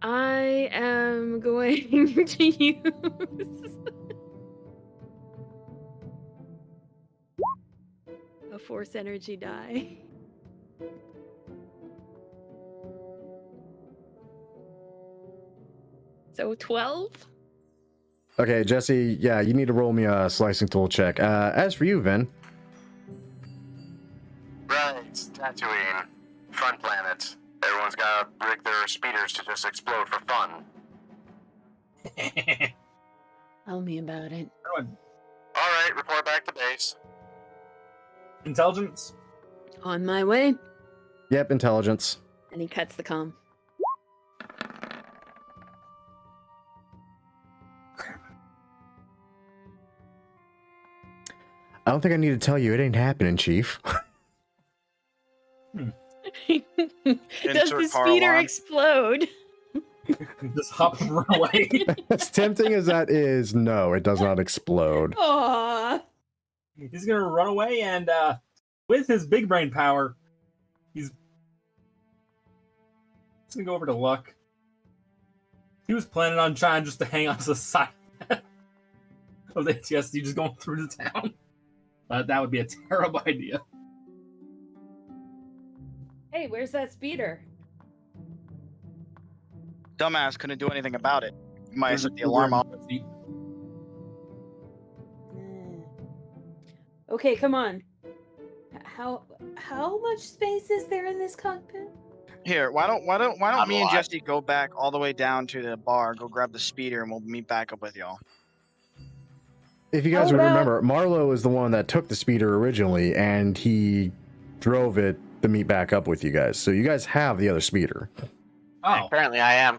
I am going to use a force energy die. So 12? Okay, Jesse, yeah, you need to roll me a slicing tool check. As for you, Vin. Right, Tatooine. Fun planet. Everyone's gotta rig their speeders to just explode for fun. Tell me about it. Alright, report back to base. Intelligence? On my way. Yep, intelligence. And he cuts the comm. I don't think I need to tell you, it ain't happening, Chief. Does the Insert car speeder alarm. explode? Just hop and run away. As tempting as that is, no, it does not explode. Aww. He's gonna run away, and with his big brain power, he's gonna go over to Luck. He was planning on trying just to hang on to the side of the ATSD, just going through the town. That would be a terrible idea. Hey, where's that speeder? Dumbass couldn't do anything about it. You might have set the alarm off. Okay, come on. How much space is there in this cockpit? Here, why don't Not me a and lot. Jesse go back all the way down to the bar, go grab the speeder, and we'll meet back up with y'all. If you guys How would about- remember, Marlowe is the one that took the speeder originally, and he drove it to meet back up with you guys. So you guys have the other speeder. Oh, Apparently, I am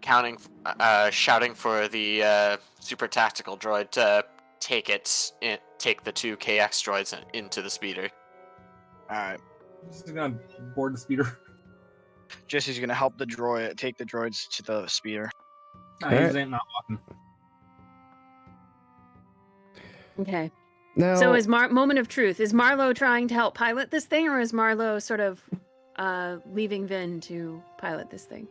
shouting for the super tactical droid to take the two KX droids into the speeder. Alright. just gonna board the speeder. Jesse's gonna help the droid take the droids to the speeder. Nah, Alright. he's not walking. Okay. Now, So is moment of truth. Is Marlowe trying to help pilot this thing, or is Marlowe sort of leaving Vin to pilot this thing?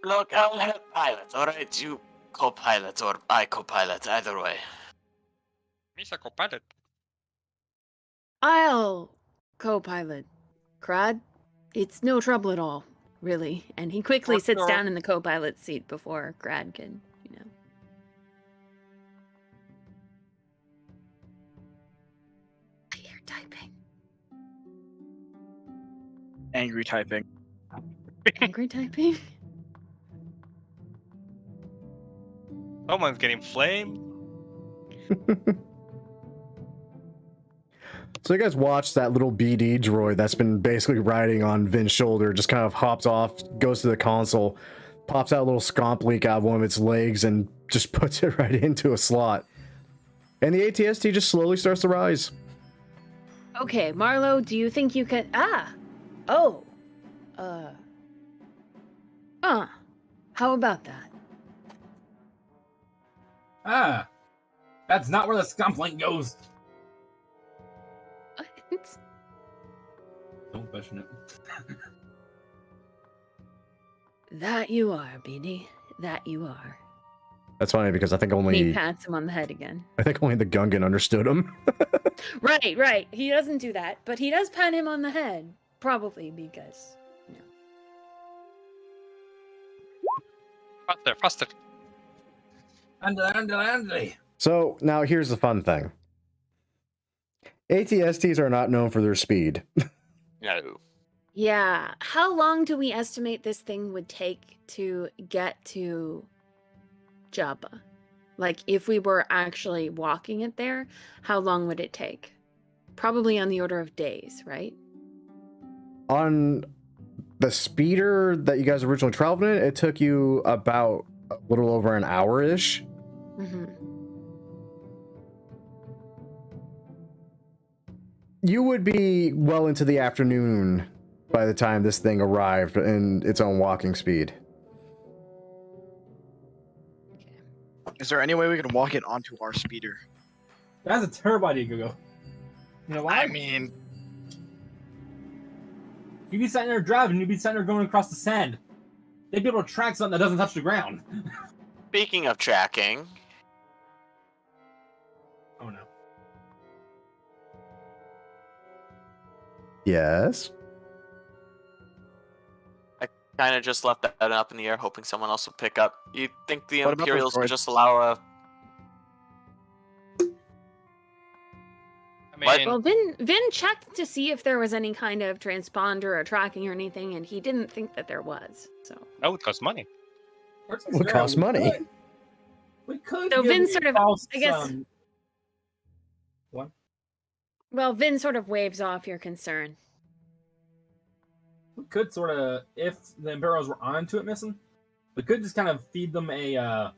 Look, I'll help pilot. All right, you co-pilot or I co-pilot, either way. He's a co-pilot. I'll co-pilot. Crad, it's no trouble at all, really. And he quickly Or sits no. down in the co-pilot seat before Crad can, I hear typing. Angry typing. Angry typing? Someone's getting flamed. so you guys watch that little BD droid that's been basically riding on Vin's shoulder, just kind of hops off, goes to the console, pops out a little scomp leak out of one of its legs, and just puts it right into a slot. And the ATST just slowly starts to rise. Okay, Marlowe, do you think you can... How about that? That's not where the scump link goes. What? Don't question it. That you are, BD. That you are. That's funny because I think He only pats him on the head again. the Gungan understood him. Right. He doesn't do that, but he does pat him on the head. Probably because... Faster. Andy. So now here's the fun thing. ATSTs are not known for their speed. No. Yeah. How long do we estimate this thing would take to get to Jabba? Like, if we were actually walking it there, how long would it take? Probably on the order of days, right? On the speeder that you guys originally traveled in, it took you about a little over an hour-ish. Mm-hmm. You would be well into the afternoon by the time this thing arrived in its own walking speed. Is there any way we can walk it onto our speeder? That's a terrible idea, Google. You know why? I mean, You'd be sitting there driving, you'd be sitting there going across the sand. They'd be able to track something that doesn't touch the ground. Speaking of tracking, Oh no. Yes. kind of just left that up in the air, hoping someone else would pick up. You think the What about those Imperials would droids? just allow a... I What? mean, Well, Vin checked to see if there was any kind of transponder or tracking or anything, and he didn't think that there was. So that would cost money. Would cost money. We could. So give Vin a sort of- false, I guess- What? Well, Vin sort of waves off your concern. We could sort of, if the Imperials were onto it missing, we could just kind of feed them a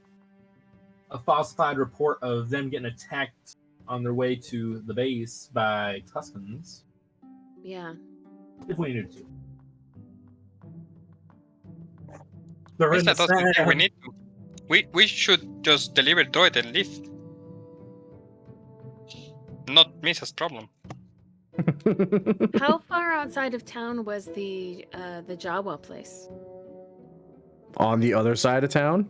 falsified report of them getting attacked on their way to the base by Tuscans, Yeah. if we needed to. They're At in least the I don't think we sand. need to. We should just deliver droid and leave. Not miss problem. How far outside of town was the Jawa place? On the other side of town?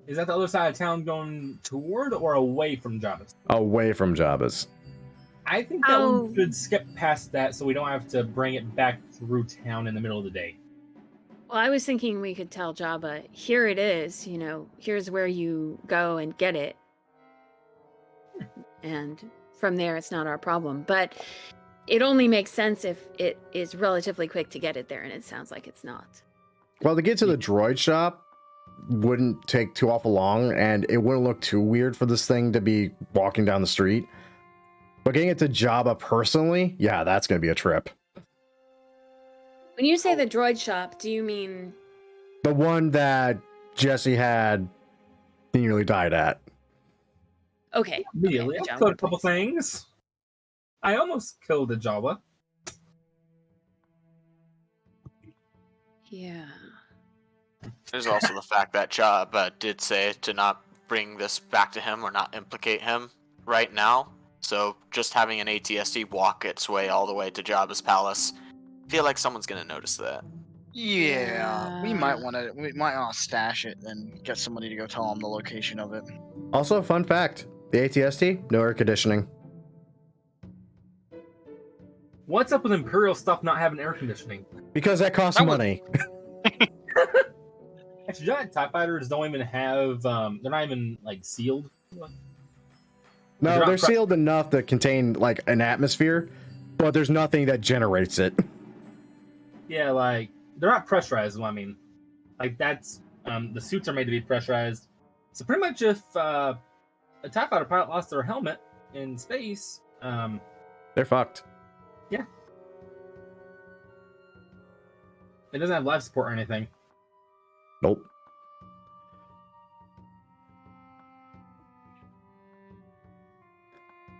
Is that the other side of town going toward or away from Jabba's? Away from Jabba's. I think that Oh. we should skip past that so we don't have to bring it back through town in the middle of the day. Well, I was thinking we could tell Jabba, here it is, here's where you go and get it. And from there, it's not our problem. But it only makes sense if it is relatively quick to get it there, and it sounds like it's not. Well, to get to the droid shop wouldn't take too awful long, and it wouldn't look too weird for this thing to be walking down the street. But getting it to Jabba personally, yeah, that's going to be a trip. When you say the droid shop, do you mean... The one that Jesse had nearly died at. Okay. Immediately, okay, I Jawa killed a couple place. things. I almost killed a Jawa. Yeah. There's also the fact that Jabba did say to not bring this back to him or not implicate him right now. So just having an ATSD walk its way all the way to Jabba's palace, I feel like someone's gonna notice that. yeah, we Yeah. might want to stash it and get somebody to go tell them the location of it. Also, fun fact, the ATST, no air conditioning. What's up with Imperial stuff not having air conditioning? Because that costs That was- money. Actually, giant TIE fighters don't even have, they're not even, sealed. No, They're they're not sealed enough to contain, an atmosphere, but there's nothing that generates it. Yeah, they're not pressurized, is what I mean. That's, the suits are made to be pressurized. So pretty much if, a TIE fighter pilot lost their helmet in space, They're fucked. it doesn't have life support or anything. Nope.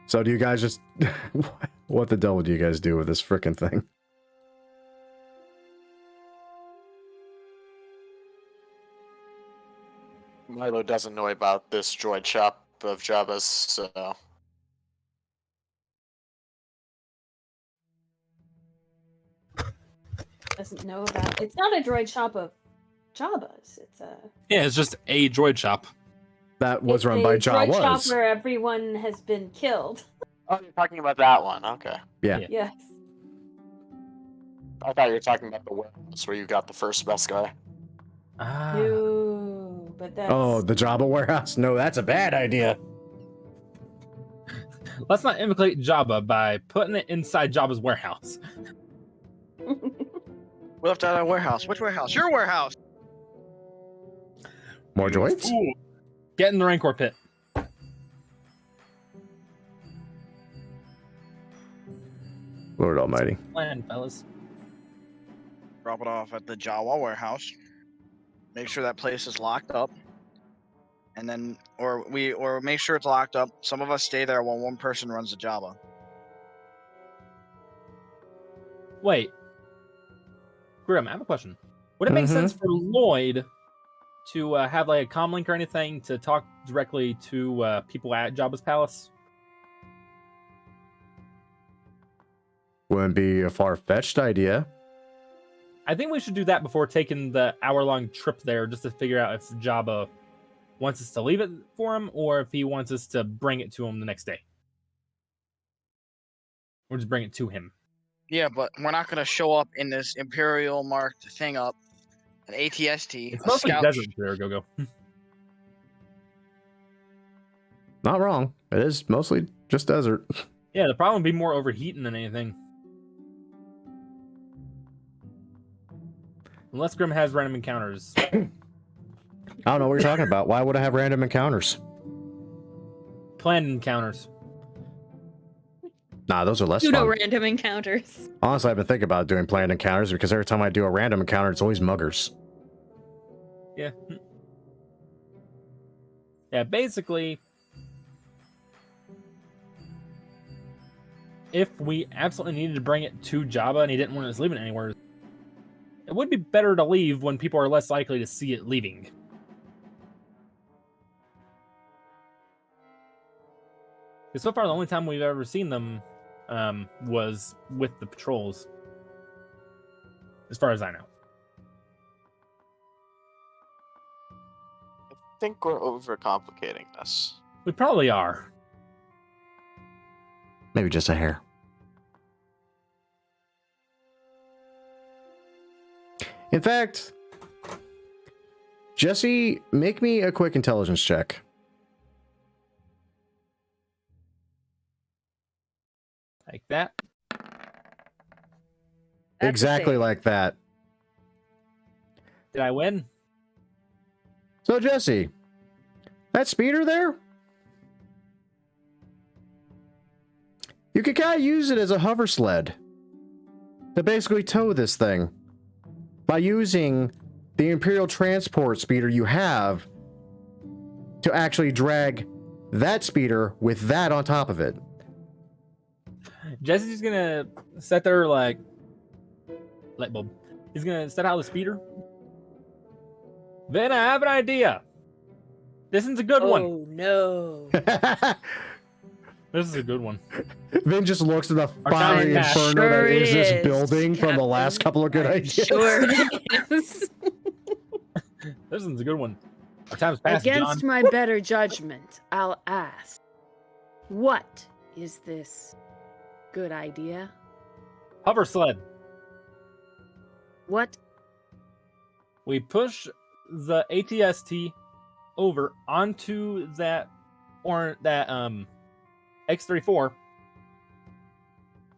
So do you guys just... what the devil do you guys do with this frickin' thing? Milo doesn't know about this droid shop of Jabba's, so... Doesn't know about... It's not a droid shop of Jabba's. It's a... Yeah, it's just a droid shop. That was it's run a by droid shop Jawas. where everyone has been killed. Oh, you're talking about that one, okay. Yes. I thought you were talking about the warehouse where you got the first best guy. Ah. No, but that's... Oh, the Jabba warehouse? No, that's a bad idea. Let's not imitate Jabba by putting it inside Jabba's warehouse. We left out our warehouse. Which warehouse? Your warehouse. More droids? Ooh. Get in the Rancor pit. Lord almighty. Plan, fellas. Drop it off at the Jawa warehouse. Make sure that place is locked up. And then, or make sure it's locked up. Some of us stay there while one person runs the Java. Wait. Grim, I have a question. Would it make sense for Lloyd to have like a comm link or anything to talk directly to people at Jabba's palace? Wouldn't be a far-fetched idea. I think we should do that before taking the hour-long trip there, just to figure out if Jabba wants us to leave it for him or if he wants us to bring it to him the next day. Or just bring it to him. Yeah, but we're not gonna show up in this Imperial marked thing up, an ATST. It's a mostly scout desert there, go. Not wrong. It is mostly just desert. Yeah, the problem would be more overheating than anything. Unless Grim has random encounters. I don't know what you're talking about. Why would I have random encounters? Planned encounters. Nah, those are less Pseudo fun. random encounters. Honestly, I've been thinking about doing planned encounters because every time I do a random encounter, it's always muggers. Yeah. Yeah, basically, if we absolutely needed to bring it to Jabba and he didn't want us leaving it anywhere, it would be better to leave when people are less likely to see it leaving. Because so far, the only time we've ever seen them was with the patrols, as far as I know. I think we're overcomplicating this. We probably are. Maybe just a hair. In fact, Jesse, make me a quick intelligence check. Like that. That's Exactly a save. like that. Did I win? So, Jesse, that speeder there, you could kind of use it as a hover sled to basically tow this thing by using the Imperial transport speeder you have to actually drag that speeder with that on top of it. Jesse's gonna set there like light bulb. He's gonna set out the speeder. Then I have an idea. This is a good one. Oh no. This is a good one. Vin just looks at the Our fiery time inferno sure that is this is, building from the last Captain. couple of good I'm ideas. Sure is. This one's a good one. Our time's passed, Against John. my better judgment, I'll ask, what is this good idea? Hover sled. What? We push the ATST over onto that X-34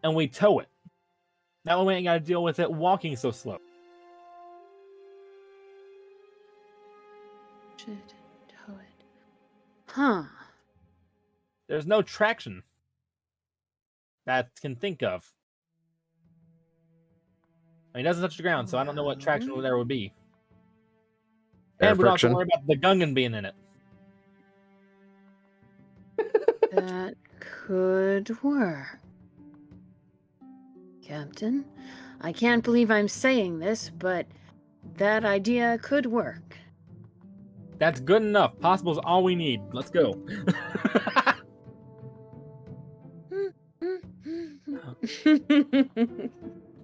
and we tow it. That way we ain't gotta deal with it walking so slow. Should tow it. Huh. There's no traction that I can think of. I mean, it doesn't touch the ground, so I don't know what traction there would be. Air And we don't have to friction. worry about the Gungan being in it. That could work. Captain, I can't believe I'm saying this, but that idea could work. That's good enough. Possible is all we need. Let's go.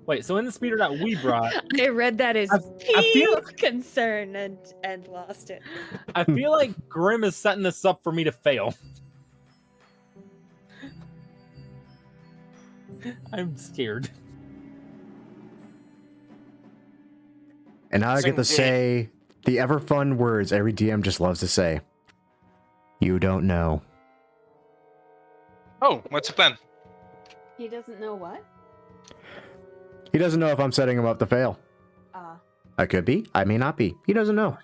Wait, so in the speeder that we brought, I read that as I feel- concern and lost it. I feel like Grim is setting this up for me to fail. I'm scared. And now I get to Sing say the ever fun words every DM just loves to say. You don't know. Oh, what's the plan? He doesn't know what? He doesn't know if I'm setting him up to fail. Ah. I could be. I may not be. He doesn't know.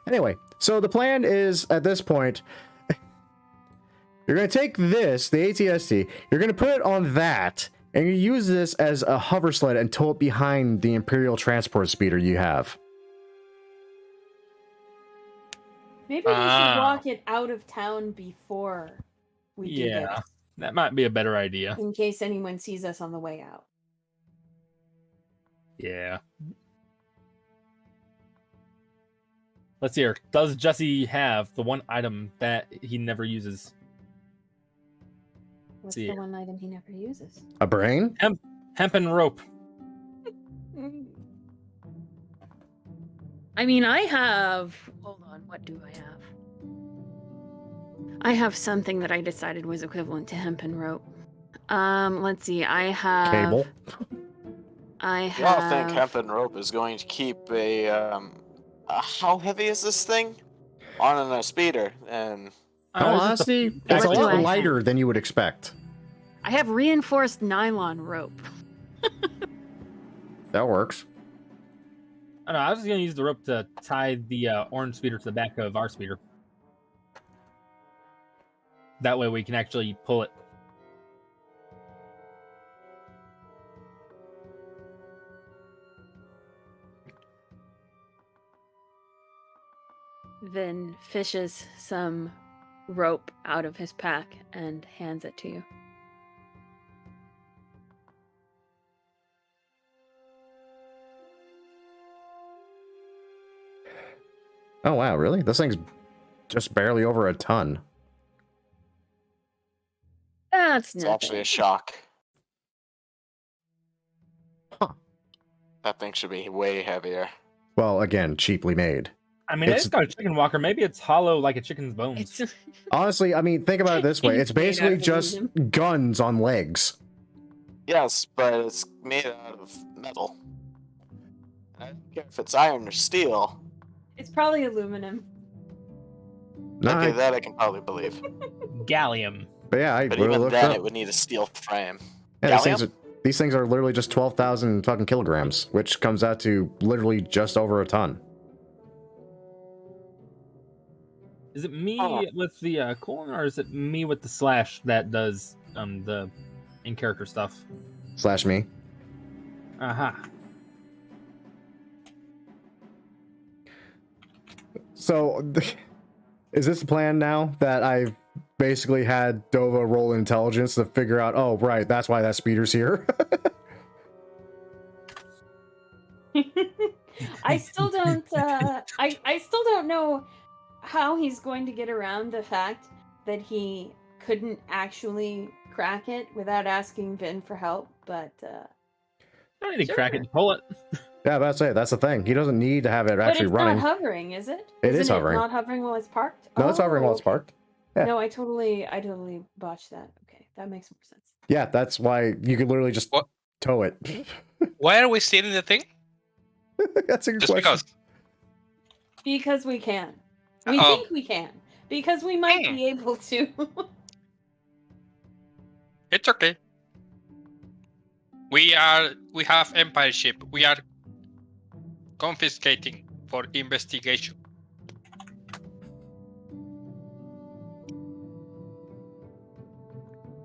Anyway, so the plan is, at this point, you're going to take this, the ATST, you're going to put it on that, and you use this as a hover sled and tow it behind the Imperial transport speeder you have. Maybe we should Ah. walk it out of town before we do Yeah, this, that might be a better idea. in case anyone sees us on the way out. Yeah. Let's hear. Does Jesse have the one item that he never uses? What's see the here. one item he never uses? A brain? Hempen rope. I mean, I have. Hold on, what do I have? I have something that I decided was equivalent to hempen rope. Let's see. I have Cable? I You don't think have. hempen rope is going to keep how heavy is this thing? On a speeder, and No, honestly, it's a What do I lot have? lighter than you would expect. I have reinforced nylon rope. That works. I don't know. I was just gonna use the rope to tie the orange speeder to the back of our speeder. That way we can actually pull it. Vin fishes some rope out of his pack and hands it to you. Oh, wow, really? This thing's just barely over a ton. That's it's nothing. actually a shock. Huh. That thing should be way heavier. Well, again, cheaply made. I mean, it's got a chicken walker. Maybe it's hollow like a chicken's bones. It's Honestly, I mean, think about it this way. It's It's made out basically of just aluminum. guns on legs. Yes, but it's made out of metal. I don't care if it's iron or steel. It's probably aluminum. Okay, Nah, that I can probably believe. Gallium. but yeah, I But literally even looked then, up. it would need a steel frame. Yeah, Gallium? these things are literally just 12,000 fucking kilograms, which comes out to literally just over a ton. Is it me Oh. with the colon, or is it me with the slash that does the in character stuff? Slash me. Aha. So, is this the plan now that I've basically had Dova roll intelligence to figure out, oh, right, that's why that speeder's here? I still don't. I still don't know how he's going to get around the fact that he couldn't actually crack it without asking Vin for help. But I don't need to crack it Sure. and pull it. Yeah, but I'd say that's the thing. He doesn't need to have it but actually it's running. not hovering, is it? It is Isn't hovering. Not hovering while it's parked. No, it's hovering while it's okay. parked. Yeah. No, I totally botched that. Okay, that makes more sense. Yeah, that's why you could literally just What? tow it. Why are we stealing the thing? That's a good Just question. because. Because we can. We Oh. think we can. Because we might be able to. It's okay. We have Empire ship. We are confiscating for investigation.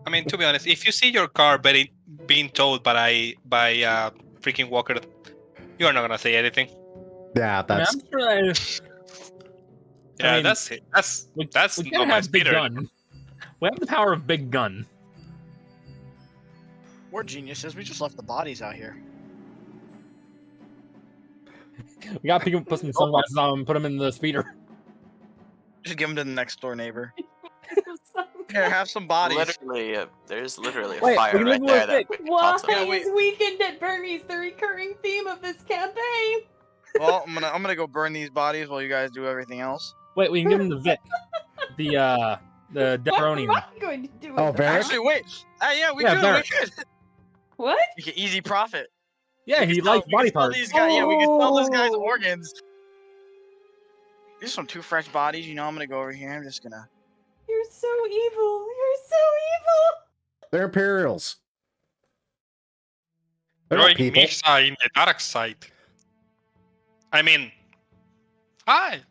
I mean, to be honest, if you see your car being towed by freaking walker, you're not gonna say anything. Yeah, I mean, that's I'm sure Yeah, mean, that's it. That's we not can my have big speeder. gun. We have the power of big gun. We're geniuses. We just left the bodies out here. We got to put some sunglasses on and put them in the speeder. Just give them to the next door neighbor. Here, have some bodies. Literally, there's literally a Wait, fire we can right move there it. that we can Why constantly- wait. is Weekend at Bernie's the recurring theme of this campaign? Well, I'm gonna go burn these bodies while you guys do everything else. Wait, we can give him the Vic. The What Deperonium. am I going to do with Oh, that? Varric? Actually, wait. Yeah, we Yeah, could. Varric. We could. What? You get easy profit. Yeah, he We can sell- likes we can body sell parts. These guys, yeah, we can sell this guy's Oh. organs. These are some 2 fresh bodies. You know, I'm gonna go over here. I'm just gonna. You're so evil. You're so evil. they're Imperials. They're not Join people. Misha in the dark side. I mean, hi.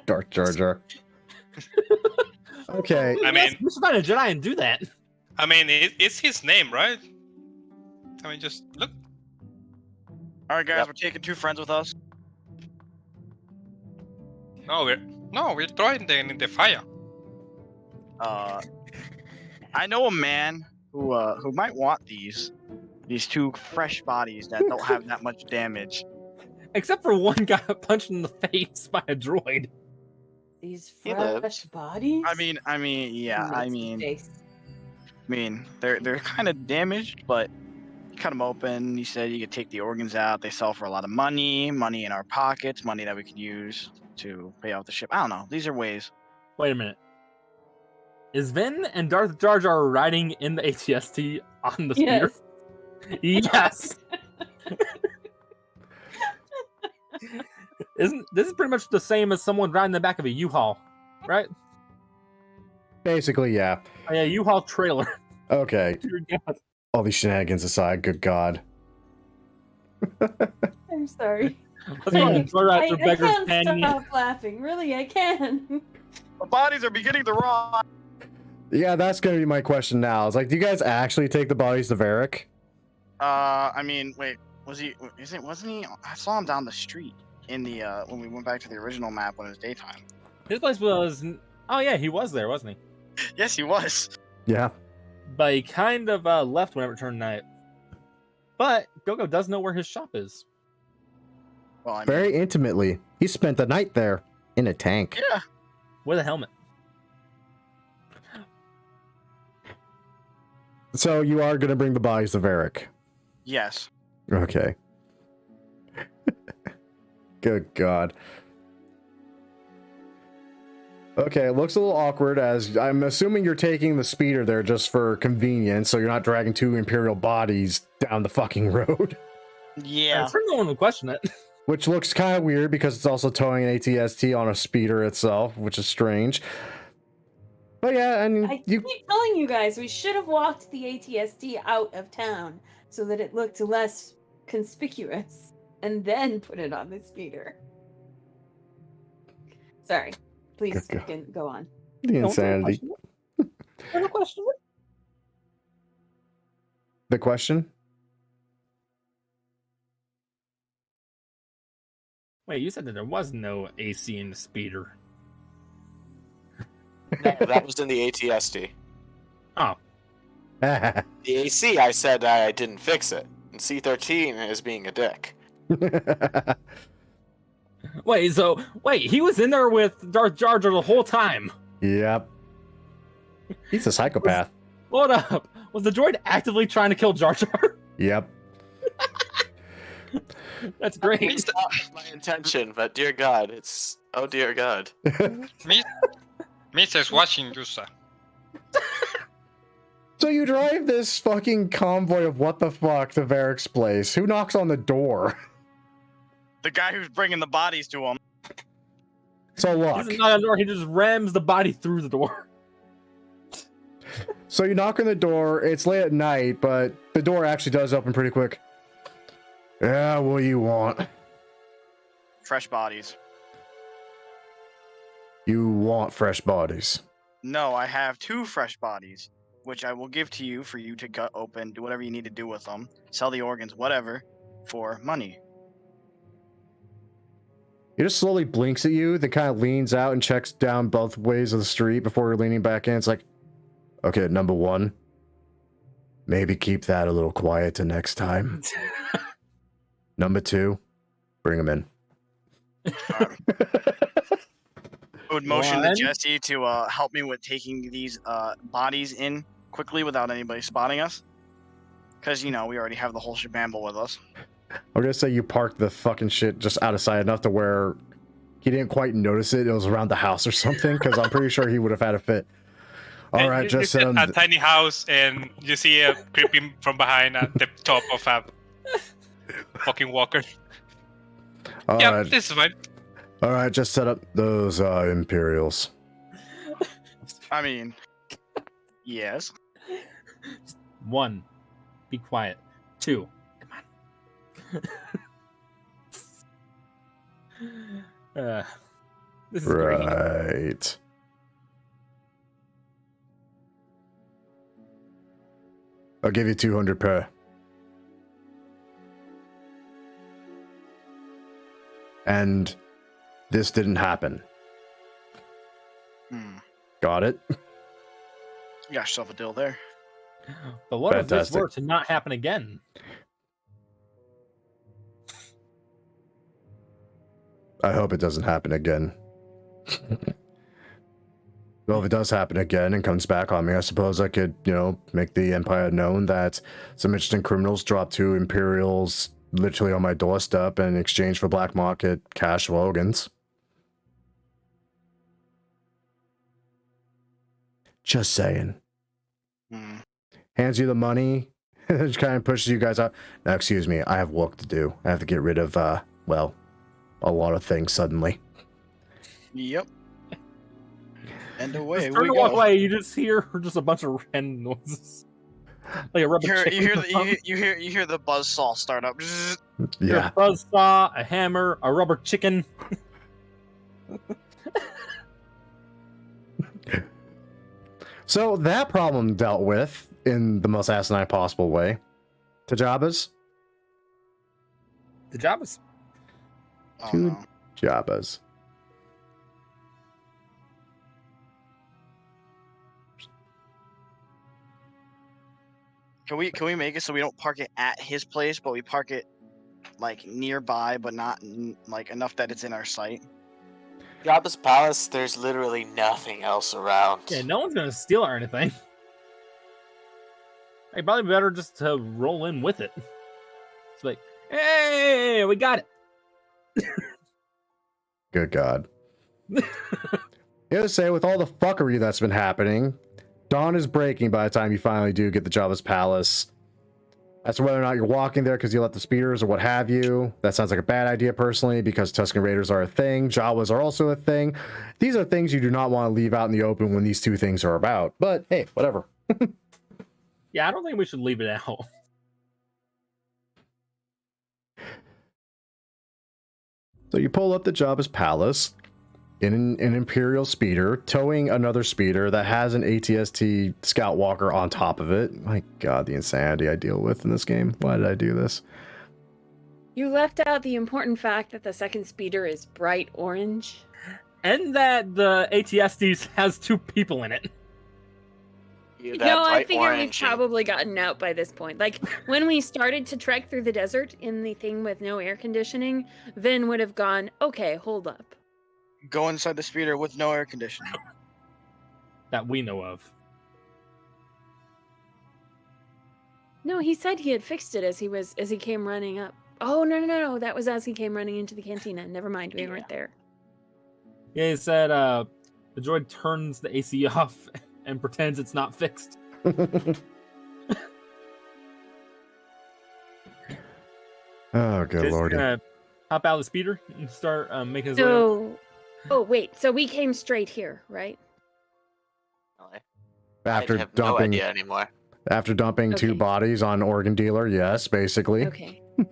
Darth Jar Jar. Okay. I mean, we should find a Jedi and do that. I mean, it's his name, right? I mean, just look. All right, guys, Yep. we're taking 2 friends with us. We're throwing them in the fire. I know a man who might want these. these two fresh bodies that don't have that much damage. Except for one got punched in the face by a droid. These He fresh lives. bodies. Yeah, I Makes the mean, face. they're kind of damaged, but you cut them open. You said you could take the organs out. They sell for a lot of money in our pockets, money that we could use to pay off the ship. I don't know. These are ways. Wait a minute. Is Vin and Darth Jar Jar riding in the ATST on the speeder? Yes. Yes. Isn't this is pretty much the same as someone riding the back of a U-Haul, right? Basically, yeah. Oh, yeah, U-Haul trailer. Okay. Dear God. All these shenanigans aside, good God. I'm sorry. Let's go and throw out I the beggar's can't canyon. stop laughing. Really, I can. The bodies are beginning to rot. Yeah, that's gonna be my question now. It's like, do you guys actually take the bodies to Varric? Wait, wasn't he? I saw him down the street in the when we went back to the original map when it was daytime. His place was. Oh yeah, he was there, wasn't he? Yes, he was. Yeah. But he kind of left whenever it turned night. But Gogo does know where his shop is. Well, I mean, Very intimately. He spent the night there in a tank. yeah. With a helmet. So you are gonna bring the bodies to Varric? Yes. Okay. Good God. Okay, it looks a little awkward as I'm assuming you're taking the speeder there just for convenience, so you're not dragging two Imperial bodies down the fucking road. Yeah. For no one would question it. Which looks kind of weird because it's also towing an ATST on a speeder itself, which is strange. But yeah, and I keep telling you guys we should have walked the ATST out of town so that it looked less conspicuous, and then put it on the speeder. Sorry. Please go on. The insanity. No question. The question? Wait, you said that there was no AC in the speeder. No, that was in the ATSD. Oh. The AC, I said I didn't fix it. And C-13 is being a dick. Wait, he was in there with Darth Jar Jar the whole time. Yep. He's a psychopath. Hold up. Was the droid actively trying to kill Jar Jar? Yep. That's great. It's not my intention, but dear God, it's... Oh dear God. Mrs. watching you, sir. So you drive this fucking convoy of what the fuck to Varric's place. Who knocks on the door? The guy who's bringing the bodies to him. So look. This is not a door, he just rams the body through the door. So you knock on the door, it's late at night, but the door actually does open pretty quick. Yeah, what do you want? Fresh bodies. You want fresh bodies. No, I have 2 fresh bodies, which I will give to you for you to cut open, do whatever you need to do with them, sell the organs, whatever, for money. He just slowly blinks at you, then kind of leans out and checks down both ways of the street before leaning back in. It's like, okay, number 1, maybe keep that a little quiet to next time. Number 2, bring him in. I would motion to One. Jesse to help me with taking these bodies in quickly without anybody spotting us. Because, you know, we already have the whole shabamble with us. I'm gonna say you parked the fucking shit just out of sight enough to where he didn't quite notice it. It was around the house or something, because I'm pretty sure he would have had a fit. All right, just you a tiny house, and you see a creeping from behind at the top of a fucking walker. all Yeah, right. this is fine. All right, just set up those Imperials. I mean, yes. 1, be quiet. 2, come on. This is great. Right. I'll give you 200 per. And this didn't happen. Hmm. Got it? You got yourself a deal there. But what if this Fantastic. were to not happen again? I hope it doesn't happen again. Well, if it does happen again and comes back on me, I suppose I could, make the Empire known that some interesting criminals dropped 2 Imperials literally on my doorstep in exchange for black market cash slogans. Just saying. Hmm. Hands you the money, just kind of pushes you guys out. Now, excuse me, I have work to do. I have to get rid of, a lot of things suddenly. Yep. And away Just turn we to walk go. away, you just hear just a bunch of random noises. Like a rubber You hear the buzzsaw start up. Yeah. A buzzsaw, a hammer, a rubber chicken. So that problem dealt with in the most asinine possible way. Tajabas? The job is Oh, 2 no. Jabas. Can we make it so we don't park it at his place, but we park it like nearby, but not like enough that it's in our sight? Jabba's palace, there's literally nothing else around. yeah, no one's gonna steal it or anything. Hey, probably better just to roll in with it. It's like, hey, we got it. Good God. You gotta say, with all the fuckery that's been happening, dawn is breaking by the time you finally do get the Jabba's palace. As to whether or not you're walking there because you let the speeders or what have you, that sounds like a bad idea personally, because Tusken Raiders are a thing, Jawas are also a thing. These are things you do not want to leave out in the open when these 2 things are about. But hey, whatever. Yeah, I don't think we should leave it out. So you pull up the Jabba's palace in an Imperial speeder, towing another speeder that has an ATST Scout Walker on top of it. My God, the insanity I deal with in this game. Why did I do this? You left out the important fact that the second speeder is bright orange. And that the ATSD has 2 people in it. You, No, I bright figure we've orange and- probably gotten out by this point. Like, when we started to trek through the desert in the thing with no air conditioning, Vin would have gone, okay, hold up. Go inside the speeder with no air conditioning. That we know of. No, he said he had fixed it as he came running up. Oh, no. That was as he came running into the cantina. Never mind, we weren't there. Yeah, he said the droid turns the AC off and pretends it's not fixed. Oh, good He's lordy. gonna hop out of the speeder and start making his way up. Oh, wait, so we came straight here, right? After I have dumping, no idea anymore. after dumping 2 Okay. bodies on Organ Dealer, yes, basically. Okay. Hey,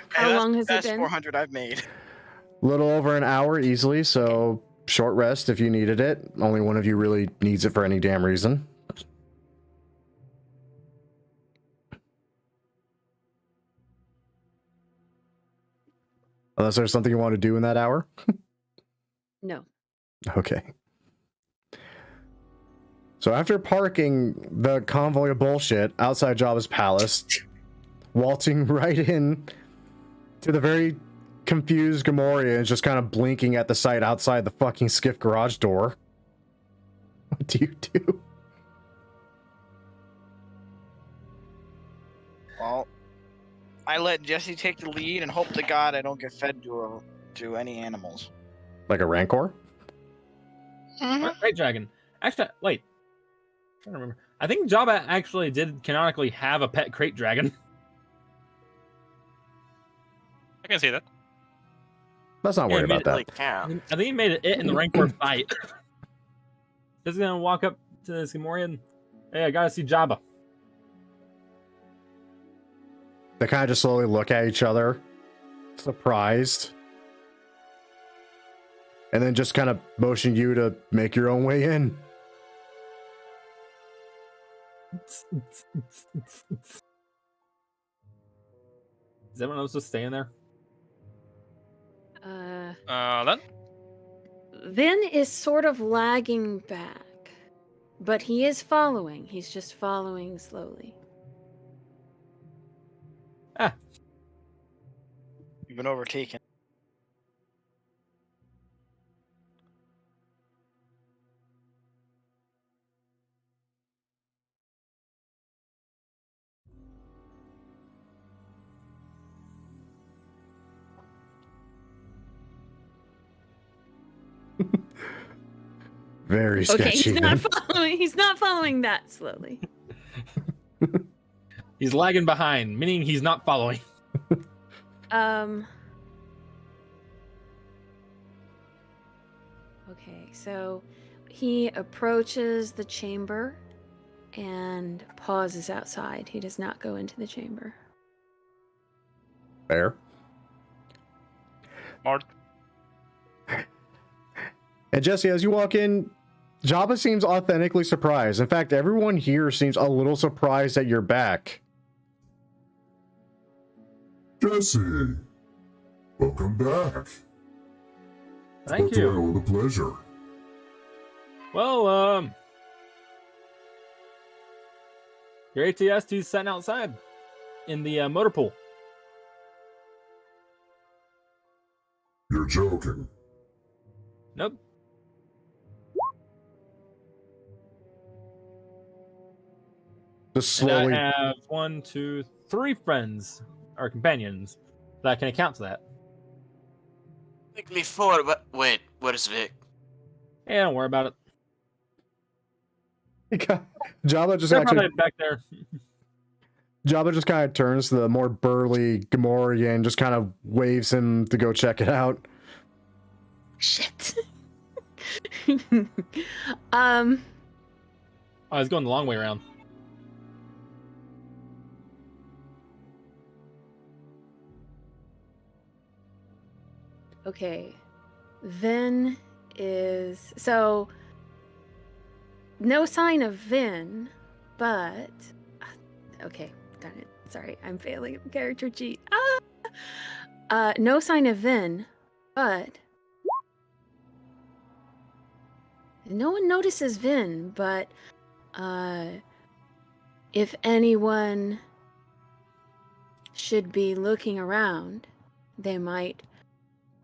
How that's long the has it best been? 400 I've made. Little over an hour easily, so short rest if you needed it. Only one of you really needs it for any damn reason. Unless there's something you want to do in that hour? No. Okay. So after parking the convoy of bullshit outside Jabba's palace, waltzing right in to the very confused Gamorreans just kind of blinking at the sight outside the fucking skiff garage door. What do you do? Well, I let Jesse take the lead and hope to God I don't get fed to any animals. Like a Rancor? Right, Dragon. Actually, wait. I'm trying to remember. I think Jabba actually did canonically have a pet crate dragon. I can see that. Let's not worry about that. Really can. I think he made it in the Rancor fight. He's gonna walk up to this Gamorrean. Hey, I gotta see Jabba. They kind of just slowly look at each other, surprised. And then just kind of motion you to make your own way in. Is everyone else just staying there? Then? Vin is sort of lagging back. But he is following. He's just following slowly. You've been overtaken. Very Okay, sketchy. he's not following that slowly. He's lagging behind, meaning he's not following. Okay, so he approaches the chamber and pauses outside. He does not go into the chamber. Fair. Or And Jesse, as you walk in, Jabba seems authentically surprised. In fact, everyone here seems a little surprised that you're back. Jesse, welcome back. Thank But I you. owe the pleasure. Well, your Atst is sitting outside in the motor pool. You're joking. Nope. Just And slowly. I have 1, 2, 3 friends or companions that can account to that. Make me 4, but wait, what is Vic? Yeah, don't worry about it. Jabba just They're actually. probably back there. Jabba just kind of turns to the more burly Gamorrean and just kind of waves him to go check it out. Shit. Oh, I was going the long way around. Okay. Vin is so no sign of Vin, but okay, darn it. Sorry, I'm failing at the character cheat. No sign of Vin, but no one notices Vin, but if anyone should be looking around, they might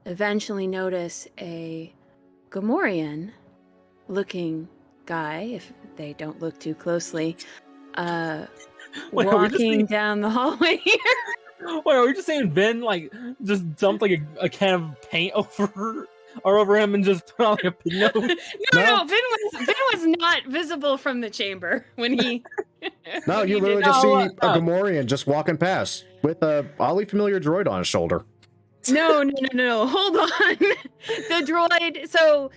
eventually notice a Gamorrean looking guy, if they don't look too closely, Wait, are we just walking saying- down the hallway here. Wait, are we just saying Vin just dumped a can of paint over him and just put on a pig nose? No, Vin was not visible from the chamber when he. No, when you he literally did just that. see a Gamorrean just walking past with a oddly familiar droid on his shoulder. No. Hold on. The droid. So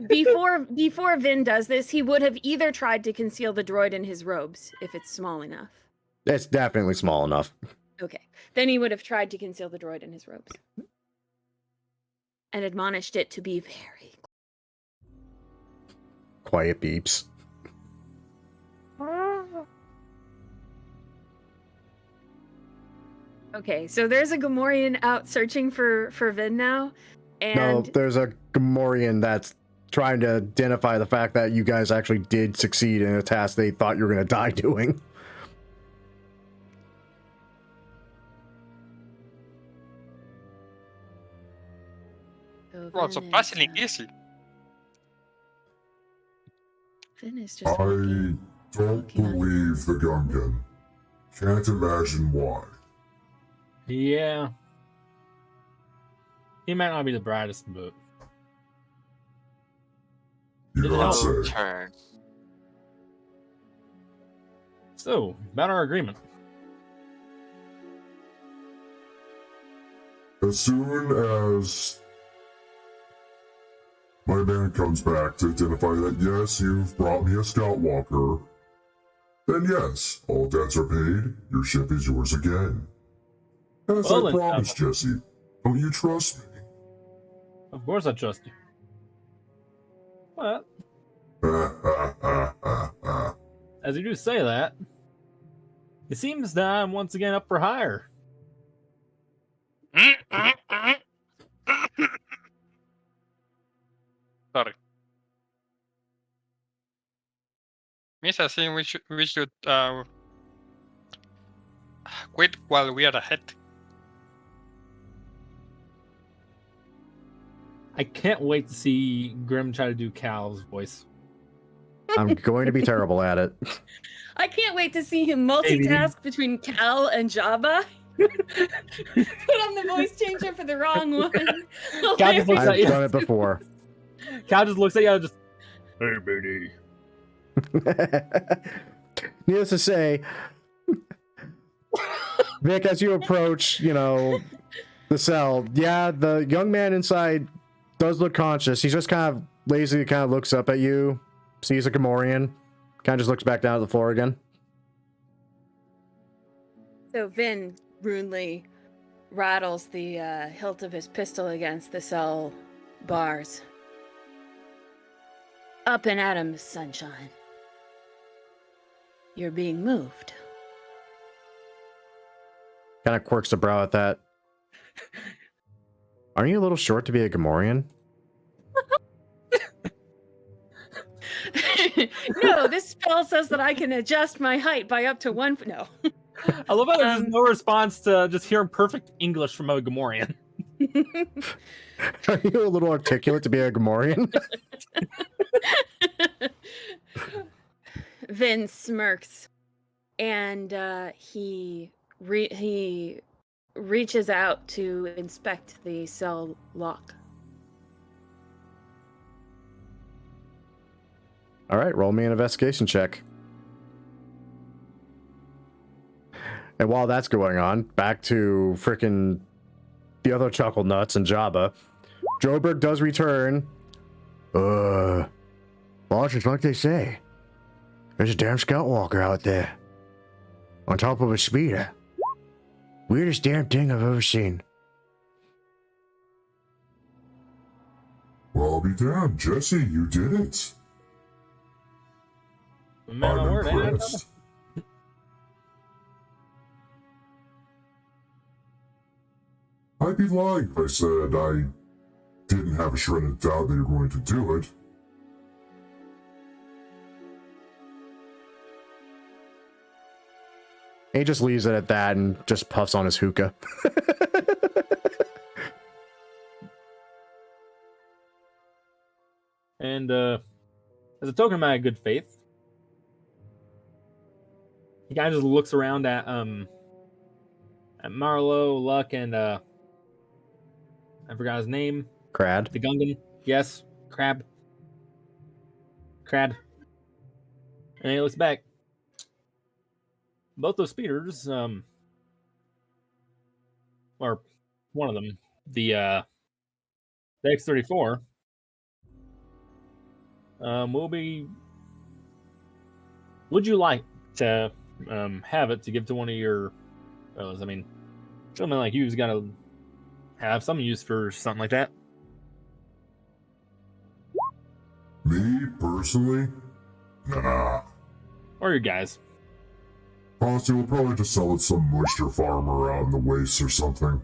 before Vin does this, he would have either tried to conceal the droid in his robes if it's small enough. It's definitely small enough. Okay. Then he would have tried to conceal the droid in his robes. And admonished it to be very Quiet beeps. Okay, so there's a Gamorrean out searching for Vin now. No, And there's a Gamorrean that's trying to identify the fact that you guys actually did succeed in a task they thought you were going to die doing. so well, Vin surprisingly is, easy. Vin is just I looking. don't believe the Gungan. Can't imagine why. Yeah. He might not be the brightest, but You Did it don't help? say. Turn. so about our agreement. As soon as my man comes back to identify that yes, you've brought me a scout walker, then yes, all debts are paid, your ship is yours again. As Well, I then, promised, Jesse, don't you trust me? Of course I trust you. But as you do say that, it seems that I'm once again up for hire. Sorry. Miss, I think we should quit while we are ahead. I can't wait to see Grim try to do Cal's voice. I'm going to be terrible at it. I can't wait to see him multitask between Cal and Jabba. Put on the voice changer for the wrong one. Cal just looks I've at you. done it before. Cal just looks at you and just, hey, baby. Needless to say, Vic, as you approach, the cell, yeah, the young man inside does look conscious. He just kind of lazily looks up at you, sees a Gamorrean, kind of just looks back down at the floor again. So Vin rudely rattles the hilt of his pistol against the cell bars. Up and at him, sunshine. You're being moved. Kind of quirks the brow at that. Aren't you a little short to be a Gamorrean? No, this spell says that I can adjust my height by up to 1 foot. No. I love how there's no response to just hearing perfect English from a Gamorrean. Are you a little articulate to be a Gamorrean? Vin smirks, and he reaches out to inspect the cell lock. All right, roll me an investigation check. And while that's going on, back to frickin' the other chuckle nuts and Jabba, Joburg does return. Boss, it's like they say. There's a damn scout walker out there. On top of a speeder. Weirdest damn thing I've ever seen. Well, I'll be damned, Jesse, you did it. Man, I'm word, ain't it? impressed. I'd be lying if I said I didn't have a shred of doubt that you're going to do it. He just leaves it at that and just puffs on his hookah. And as a token of my good faith, he kind of just looks around at Marlowe, Luck, and I forgot his name. Crad. The Gungan. Yes, Crad. And he looks back. Both those speeders, or one of them, the X-34, will be. Would you like to have it to give to one of your fellows? I mean, gentlemen like you's got to have some use for something like that. Me, personally? Nah. Or your guys. Honestly, we'll probably just sell it to some moisture farmer out in the wastes or something.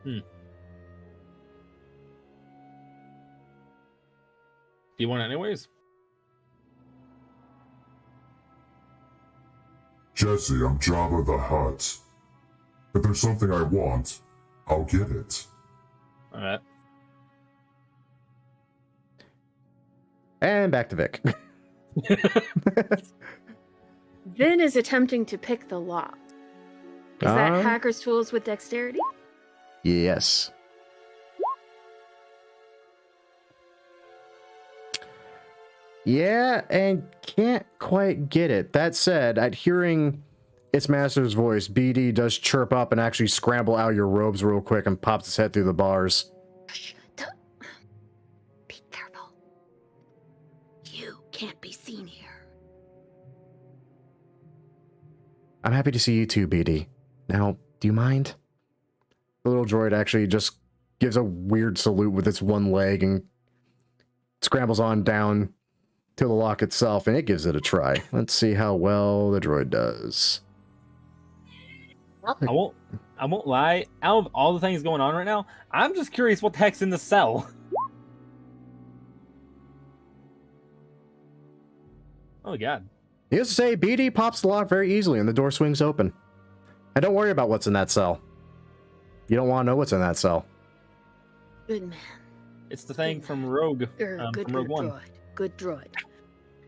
Do you want it anyways? Jesse, I'm Jabba the Hutt. If there's something I want, I'll get it. Alright. And back to Vic. Vin is attempting to pick the lock. Is that hacker's tools with dexterity? Yes. Yeah, and can't quite get it. That said, at hearing its master's voice, BD does chirp up and actually scramble out your robes real quick and pops his head through the bars. Be careful. You can't be seen here. I'm happy to see you too, BD. Now, do you mind? The little droid actually just gives a weird salute with its one leg and scrambles on down to the lock itself, and it gives it a try. Let's see how well the droid does. I won't lie. Out of all the things going on right now, I'm just curious what the heck's in the cell. Oh god. Needless to say, BD pops the lock very easily and the door swings open. And don't worry about what's in that cell. You don't want to know what's in that cell. Good man. It's the thing from Rogue. Good From Rogue One. droid. Good droid.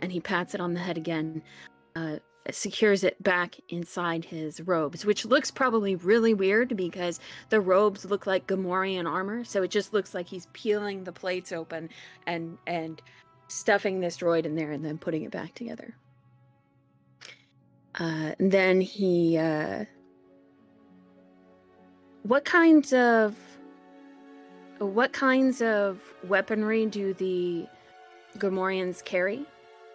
And he pats it on the head again, secures it back inside his robes, which looks probably really weird because the robes look like Gamorrean armor. So it just looks like he's peeling the plates open and stuffing this droid in there and then putting it back together. Then he... What kinds of weaponry do the Gamorreans carry?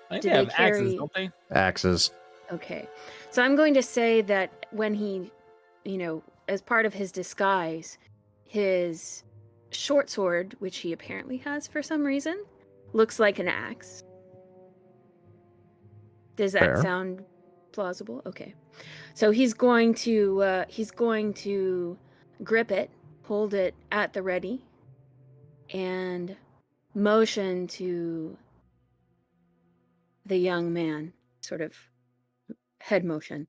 I think Do they have they axes, carry- don't they? Axes. Okay. So I'm going to say that when he, as part of his disguise, his short sword, which he apparently has for some reason, looks like an axe. Does that Fair. sound plausible? Okay. So he's going to grip it, hold it at the ready, and motion to the young man, sort of head motion,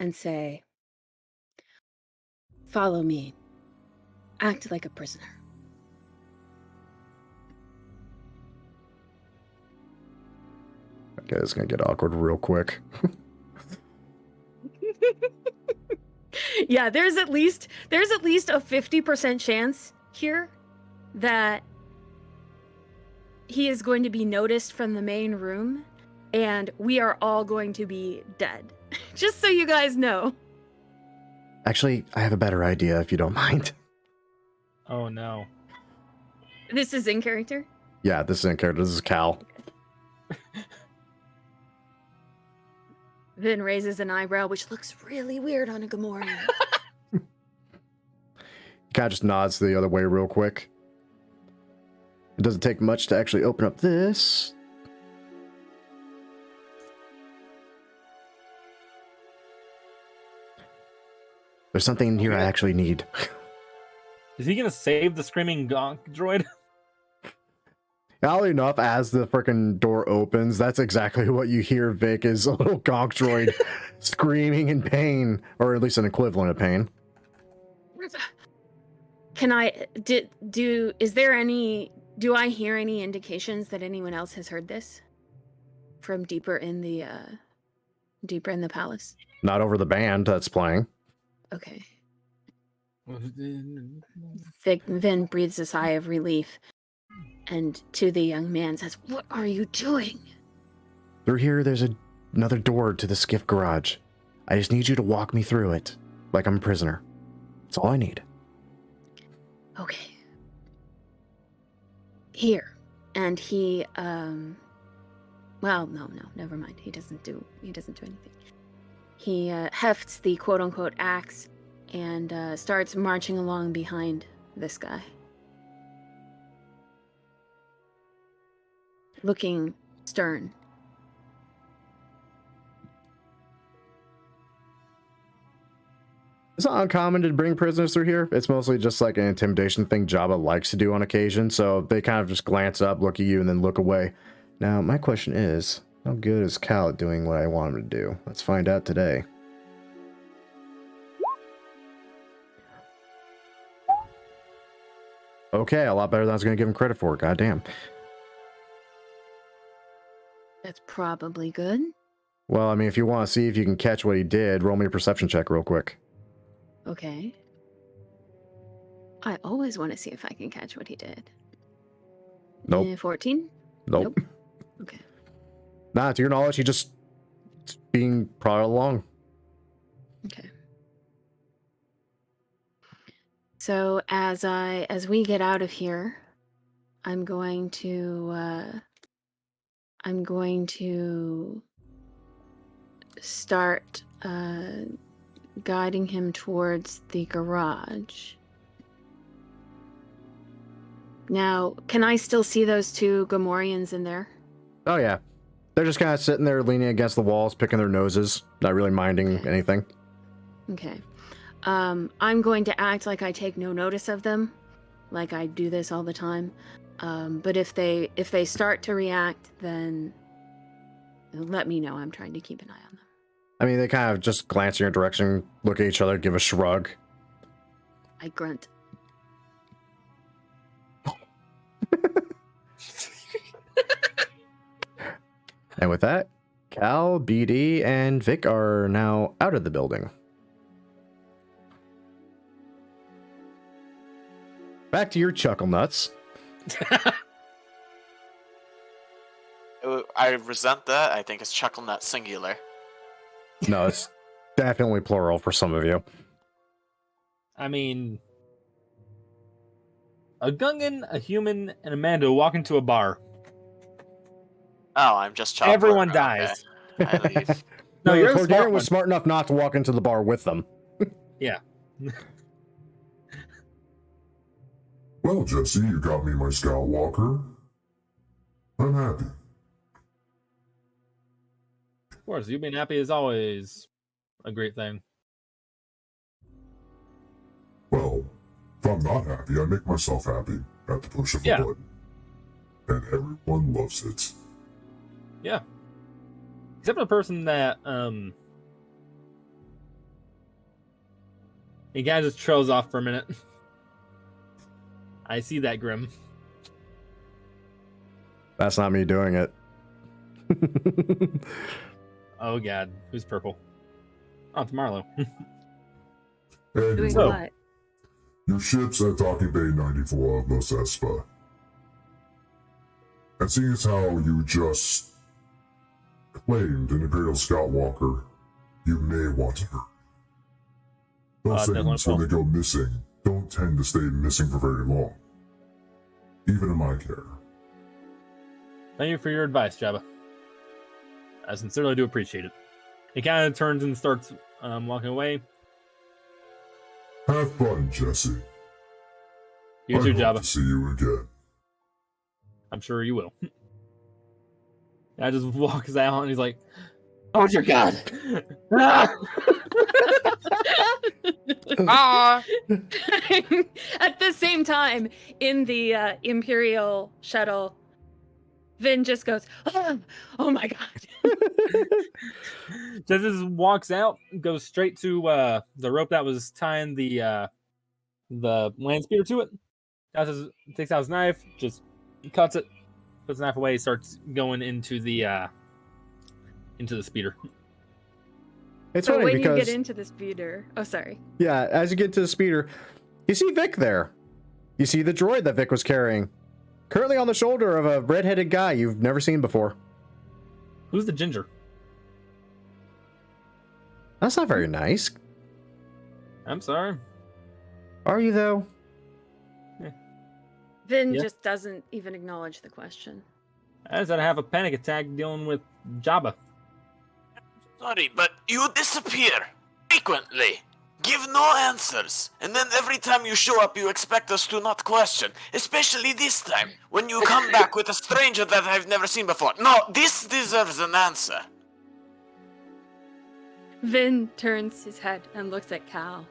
and say, "Follow me. Act like a prisoner." Okay, it's gonna get awkward real quick. Yeah, there's at least a 50% chance here that he is going to be noticed from the main room, and we are all going to be dead. Just so you guys know. Actually, I have a better idea if you don't mind. Oh no. This is in character. Yeah, this is in character. This is Cal. Vin raises an eyebrow, which looks really weird on a Gamorrean. He kind of just nods the other way real quick. It doesn't take much to actually open up this. There's something in here I actually need. Is he gonna save the screaming gonk droid? Oddly enough, as the freaking door opens, that's exactly what you hear, Vic, is a little gonk droid screaming in pain, or at least an equivalent of pain. Can I do I hear any indications that anyone else has heard this from deeper in the palace? Not over the band that's playing. Okay. Vin breathes a sigh of relief and to the young man says, "What are you doing?" Through here, there's another door to the skiff garage. I just need you to walk me through it, like I'm a prisoner. That's all I need. Okay. Here. And he, well, no, never mind. He doesn't do anything. He hefts the quote-unquote axe and starts marching along behind this guy. Looking stern. It's not uncommon to bring prisoners through here. It's mostly just like an intimidation thing Jabba likes to do on occasion, so they kind of just glance up, look at you, and then look away. Now, my question is, how good is Cal at doing what I want him to do? Let's find out today. Okay, a lot better than I was going to give him credit for. Goddamn. That's probably good. Well, I mean, if you want to see if you can catch what he did, roll me a perception check real quick. Okay. I always want to see if I can catch what he did. Nope. 14? Nope. Okay. Nah, to your knowledge, he just being prodded along. Okay. So as we get out of here, I'm going to start guiding him towards the garage. Now, can I still see those two Gamorreans in there? Oh, yeah. They're just kind of sitting there leaning against the walls, picking their noses, not really minding anything. Okay. I'm going to act like I take no notice of them, like I do this all the time. But if they start to react, then let me know. I'm trying to keep an eye on them. I mean, they kind of just glance in your direction, look at each other, give a shrug. I grunt. And with that, Cal, BD, and Vic are now out of the building. Back to your chuckle nuts. I resent that. I think it's chuckle nut singular. No, it's definitely plural for some of you. I mean, a Gungan, a human, and Amanda walk into a bar. Oh, I'm just chopped. Everyone liver. dies. Okay. I leave. No, you're the Cordarian smart was one. smart enough not to walk into the bar with them. Yeah. Well, Jesse, you got me my Scout Walker. I'm happy. Of course, you being happy is always a great thing. Well, if I'm not happy, I make myself happy at the push of a button. And everyone loves it. Yeah. Except for the person that, he kind of just trails off for a minute. I see that, Grim. That's not me doing it. Oh, God. Who's purple? Oh, it's Marlo. And Doing so, what? your ship's at Docking Bay 94 of Mos Espa. And seeing as how you just claimed an Imperial Scout Walker, you may want to hurt. Those things, when they go missing, don't tend to stay missing for very long. Even in my care. Thank you for your advice, Jabba. I sincerely do appreciate it. He kind of turns and starts walking away. Have fun, Jesse. You too, I hope Jabba. to see you again. I'm sure you will. I just walks out and he's like, "Oh dear God!" At the same time, in the Imperial shuttle, Vin just goes, "Oh my God!" Just walks out, goes straight to the rope that was tying the land speeder to it. Takes out his knife, just cuts it, puts the knife away, starts going into the speeder. It's So funny when because you get into the speeder, oh sorry, yeah, as you get to the speeder, you see Vic there. You see the droid that Vic was carrying, currently on the shoulder of a red-headed guy you've never seen before. Who's the ginger? That's not very nice. I'm sorry. Are you though? Vin Yeah. just doesn't even acknowledge the question. I just had to have a panic attack dealing with Jabba. Sorry, but you disappear frequently. Give no answers, and then every time you show up, you expect us to not question. Especially this time, when you come back with a stranger that I've never seen before. No, this deserves an answer. Vin turns his head and looks at Cal.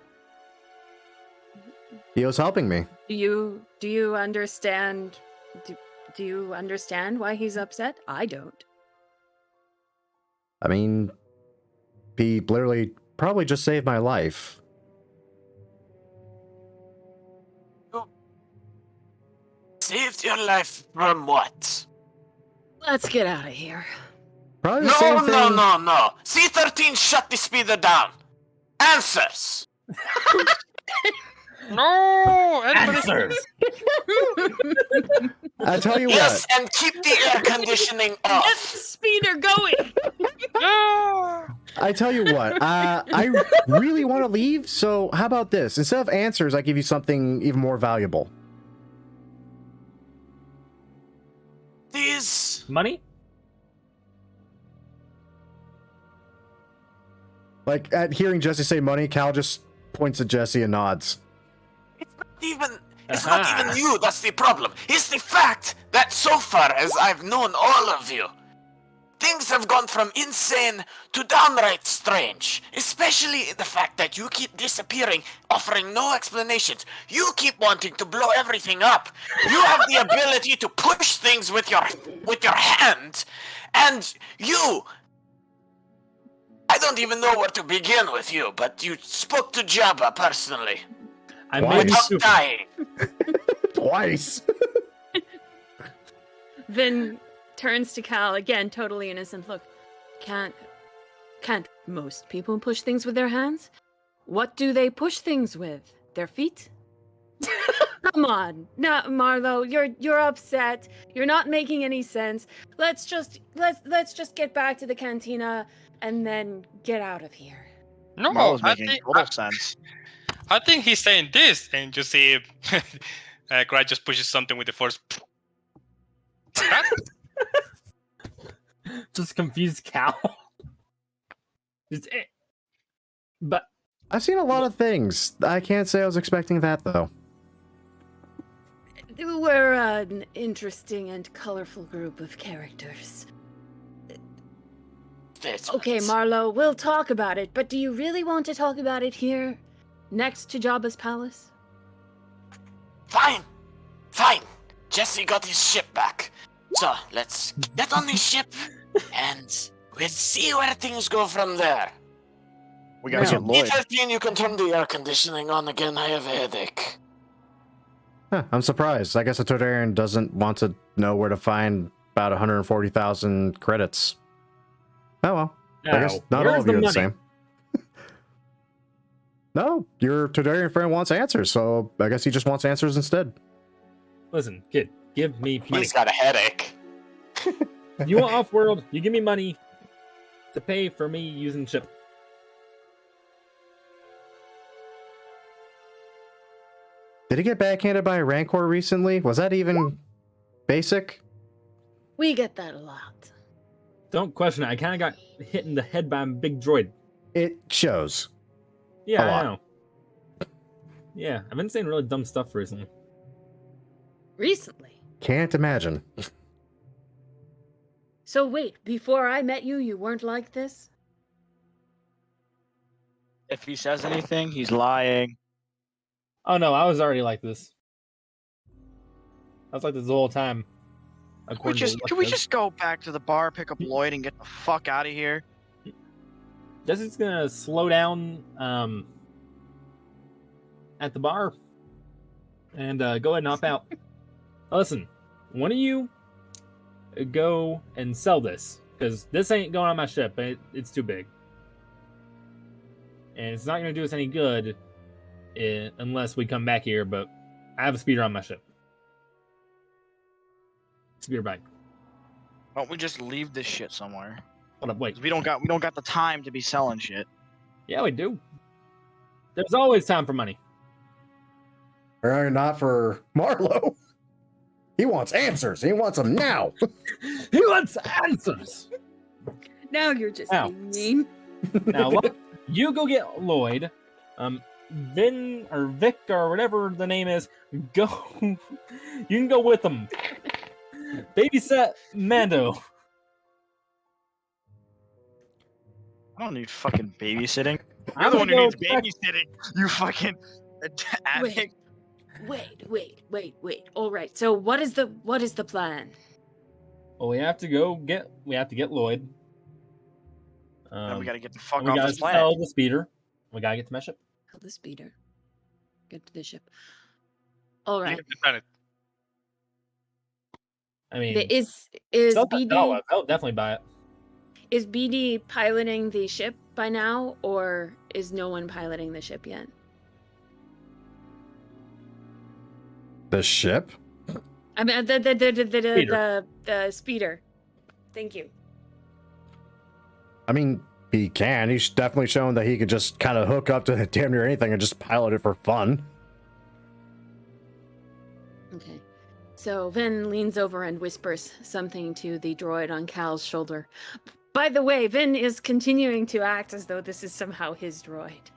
He was helping me. Do you understand? Do you understand why he's upset? I don't. I mean, he literally probably just saved my life. Saved your life from what? Let's get out of here. Probably the same thing. No. C-13 shut the speeder down. Answers. No! Answers! I tell you Yes, what. and keep the air conditioning Get the off. speeder going. No! I tell you what. I really want to leave. So how about this? Instead of answers, I give you something even more valuable. These. Money? Like at hearing Jesse say money, Cal just points at Jesse and nods. It's not even you that's the problem. It's the fact that so far as I've known all of you, things have gone from insane to downright strange. Especially the fact that you keep disappearing, offering no explanations. You keep wanting to blow everything up. You have the ability to push things with your hand, and I don't even know where to begin with you, but you spoke to Jabba personally. I Twice. made Without you dying. Twice. Vin turns to Cal again, totally innocent. Look, can't most people push things with their hands? What do they push things with? Their feet? Come on, no, Marlo, you're upset. You're not making any sense. Let's just get back to the cantina and then get out of here. No, Marlo's I making think total sense. I think he's saying this, and you see, Grad just pushes something with the force. Like that? just confused Cal. Just, but I've seen a lot of things. I can't say I was expecting that, though. We're an interesting and colorful group of characters. Okay, Marlo, we'll talk about it, but do you really want to talk about it here, next to Jabba's palace? Fine. Jesse got his ship back. So, let's get on the ship, and we'll see where things go from there. We gotta get Lloyd. D13, you can turn the air conditioning on again. I have a headache. Huh, I'm surprised. I guess a Todarian doesn't want to know where to find about 140,000 credits. Oh well. I guess not all of you are the same. No, your Todarian friend wants answers, so I guess he just wants answers instead. listen, kid, give me money. He's got a headache. You want off-world? You give me money to pay for me using ship. Did he get backhanded by a Rancor recently? Was that even basic? We get that a lot. Don't question it. I kind of got hit in the head by a big droid. It shows. Yeah, A I lot. know. Yeah, I've been saying really dumb stuff recently. Recently? Can't imagine. So wait, before I met you, you weren't like this? If he says anything, he's lying. Oh no, I was already like this. I was like this the whole time. Can we just go back to the bar, pick up Lloyd, and get the fuck out of here? Jesse's gonna slow down at the bar and go ahead and hop out. Listen, one of you go and sell this, because this ain't going on my ship. It's too big. And it's not going to do us any good unless we come back here, but I have a speeder on my ship. Speeder bike. Why don't we just leave this shit somewhere? Hold up, wait. 'Cause we don't got the time to be selling shit. Yeah, we do. There's always time for money. Or not for Marlo. He wants answers. He wants them now. He wants answers. Now you're just Ow. being mean. Now, look, you go get Lloyd. Vin or Vic or whatever the name is, go. You can go with them. Babysit Mando. I don't need fucking babysitting. You're I'm the one who gonna needs go check- babysitting. You fucking addict. Wait. All right. So what is the plan? Well, we have to get Lloyd. Then we gotta get the fuck we off gotta this planet. sell the speeder. We gotta get to my ship. Kill the speeder. Get to the ship. All right. Leave the planet. I mean, Is sell that- BD I'll definitely buy it. is BD piloting the ship by now, or is no one piloting the ship yet? The ship? I mean the speeder. Thank you. I mean, he can. He's definitely shown that he could just kind of hook up to damn near anything and just pilot it for fun. Okay. So Vin leans over and whispers something to the droid on Cal's shoulder. By the way, Vin is continuing to act as though this is somehow his droid.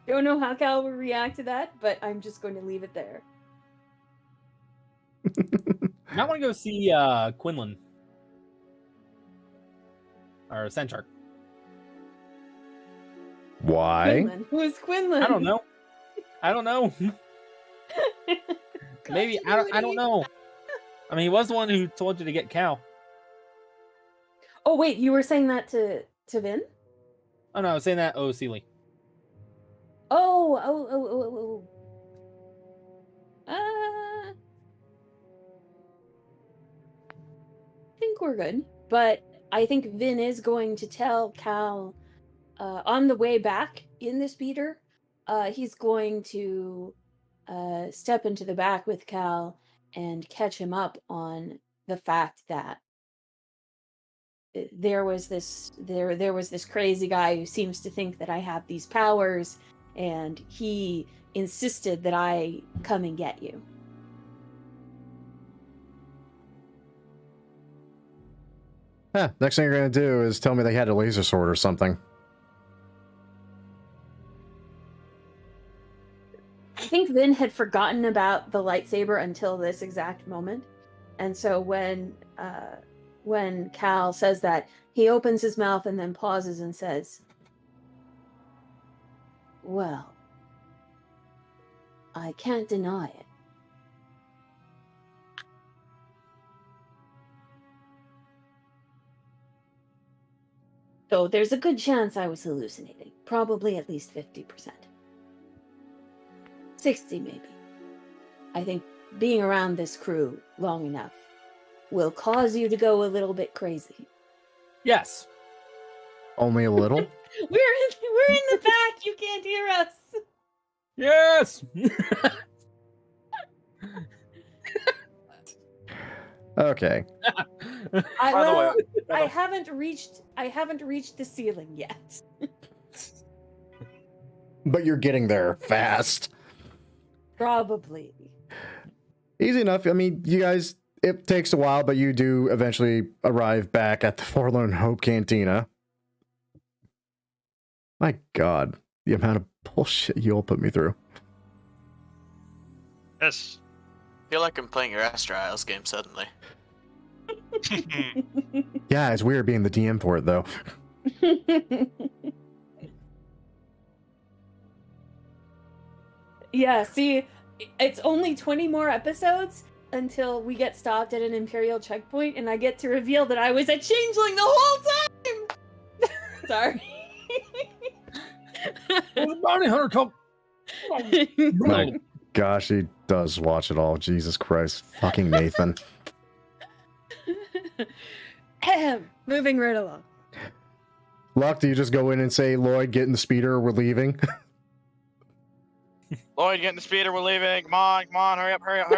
Don't know how Cal will react to that, but I'm just going to leave it there. I want to go see Quinlan. Or Centark. Why? Quinlan. Who is Quinlan? I don't know. Maybe I don't know. I mean, he was the one who told you to get Cal. Oh wait, you were saying that to Vin? Oh no, I was saying that. Oh, Sealy. Oh. I think we're good, but I think Vin is going to tell Cal on the way back in the speeder. He's going to step into the back with Cal and catch him up on the fact that there was this crazy guy who seems to think that I have these powers, and he insisted that I come and get you. Next thing you're gonna do is tell me they had a laser sword or something. I think Vin had forgotten about the lightsaber until this exact moment, and so when Cal says that, he opens his mouth and then pauses and says, "Well, I can't deny it. So there's a good chance I was hallucinating. Probably at least 50%. 60 maybe. I think being around this crew long enough will cause you to go a little bit crazy." Yes. Only a little? We're in the back. You can't hear us. Yes. Okay. I haven't reached the ceiling yet. But you're getting there fast. Probably. Easy enough. I mean, you guys, it takes a while, but you do eventually arrive back at the Forlorn Hope Cantina. My God, the amount of bullshit you all put me through. Yes. I feel like I'm playing your Astro Isles game suddenly. Yeah, it's weird being the DM for it, though. Yeah, see, it's only 20 more episodes until we get stopped at an Imperial checkpoint, and I get to reveal that I was a changeling the whole time! Sorry. Bounty hunter come. My gosh, he does watch it all. Jesus Christ. Fucking Nathan. Moving right along. Locke, do you just go in and say, Lloyd, get in the speeder, we're leaving? Lloyd, get in the speeder, we're leaving. Come on, hurry up, hurry up.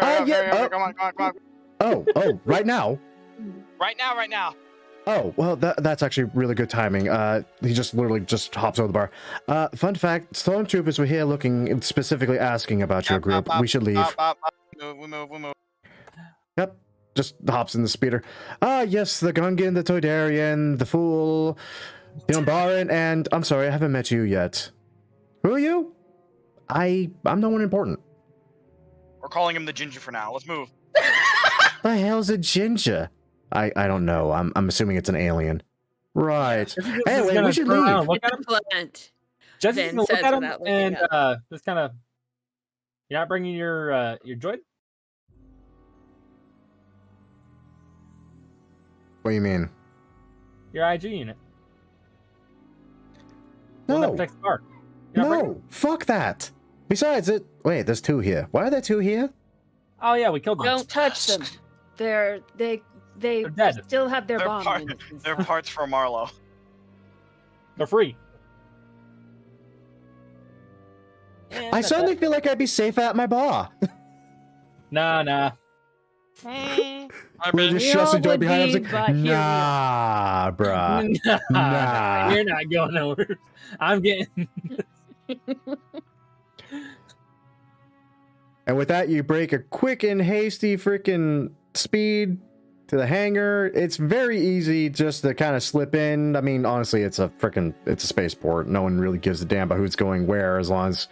Come on. Oh, right now? Right now. Oh, well, that's actually really good timing. He just literally just hops over the bar. Fun fact, Stormtroopers were here looking, specifically asking about your group. We should leave. We move. Yep, just hops in the speeder. Yes, the Gungan, the Toydarian, the Fool, the Umbaran, and I'm sorry, I haven't met you yet. Who are you? I'm no one important. We're calling him the Ginger for now. Let's move. The hell's a ginger? I don't know. I'm assuming it's an alien. Right. Anyway, we should leave. Look at him. Plant. Jesse's Vin gonna look says at him without looking and up. just kind of. You're not bringing your droid? What do you mean? Your IG unit. The one that No. protects the car. You're not bringing No. it? Fuck that. Besides it. Wait, there's two here. Why are there two here? Oh yeah, we killed them. Don't touch them. They dead. still have their They're bomb. part- units and They're stuff. parts for Marlowe. They're free. I suddenly feel like I'd be safe at my bar. Nah. We'll just We shut all the door would behind us. be, Like, but here we are. nah, bruh. Nah. You're not going nowhere. I'm getting. And with that, you break a quick and hasty freaking speed to the hangar. It's very easy just to kind of slip in. I mean, honestly, it's a spaceport. No one really gives a damn about who's going where as long as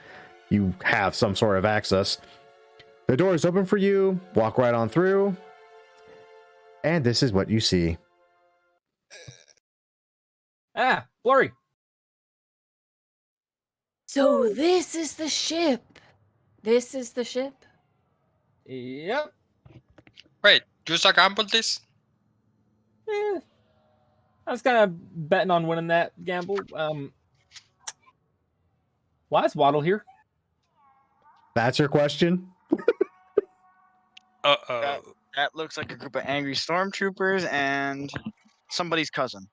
you have some sort of access. The door is open for you. Walk right on through. And this is what you see. Ah, blurry. So this is the ship. This is the ship. Yep. Wait, you just gambled this? I was kind of betting on winning that gamble. Why is Waddle here? That's your question? Uh-oh. That looks like a group of angry stormtroopers and somebody's cousin.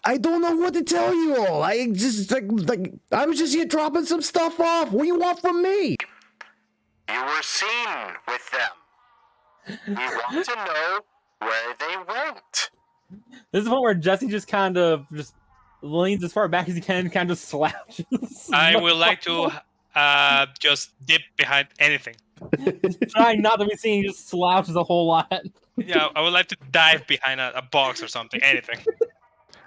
I don't know what to tell you all. I just like I was just here dropping some stuff off. What do you want from me? You were seen with them. We want to know where they went. This is the point where Jesse just kind of just leans as far back as he can, kind of slouches. I would like to just dip behind anything. Trying not to be seen, he just slouches a whole lot. Yeah, I would like to dive behind a box or something, anything.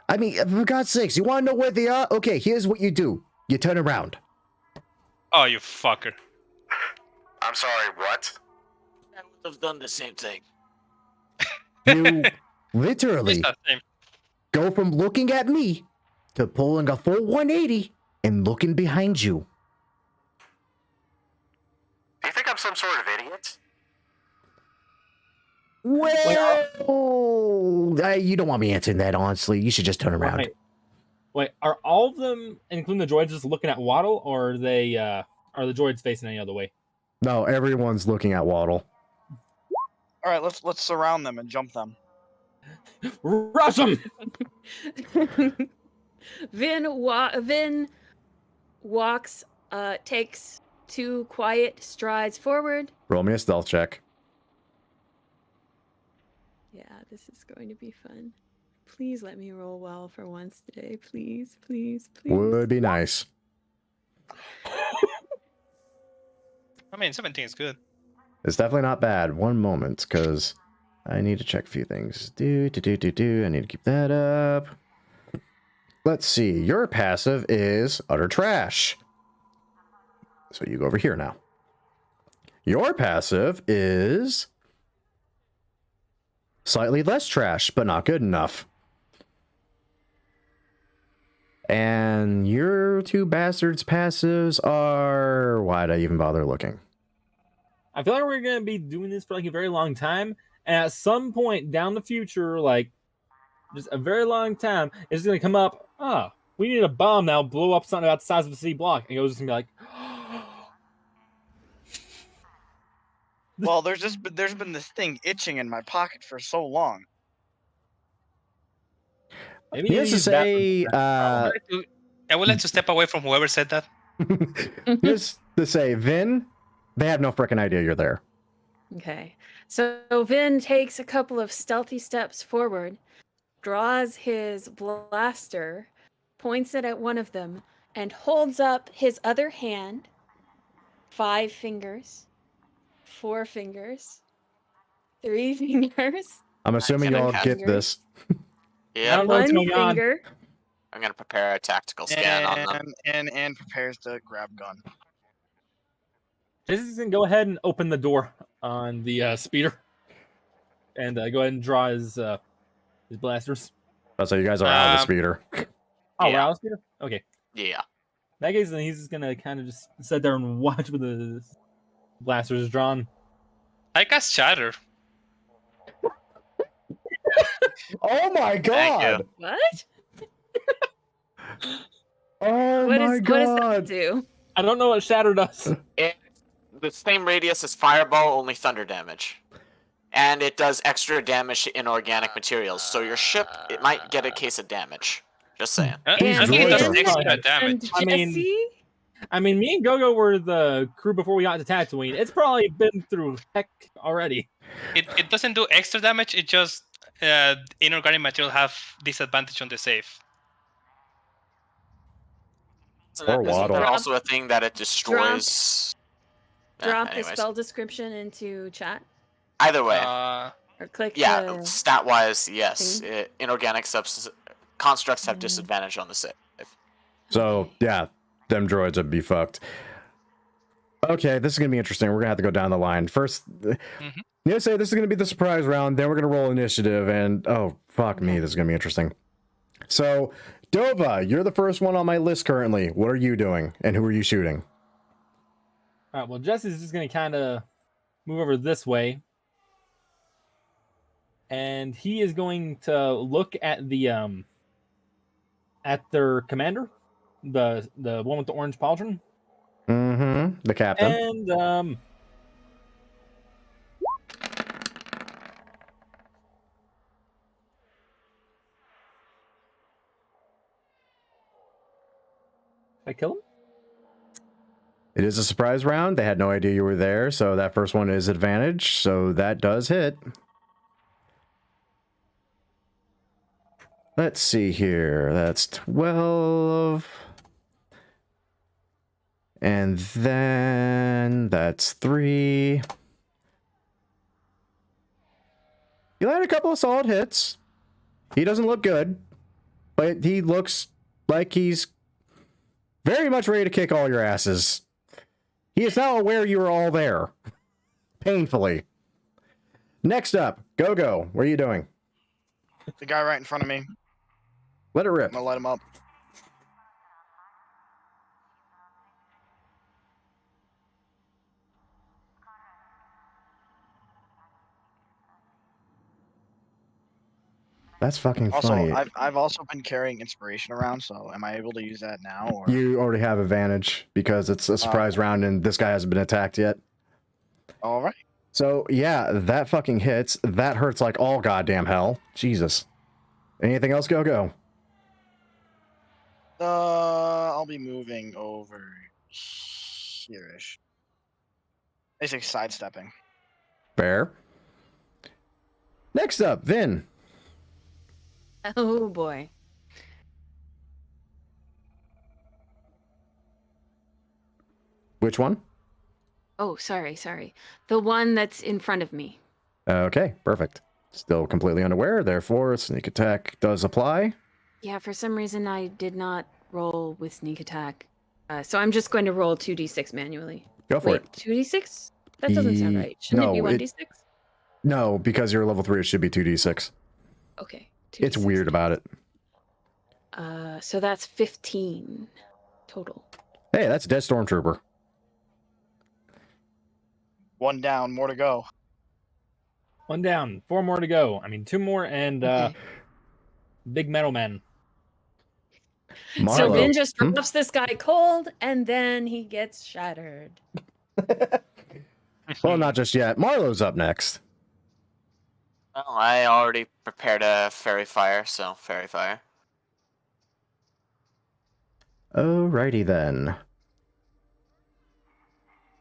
I mean, for God's sakes, you want to know where they are? Okay, here's what you do. You turn around. Oh, you fucker. I'm sorry, what? I would have done the same thing. You literally It's the same. go from looking at me to pulling a full 180 and looking behind you. Do you think I'm some sort of idiot? Well, you don't want me answering that, honestly. You should just turn around. Wait, are all of them, including the droids, just looking at Waddle, or are they are the droids facing any other way? No, everyone's looking at Waddle. All right, let's surround them and jump them. Rush them! Vin walks, takes 2 quiet strides forward. Roll me a stealth check. Yeah, this is going to be fun. Please let me roll well for once today. Please, please, please. Would be nice. I mean, 17 is good. It's definitely not bad. One moment, because I need to check a few things. I need to keep that up. Let's see. Your passive is utter trash. So you go over here now. Your passive is slightly less trash, but not good enough. And your 2 bastards' passives are... Why'd I even bother looking? I feel like we're going to be doing this for like a very long time. And at some point down the future, like just a very long time, it's going to come up, we need a bomb now, blow up something about the size of a city block. And it's just going to be like... Well, there's been this thing itching in my pocket for so long. Maybe He has to say... I would like to step away from whoever said that. Just to say, Vin, they have no freaking idea you're there. Okay. So Vin takes a couple of stealthy steps forward, draws his blaster, points it at one of them, and holds up his other hand. 5 fingers. 4 fingers. 3 fingers. I'm assuming y'all have get this. Yeah, don't know what's 1 going on. finger. I'm gonna prepare a tactical scan on them. And prepares to grab gun. Jesse's going to go ahead and open the door on the speeder. And go ahead and draw his blasters. Oh, so you guys are out of the speeder. Oh, Yeah. we're out of the speeder? Okay. Yeah. In that case, then he's just going to kind of just sit there and watch with the blasters drawn. I cast Shatter. Oh my god! What? Oh What my is what does that god! do? I don't know what Shatter does. It's the same radius as Fireball, only thunder damage. And it does extra damage to inorganic materials, so your ship, it might get a case of damage. Just saying. I These think it does droids are extra fine. damage. And I mean- Jesse? I mean, me and Gogo were the crew before we got to Tatooine. It's probably been through heck already. It doesn't do extra damage, it just inorganic material have disadvantage on the save. Or Isn't Waddle. there also a thing that it destroys? Drop the Anyways. spell description into chat. Either way. Or click Yeah, the... stat-wise, yes. thing. Inorganic constructs have disadvantage on the save. So, yeah, them droids would be fucked. Okay, this is gonna be interesting. We're gonna have to go down the line. First, you say this is gonna be the surprise round, then we're gonna roll initiative, and oh fuck me, this is gonna be interesting. So, Dova, you're the first one on my list currently. What are you doing, and who are you shooting? All right. Well, Jesse's just gonna kind of move over this way, and he is going to look at their commander, the one with the orange pauldron. Mm-hmm. The captain. And I kill him? It is a surprise round. They had no idea you were there, so that first one is advantage. So that does hit. Let's see here. That's 12. And then that's 3. You land a couple of solid hits. He doesn't look good, but he looks like he's very much ready to kick all your asses. He is now aware you are all there. Painfully. Next up, Go-Go. What are you doing? The guy right in front of me. Let it rip. I'm gonna light him up. That's fucking Also, funny. I've also been carrying inspiration around, so am I able to use that now? Or? You already have advantage because it's a surprise round and this guy hasn't been attacked yet. All right. So, yeah, that fucking hits. That hurts like all goddamn hell. Jesus. Anything else, Go-Go? I'll be moving over here-ish. Basically sidestepping. Fair. Next up, Vin. Oh boy. Which one? Oh, sorry. The one that's in front of me. Okay, perfect. Still completely unaware, therefore sneak attack does apply. Yeah, for some reason I did not roll with sneak attack. So I'm just going to roll 2d6 manually. Go for it. 2d6? That doesn't sound right. Shouldn't it be 1d6? No, because you're level 3, it should be 2d6. Okay. 2d6. It's weird about it. So that's 15 total. Hey, that's a dead Stormtrooper. One down, more to go. One down, 4 more to go. I mean, 2 more and Okay. Big Metal Man. Marlo. So Vin just drops this guy cold, and then he gets shattered. Well, not just yet. Marlo's up next. Well, I already prepared a fairy fire, so fairy fire. Alrighty then.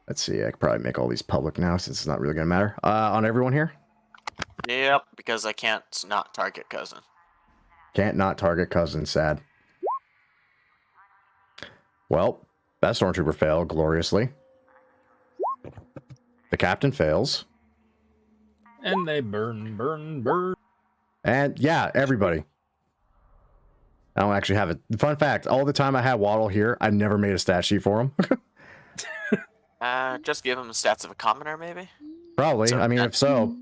Let's see, I could probably make all these public now since it's not really going to matter. On everyone here? Yep, because I can't not target cousin. Can't not target cousin, sad. Well, that Stormtrooper failed gloriously. The captain fails. And they burn. And yeah, everybody. I don't actually have it. Fun fact, all the time I had Waddle here, I never made a stat sheet for him. Just give him the stats of a commoner, maybe? Probably. So, I mean, if so,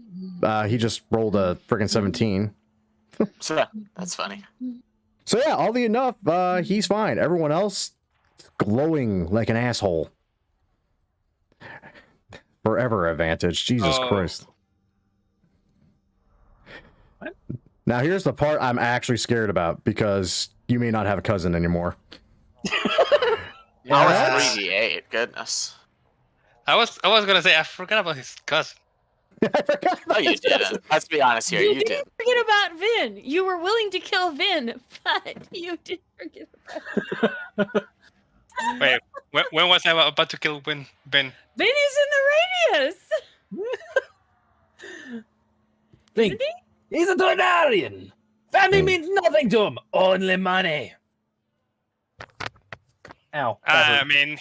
he just rolled a freaking 17. So, that's funny. So yeah, oddly enough, he's fine. Everyone else, glowing like an asshole. Forever advantage. Jesus Christ. What? Now here's the part I'm actually scared about, because you may not have a cousin anymore. I was 3d8, goodness. I was gonna say I forgot about his cousin. I forgot No, about you his didn't. cousin. Let's be honest here, you didn't. Forget about Vin. You were willing to kill Vin, but you did forget about Wait, when was I about to kill Ben? Vin is in the radius. Think. Isn't He's a Targaryen. Family means nothing to him. Only money. Ow. I mean,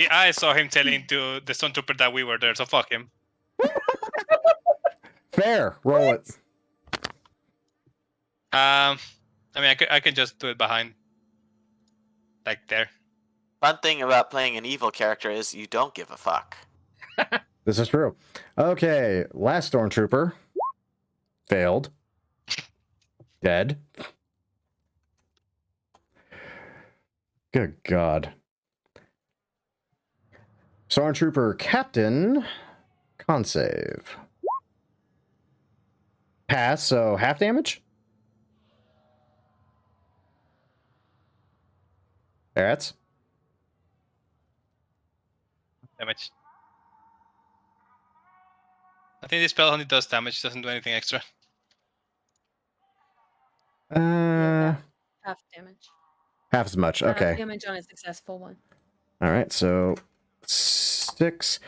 I saw him telling to the Stormtrooper that we were there, so fuck him. Fair. Roll it. I mean, I can just do it behind, like there. Fun thing about playing an evil character is you don't give a fuck. This is true. Okay, last Stormtrooper. Failed. Dead. Good God. Stormtrooper Captain. Con save. Pass, so half damage? Atst? Damage. I think this spell only does damage, doesn't do anything extra. Half damage. Half as much. Half Okay. damage on a successful one. All right, so 6.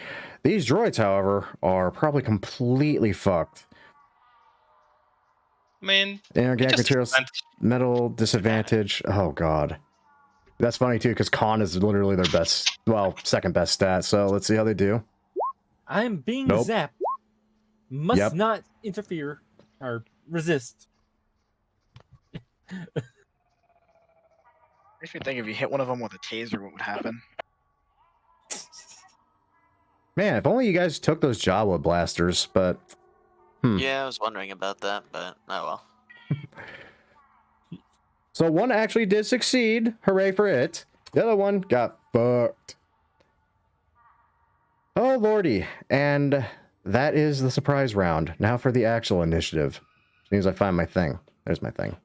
These droids, however, are probably completely fucked. I mean, Inorganic just materials, disadvantage. metal disadvantage. Oh God, that's funny too because con is literally their best, well, second best stat. So let's see how they do. I am being Nope. zapped. Must Yep. not interfere or resist. Makes me think if you hit one of them with a taser, what would happen? Man, if only you guys took those Jawa blasters, but Yeah, I was wondering about that, but oh well. So one actually did succeed. Hooray for it. The other one got fucked. Oh lordy. And that is the surprise round. Now for the actual initiative. As soon as I find my thing. There's my thing.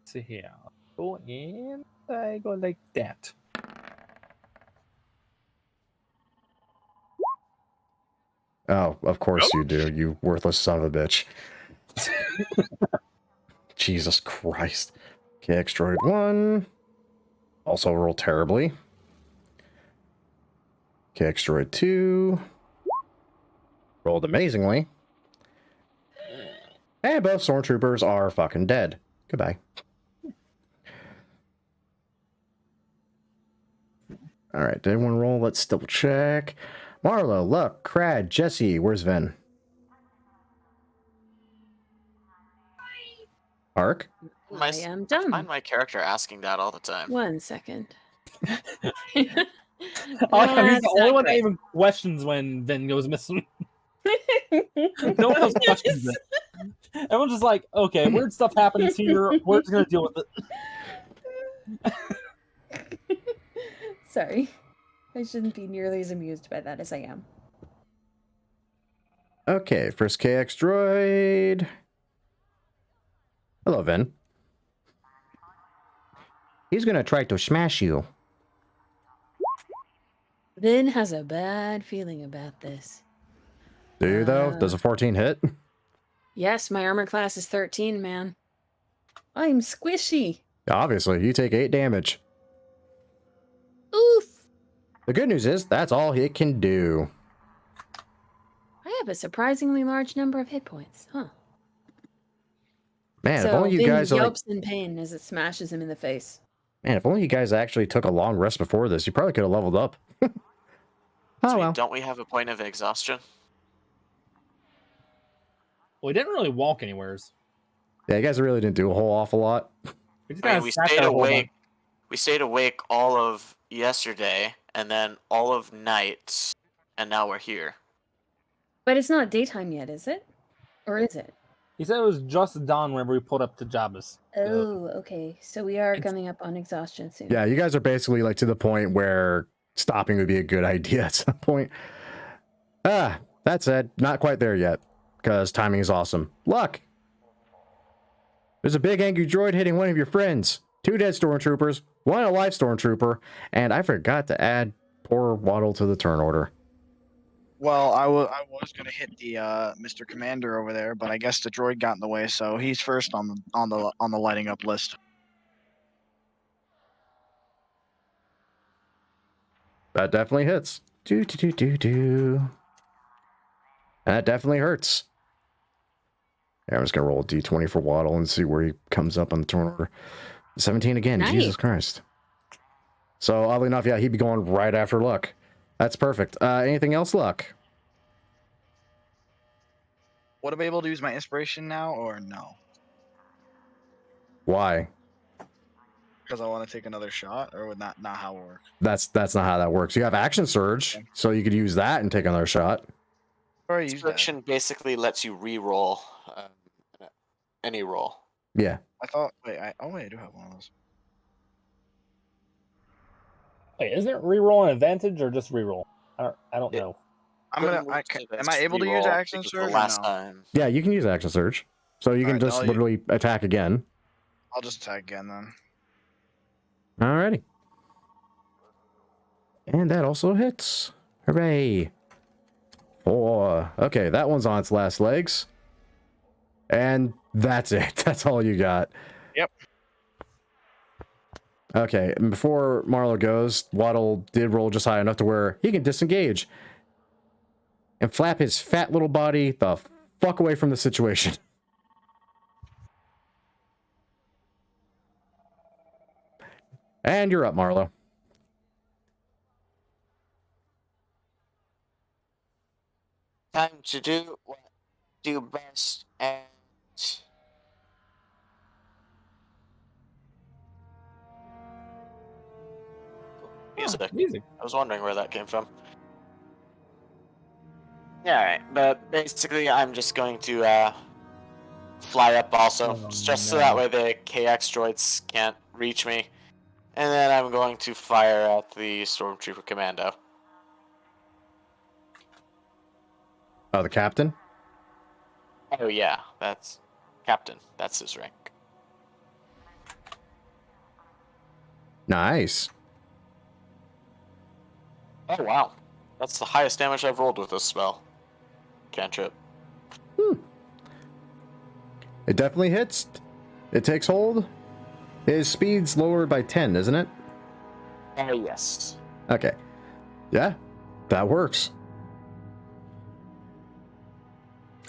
Let's see here. Go in. I go like that. Oh, of course you do, you worthless son of a bitch. Jesus Christ. Okay, X-Droid 1. Also roll terribly. Okay, X-Droid 2. Rolled amazingly. And both Stormtroopers are fucking dead. Goodbye. Alright, did everyone roll? Let's double check. Marlo, Luck, Crad, Jesse, where's Ven? Ark? I am done. I find my character asking that all the time. 1 second. I like how he's That's the only not one that great. even questions when Vin goes missing. No one else questions it. Everyone's just like, okay, weird stuff happens here. We're just gonna deal with it. Sorry. I shouldn't be nearly as amused by that as I am. Okay, first KX droid. Hello, Ven. He's gonna try to smash you. Vin has a bad feeling about this. Do you, though? Does a 14 hit? Yes, my armor class is 13, man. I'm squishy. Obviously, you take 8 damage. Oof. The good news is, that's all it can do. I have a surprisingly large number of hit points, huh? Man, so if only you Vin guys are like... yelps in pain as it smashes him in the face. Man, if only you guys actually took a long rest before this, you probably could have leveled up. Oh, well. Don't we have a point of exhaustion? Well, we didn't really walk anywheres. Yeah, you guys really didn't do a whole awful lot. We just I mean, kinda we sat stayed there a whole awake. We stayed awake all of yesterday, and then all of night, and now we're here. But it's not daytime yet, is it? Or is it? He said it was just dawn whenever we pulled up to Jabba's. Oh, okay. So we are coming up on exhaustion soon. Yeah, you guys are basically like to the point where stopping would be a good idea at some point. That said, not quite there yet, because timing is awesome. Luck! There's a big angry droid hitting one of your friends. 2 dead stormtroopers, 1 alive stormtrooper, and I forgot to add poor Waddle to the turn order. Well, I was gonna hit the Mr. Commander over there, but I guess the droid got in the way, so he's first on the lighting up list. That definitely hits. That definitely hurts. Yeah, I'm just gonna roll a d20 for Waddle and see where he comes up on the turn order. 17 again, Nice. Jesus Christ. So oddly enough, yeah, he'd be going right after Luck. That's perfect. Anything else, Luck? Would I be able to use my inspiration now or no? Why? Because I want to take another shot, or would not how it works? That's not how that works. You have action surge, so you could use that and take another shot. Or use that. Inspiration basically lets you re-roll any roll. Yeah. I thought. Wait, I do have one of those. Wait, isn't it reroll an advantage or just reroll? I don't know. Am I able to use action surge? Last Or no? time. Yeah, you can use action surge. So you can Alright, just literally attack again. I'll just attack again then. Alrighty. And that also hits. Hooray. 4. Okay, that one's on its last legs. And that's it. That's all you got. Yep. Okay, and before Marlo goes, Waddle did roll just high enough to where he can disengage and flap his fat little body the fuck away from the situation. And you're up, Marlo. Time to do what I do best and music. Music. I was wondering where that came from. Yeah, alright, but basically I'm just going to fly up also, just so that way the KX droids can't reach me. And then I'm going to fire at the Stormtrooper Commando. Oh, the captain? Oh yeah, that's Captain. That's his rank. Nice. Oh wow, that's the highest damage I've rolled with this spell. Cantrip. It definitely hits. It takes hold. His speed's lowered by 10, isn't it? Oh yes. Okay. Yeah, that works.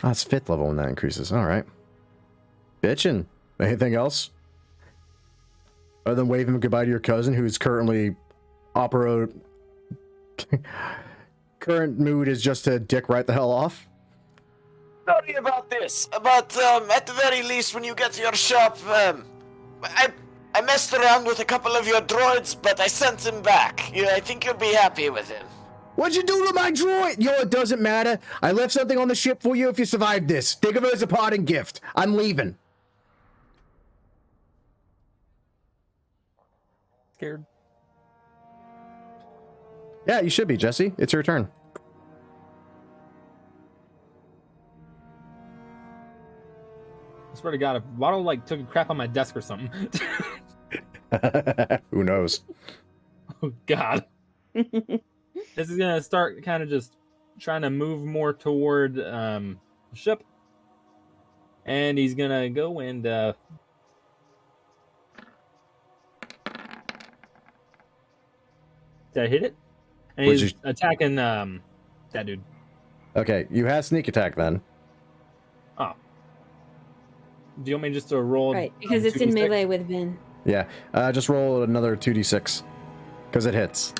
Oh, it's 5th level when that increases. All right. Bitchin'. Anything else? Other than waving goodbye to your cousin, who's currently current mood is just to dick right the hell off. Sorry about this, but at the very least, when you get to your shop, I messed around with a couple of your droids, but I sent him back. Yeah, I think you'll be happy with him. What'd you do to my droid? Yo, it doesn't matter. I left something on the ship for you if you survive this. Think of it as a parting gift. I'm leaving. Scared. Yeah, you should be, Jesse. It's your turn. I swear to God, if Waddle took a crap on my desk or something. Who knows? Oh God. This is gonna start kind of just trying to move more toward the ship, and he's gonna go and did I hit it? And he's attacking that dude. Okay, you have sneak attack then. Oh. Do you want me just to roll? Right, because it's in melee with Vin. Yeah, just roll another 2d6 because it hits.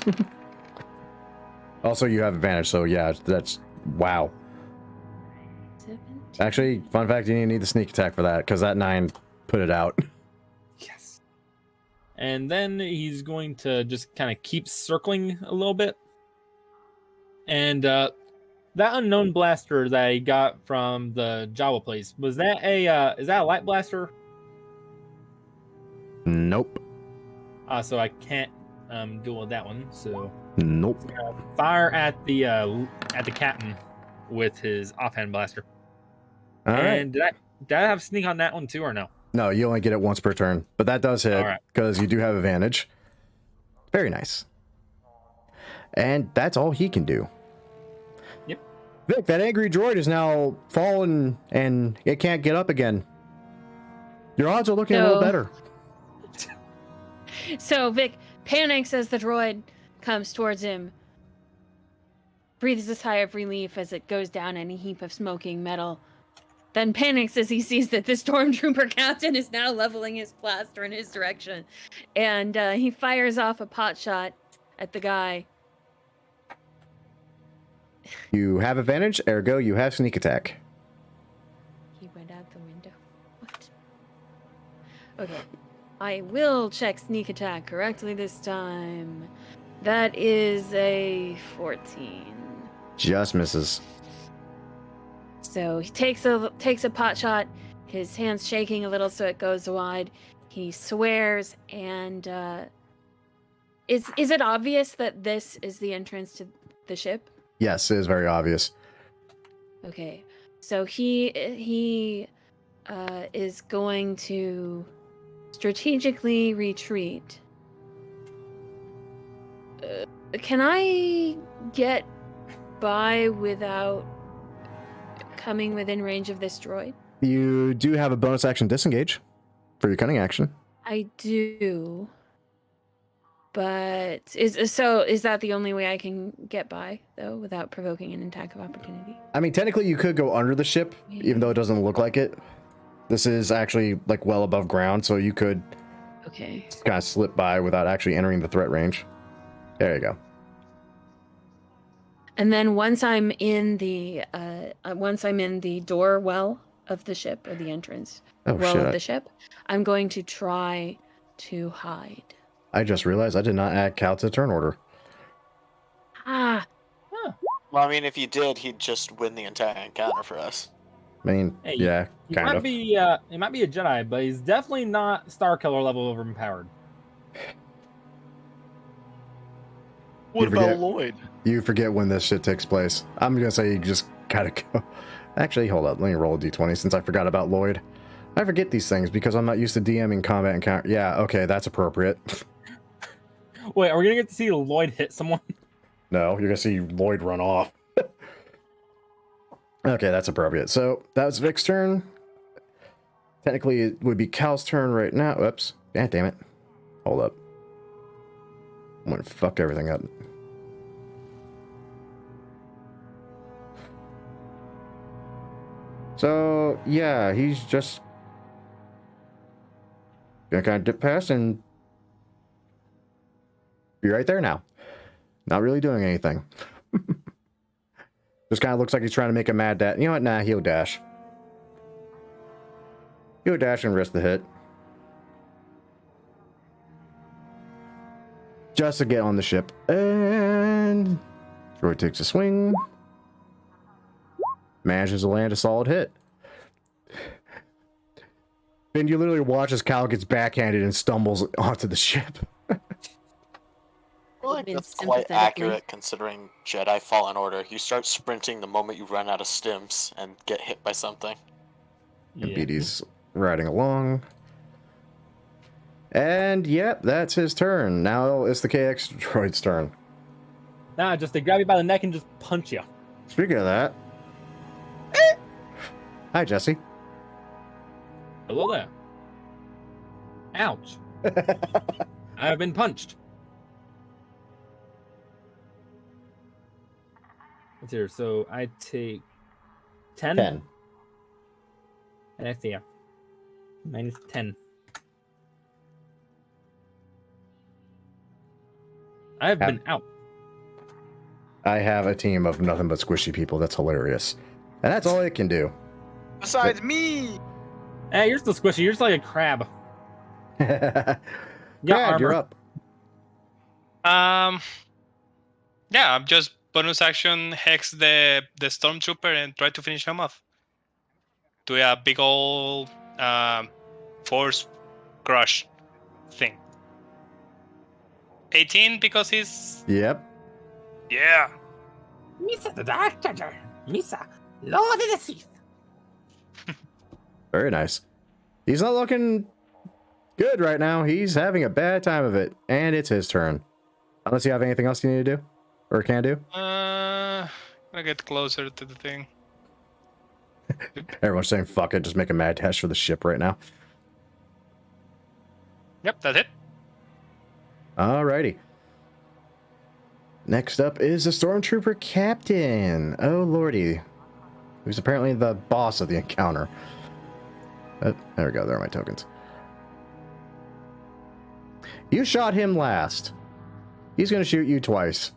Also, you have advantage, so yeah, that's wow. 17. Actually, fun fact, you didn't need the sneak attack for that because that 9 put it out. Yes. And then he's going to just kind of keep circling a little bit. And that unknown blaster that I got from the Jawa place, was that is that a light blaster? Nope. So I can't duel with that one. So nope. Fire at the captain with his offhand blaster. All right. And did I have sneak on that one too, or no? No, you only get it once per turn, but that does hit because you do have advantage. Very nice. And that's all he can do. Yep. Vic, that angry droid is now fallen and it can't get up again. Your odds are looking a little better. So Vic panics as the droid comes towards him, breathes a sigh of relief as it goes down in a heap of smoking metal, then panics as he sees that the Stormtrooper captain is now leveling his blaster in his direction, and he fires off a pot shot at the guy. You have advantage, ergo you have sneak attack. He went out the window. What? Okay. I will check sneak attack correctly this time. That is a 14. Just misses. So he takes a pot shot, his hands shaking a little so it goes wide. He swears, and is it obvious that this is the entrance to the ship? Yes, it is very obvious. Okay, so he is going to strategically retreat. Can I get by without coming within range of this droid? You do have a bonus action disengage for your cunning action. I do. But is that the only way I can get by, though, without provoking an attack of opportunity? I mean, technically you could go under the ship, even though it doesn't look like it. This is actually like well above ground, so you could kind of slip by without actually entering the threat range. There you go. And then once I'm in the door well of the ship, or the entrance of the ship, I'm going to try to hide. I just realized I did not add Cal to turn order. Ah. Well, I mean, if you did, he'd just win the entire encounter for us. I mean, Hey, yeah, He kind might of. be he might be a Jedi, but he's definitely not Star Killer level overpowered. What about Lloyd? You forget when this shit takes place. I'm gonna say you just gotta go. Actually, hold up. Let me roll a d20 since I forgot about Lloyd. I forget these things because I'm not used to DMing combat encounter. Yeah, okay, that's appropriate. Wait, are we gonna get to see Lloyd hit someone? No, you're gonna see Lloyd run off. Okay, that's appropriate. So that was Vic's turn. Technically, it would be Cal's turn right now. Whoops. God damn it. Hold up. I'm gonna fuck everything up. So, yeah, he's just gonna kind of dip past and be right there now. Not really doing anything. Just kind of looks like he's trying to make a mad dash. You know what? Nah, he'll dash. He'll dash and risk the hit. Just to get on the ship. And droid takes a swing. Manages to land a solid hit. And you literally watch as Cal gets backhanded and stumbles onto the ship. I feel like that's quite accurate considering Jedi Fallen Order. You start sprinting the moment you run out of stims and get hit by something. And BD's riding along. And yep, that's his turn. Now it's the KX droid's turn. Nah, just they grab you by the neck and just punch you. Speaking of that. Hi, Jesse. Hello there. Ouch. I have been punched. What's here? So I take 10. 10. And that's here. Minus 10. I have been out. I have a team of nothing but squishy people. That's hilarious. And that's all it can do. Besides me! Hey, you're still squishy. You're just like a crab. Brad, armor. you're up. Yeah, I'm just bonus action hex the Stormtrooper and try to finish him off. Do a big old force crush thing. 18 because he's... Yep. Yeah. Misa the Darth Judger. Misa, Lord of the Sith. Very nice. He's not looking good right now. He's having a bad time of it. And it's his turn. Unless you have anything else you need to do? Or can do? I get closer to the thing. Everyone's saying, fuck it, just make a mad dash for the ship right now. Yep, that's it. Alrighty. Next up is the Stormtrooper Captain. Oh, lordy. Who's apparently the boss of the encounter. There we go, there are my tokens. You shot him last. He's going to shoot you twice.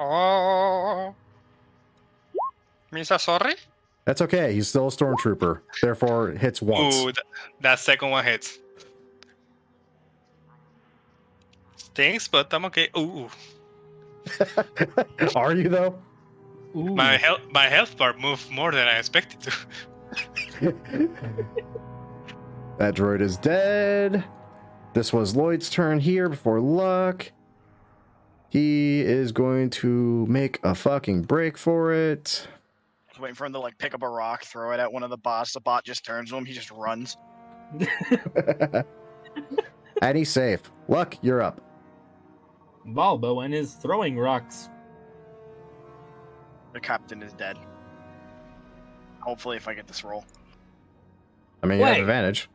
Oh. Misa, sorry? That's okay. He's still a stormtrooper. Therefore, hits once. Ooh, that second one hits. Stinks, but I'm okay. Ooh. Are you though? Ooh. My health bar moved more than I expected to. That droid is dead. This was Lloyd's turn here before Luck. He is going to make a fucking break for it. I was waiting for him to like pick up a rock, throw it at one of the bots. The bot just turns to him. He just runs. And he's safe. Luck, you're up. Balbo and his throwing rocks. The captain is dead. Hopefully, if I get this roll. I mean, you have Wait. advantage.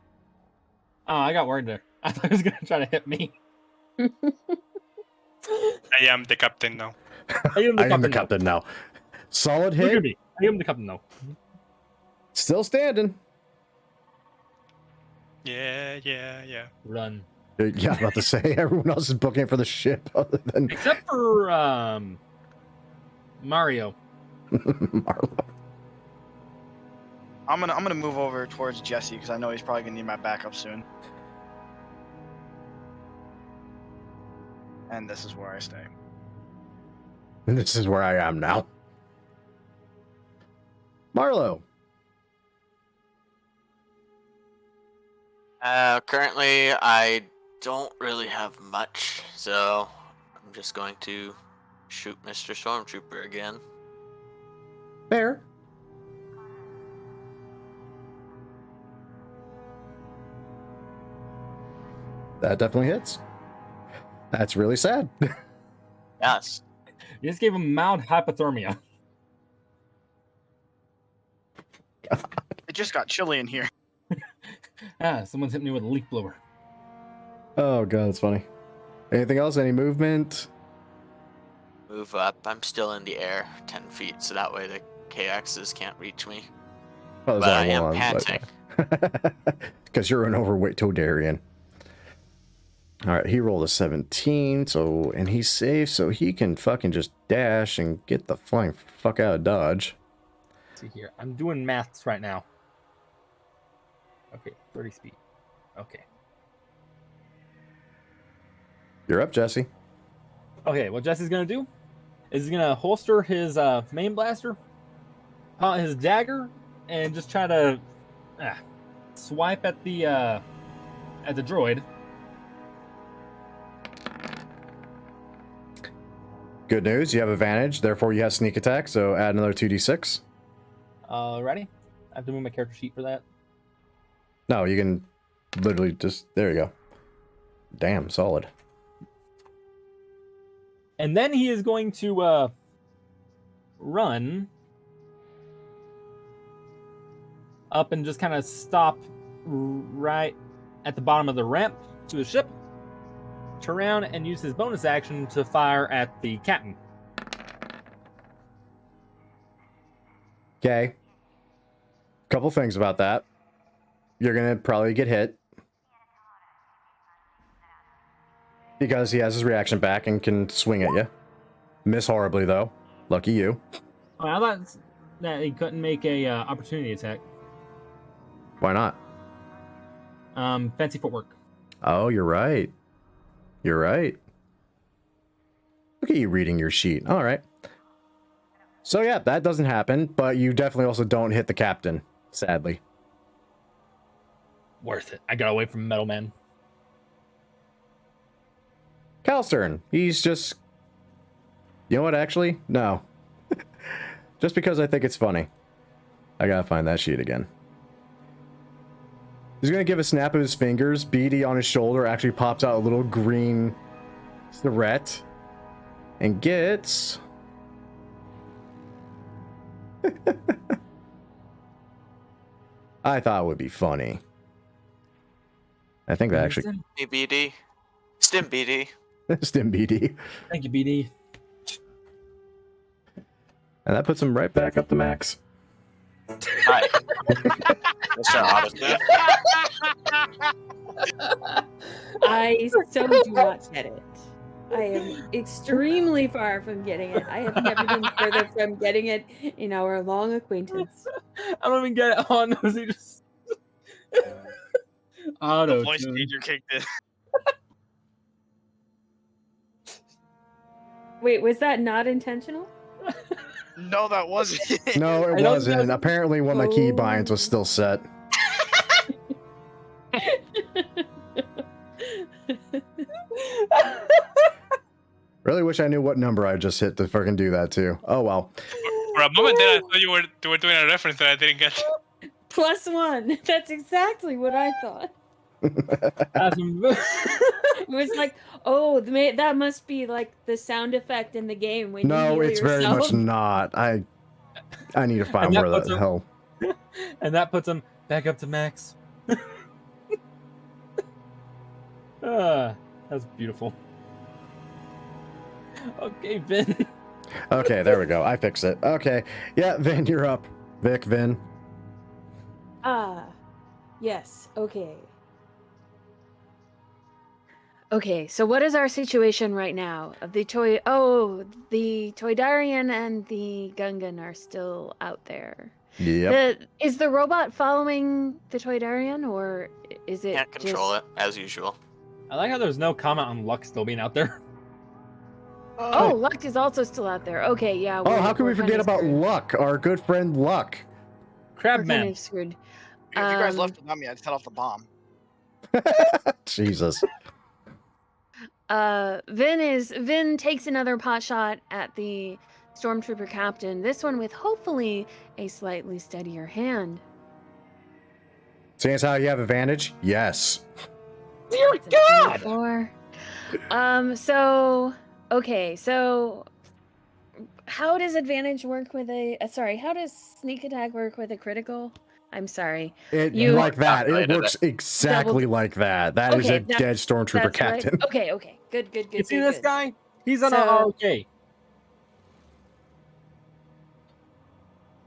Oh, I got worried there. I thought he was gonna try to hit me. I am the captain now. I am the I am the captain now. Solid Look at hit. me. I am the captain now. Still standing. Yeah. Run. Yeah, I'm about to say everyone else is booking for the ship other than Except for Mario. Marlo. I'm gonna move over towards Jesse because I know he's probably gonna need my backup soon. And this is where I stay. And this is where I am now. Marlo. Currently, I don't really have much, so I'm just going to shoot Mr. Stormtrooper again. Fair. That definitely hits. That's really sad. Yes. You just gave him mild hypothermia. It just got chilly in here. Someone's hit me with a leaf blower. Oh god, that's funny. Anything else? Any movement? Move up. I'm still in the air 10 feet, so that way the KXs can't reach me. Oh, But I am panting. Because you're an overweight Toadarian. Alright, he rolled a 17, and he's safe, so he can fucking just dash and get the flying fuck out of Dodge. Let's see here. I'm doing maths right now. Okay, 30 speed. Okay. You're up, Jesse. Okay, what Jesse's gonna do is he's gonna holster his main blaster, pull out his dagger, and just try to swipe at the droid. Good news, you have advantage, therefore you have sneak attack, so add another 2d6. Ready? I have to move my character sheet for that. No, you can literally just... There you go. Damn, solid. And then he is going to run up and just kind of stop right at the bottom of the ramp to the ship, turn around and use his bonus action to fire at the captain. Okay. Couple things about that. You're gonna probably get hit. Because he has his reaction back and can swing at you. Miss horribly, though. Lucky you. Oh, I thought that he couldn't make a opportunity attack. Why not? Fancy footwork. Oh, you're right. You're right. Look at you reading your sheet. All right. So yeah, that doesn't happen, but you definitely also don't hit the captain, sadly. Worth it. I got away from Metal Man. Cal's turn. He's just... You know what, actually? No. Just because I think it's funny. I gotta find that sheet again. He's gonna give a snap of his fingers. Beady on his shoulder actually pops out a little green threat. And gets... I thought it would be funny. I think that actually... Hey, BD. Stim BD. Stim BD. Thank you, BD. And that puts him right back up to max. Hi. Mr. Odyssey. I so do not get it. I am extremely far from getting it. I have never been further from getting it in our long acquaintance. I don't even get it. Oh no, he just The voice auto-tune. changer kicked in. Wait, was that not intentional? No, that wasn't. No, it I don't wasn't. know. Apparently, one of my key binds was still set. Really wish I knew what number I just hit to freaking do that too. Oh well. For a moment there, I thought you were doing a reference that I didn't get. +1. That's exactly what I thought. It was like, oh, that must be like the sound effect in the game when you No, heal it's yourself. very much not. I need to find And that where puts the him- hell. And that puts him back up to max. That's beautiful. Okay, Vin. Okay, there we go. I fixed it. Okay. Yeah, Vin, you're up. Vin. Ah, yes. Okay. Okay, so what is our situation right now? The Toydarian and the Gungan are still out there. Yep. Is the robot following the Toydarian, or is it Can't control it as usual. I like how there's no comment on Luck still being out there. Oh, Luck is also still out there. Okay, yeah. Oh, how can we we're forget kinda about screwed. Luck, our good friend Luck? Crab We're man. kind of screwed. If you guys Um, left without me, I'd set off the bomb. Jesus. Vin takes another pot shot at the Stormtrooper captain. This one with hopefully a slightly steadier hand. Seeing as how you have advantage? Yes. Dear God! So how does advantage work with how does sneak attack work with a critical? I'm sorry. Like that. It Double- works exactly like that. That is Okay, a dead Stormtrooper That's what captain. Okay. Good. You see this guy? He's on So- a ROK.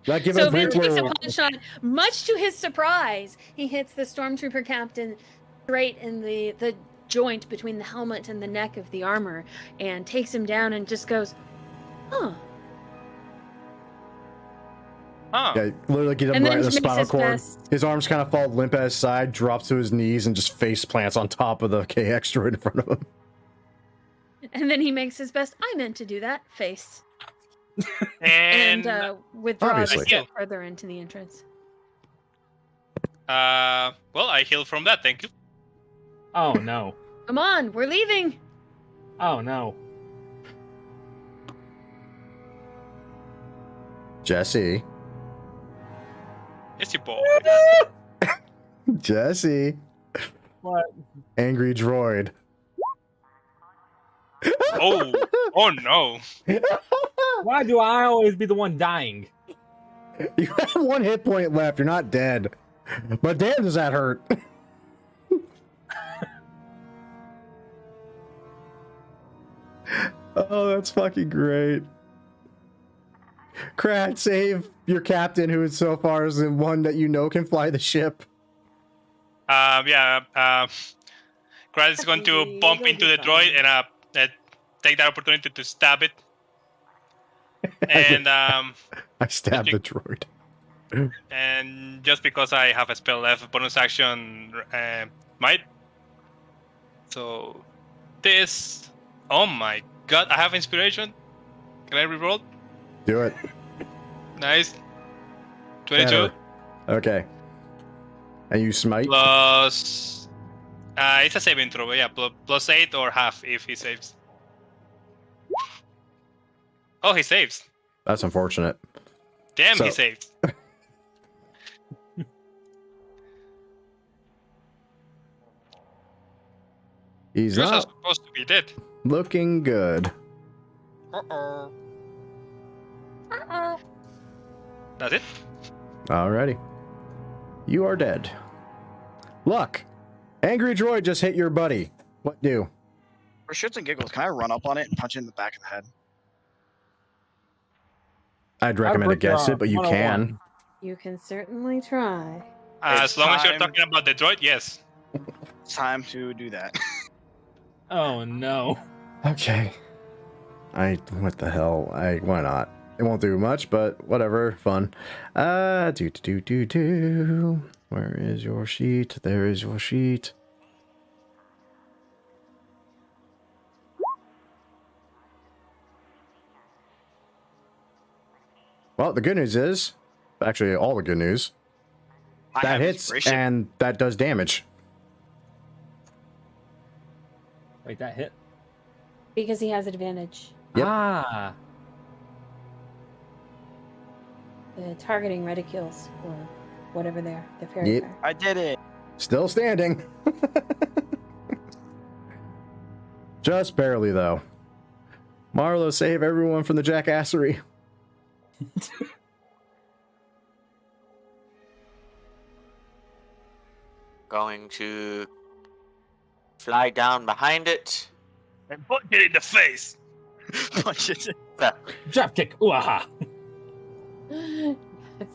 Like, give So a Vin brief takes a little- pot shot. Much to his surprise, he hits the Stormtrooper captain straight in the joint between the helmet and the neck of the armor, and takes him down and just goes, "Huh." Huh. Yeah, literally get him And right then in the makes spinal his cord. best. His arms kind of fall limp at his side, drops to his knees, and just face plants on top of the KX droid in front of him. And then he makes his best. I meant to do that face, And withdraws a Obviously. step further into the entrance. well, I heal from that. Thank you. Oh no. Come on, we're leaving. Oh no. Jesse. Yes, you boy. Jesse. What? Angry droid. Oh no. Why do I always be the one dying? You have 1 hit point left. You're not dead. But damn, does that hurt? Oh, that's fucking great. Krat, save your captain, who is so far is the one that you know can fly the ship. Yeah. Grad is going to bump into the droid and take that opportunity to stab it. And I stabbed the droid. and just because I have a spell left, bonus action might. So this. Oh my god! I have inspiration. Can I reroll? Do it. Nice. 22 Better. Okay. And you smite? plus. It's a saving throw. Yeah, plus 8 or half if he saves. Oh, he saves. That's unfortunate. Damn, So- he saved. He's You're not supposed to be dead. looking good. Uh-oh. That's it? Alrighty. You are dead. Luck. Angry droid just hit your buddy. What do? For shits and giggles, can I run up on it and punch it in the back of the head? I'd recommend break your against it, arm. but you 101. can. You can certainly try. As It's long as you're time. talking about the droid, yes. It's time to do that. Oh no. Okay. What the hell? Why not? It won't do much, but whatever. Fun. Where is your sheet? There is your sheet. Well, the good news is, actually all the good news, I that have hits inspiration. and that does damage. Wait, that hit? Because he has advantage. Yep. Ah. The targeting reticules or whatever they are. The fairy Yep. fire. I did it. Still standing. Just barely, though. Marlo, save everyone from the jackassery. Going to fly down behind it. And punch it in the face. Punch it. Drop kick. Ooh, aha.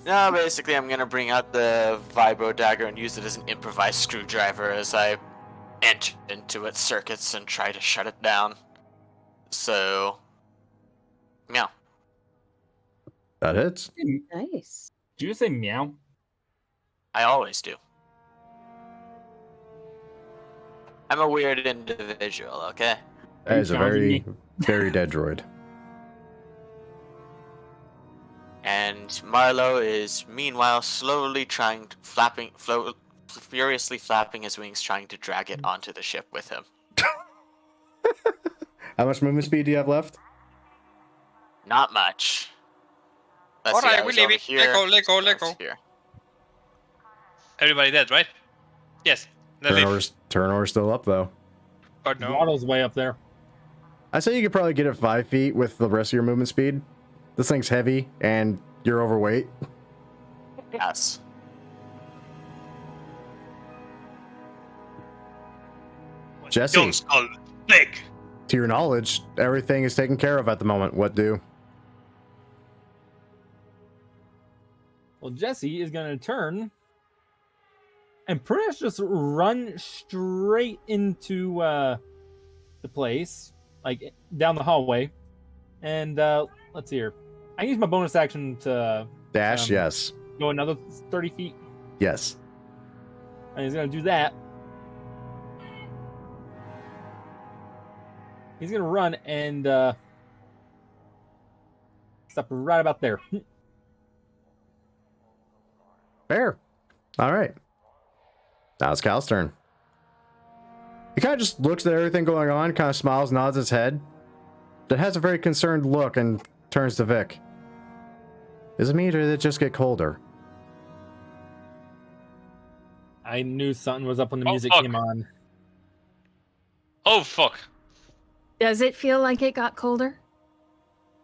Now, basically, I'm gonna bring out the vibro dagger and use it as an improvised screwdriver as I enter into its circuits and try to shut it down. So, meow. That hits. Nice. Did you just say meow? I always do. I'm a weird individual, okay? That is a challenging very, very dead droid. And Marlo is meanwhile slowly furiously flapping his wings, trying to drag it onto the ship with him. How much movement speed do you have left? Not much. Let's see, Alright, I we was leave over it. here, Let go. I was here. Everybody dead, right? Yes. Let's leave. Turn order's still up, though. Or no. Waddle's way up there. I say you could probably get it 5 feet with the rest of your movement speed. This thing's heavy, and you're overweight. Yes. Jesse. Young skull. Big. To your knowledge, everything is taken care of at the moment. What do? Well, Jesse is going to turn and pretty much just run straight into the place, like down the hallway. And let's see here. I use my bonus action to Dash, yes. go another 30 feet. Yes. And he's going to do that. He's going to run and stop right about there. Fair. All right. Now it's Cal's turn. He kind of just looks at everything going on, kind of smiles, nods his head, then has a very concerned look and turns to Vic. Is it me or did it just get colder? I knew something was up when the Oh, music fuck. came on. Oh, fuck. Does it feel like it got colder?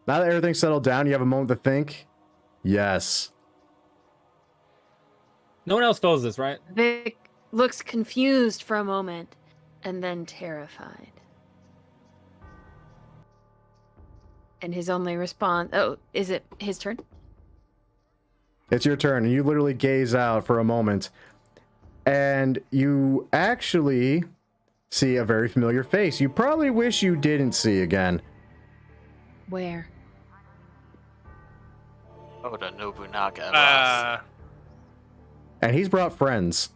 Now that everything's settled down, you have a moment to think? Yes. No one else feels this, right? Vic looks confused for a moment and then terrified. And his only response... Oh, is it his turn? It's your turn, and you literally gaze out for a moment, and you actually see a very familiar face you probably wish you didn't see again. Where? Oda Nobunaga. And he's brought friends.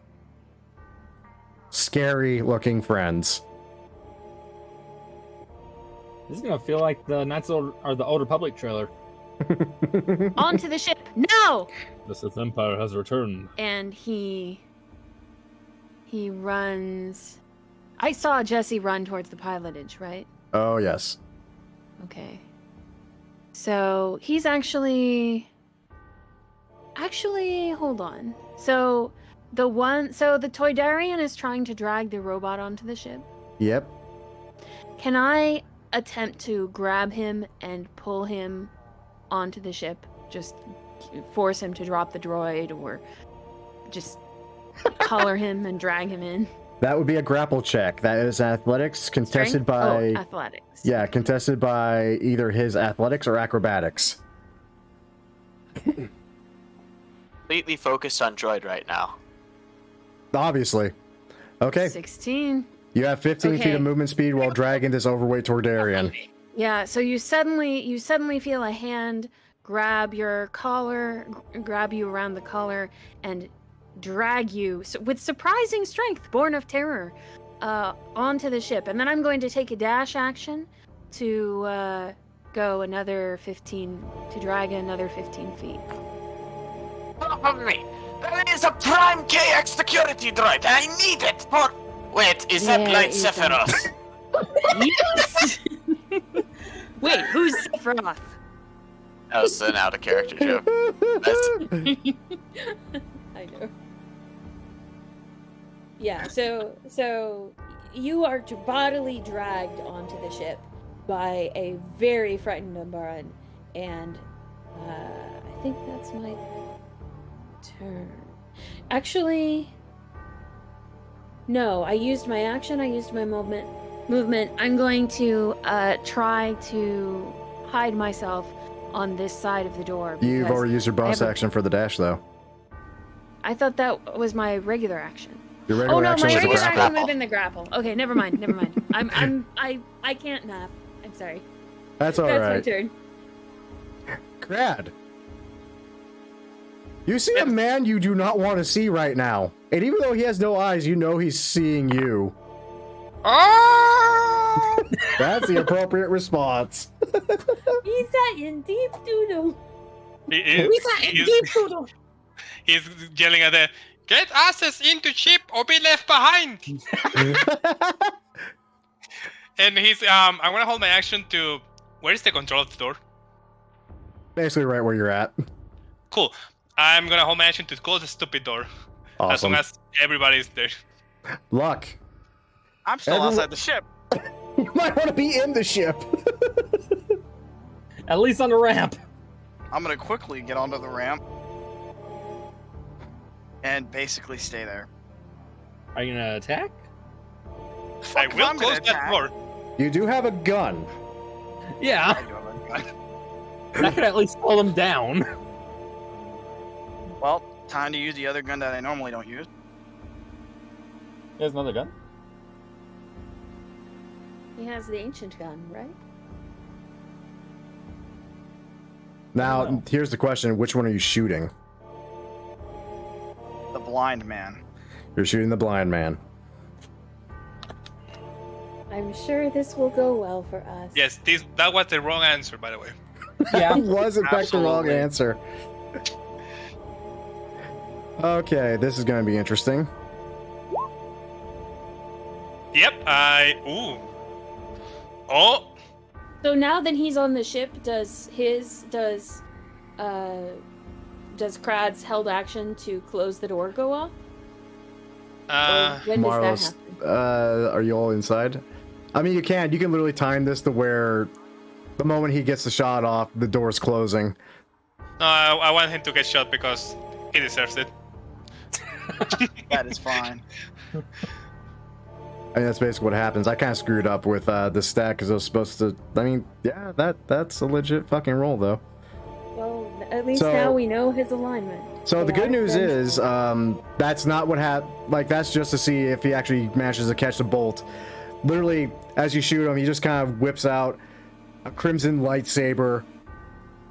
Scary looking friends. This is gonna feel like the Knights of the Old Republic trailer. Onto the ship! No! The Sith Empire has returned. And he runs... I saw Jesse run towards the pilotage, right? Oh, yes. Okay. So he's actually, hold on. So the Toydarian is trying to drag the robot onto the ship. Yep. Can I attempt to grab him and pull him onto the ship? Just force him to drop the droid, or just collar him and drag him in? That would be a grapple check. That is athletics contested Strength? by... Oh, athletics. Yeah, contested by either his athletics or acrobatics. Completely focused on droid right now. Obviously. Okay. 16. You have 15 feet Okay. of movement speed while dragging this overweight Tordarian. Yeah, so you suddenly feel a hand grab your collar, grab you around the collar, and drag you with surprising strength, born of terror, onto the ship. And then I'm going to take a dash action to go another 15, to drag another 15 feet. Off of me! That is a prime KX security droid! I need it for... Wait, is that There Light is a- Sephiroth? Yes! Wait, who's Sephiroth? That was an out of character joke. That's, I know. Yeah, so you are bodily dragged onto the ship by a very frightened Umbaran, and I think that's my turn. Actually, no, I used my action, I used my movement. I'm going to try to hide myself on this side of the door. You've because already used your bonus have a- action for the dash, though. I thought that was my regular action. Your Oh regular no, action my was a regular grapple. action would have been the grapple. Okay, never mind. I can't math. I'm sorry. That's all That's my right. turn. Crad. You see a man you do not want to see right now. And even though he has no eyes, you know he's seeing you. Oh! That's the appropriate response. He's in deep doodle. He's yelling at the, get asses into ship or be left behind. And he's I'm gonna hold my action to, where is the control of the door? Basically right where you're at. Cool. I'm gonna hold my action to close the stupid door. As long Awesome. as everybody's there. Luck. I'm still Everyone- outside the ship. You might want to be in the ship. At least on the ramp. I'm gonna quickly get onto the ramp and basically stay there. Are you gonna attack? I Fuck, will I'm close gonna that attack. door. You do have a gun. Yeah, I do have a gun. that could at least pull him down. Well, time to use the other gun that I normally don't use. There's another gun. He has the ancient gun, right? Now, here's the question. Which one are you shooting? The blind man. You're shooting the blind man. I'm sure this will go well for us. Yes, that was the wrong answer, by the way. Yeah. That was in fact the wrong Absolutely. answer. Okay, this is going to be interesting. Yep, ooh. Oh, So now that he's on the ship, does Krad's held action to close the door go off? Or when does Marlos, that happen? are you all inside? I mean, you can literally time this to where the moment he gets the shot off, the door's closing. no, I want him to get shot because he deserves it. That is fine. I mean, that's basically what happens. I kind of screwed up with the stack because I was supposed to. I mean, yeah, that's a legit fucking roll, though. Well, at least So- now we know his alignment. So the good news then- is, that's not what happened. Like, that's just to see if he actually manages to catch the bolt. Literally, as you shoot him, he just kind of whips out a crimson lightsaber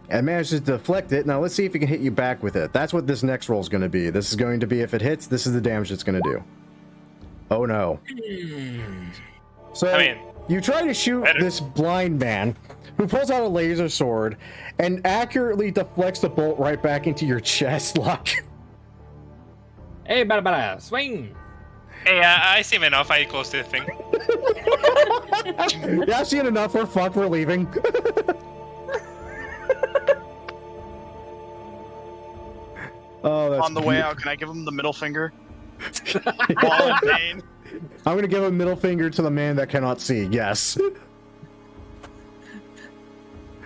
and manages to deflect it. Now, let's see if he can hit you back with it. That's what this next roll is going to be. This is going to be, if it hits, this is the damage it's going to do. Oh, no. So, I mean, you try to shoot better. this blind man who pulls out a laser sword and accurately deflects the bolt right back into your chest, Luck. Hey, bada, swing! hey, I see him enough. I closed the thing. Yeah, I've seen enough. We're fucked. We're leaving. Oh, that's On the way out, can I give him the middle finger? While in pain. I'm gonna give a middle finger to the man that cannot see. Yes.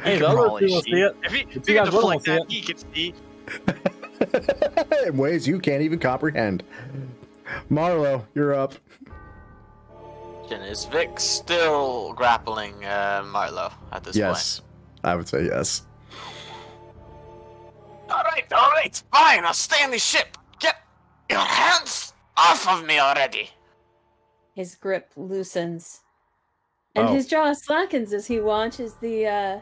Hey, He the can other probably two will see. see it. If he you can guys will deflect see that, it. he can see. In ways you can't even comprehend. Marlo, you're up. is Vic still grappling Marlo at this Yes, I would say yes. Alright, fine, I'll stay on the ship. Get your hands off of me already. His grip loosens, and Oh. his jaw slackens as he watches the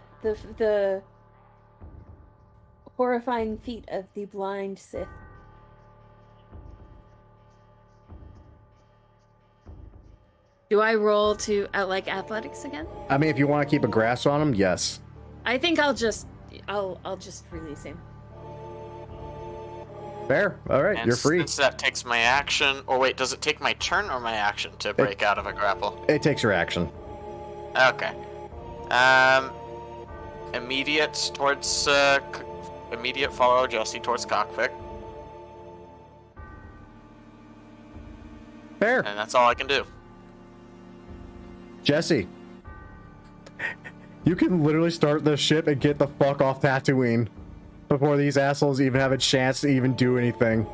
horrifying feat of the blind Sith. Do I roll to like athletics again? I mean, if you want to keep a grasp on him, yes. I think I'll just release him. Fair. All right, And you're free. since that takes my action, or wait, does it take my turn or my action to break out of a grapple? It takes your action. Okay. Immediate towards immediate follow Jesse towards cockpit, Fair. and that's all I can do. Jesse, you can literally start the ship and get the fuck off Tatooine before these assholes even have a chance to even do anything.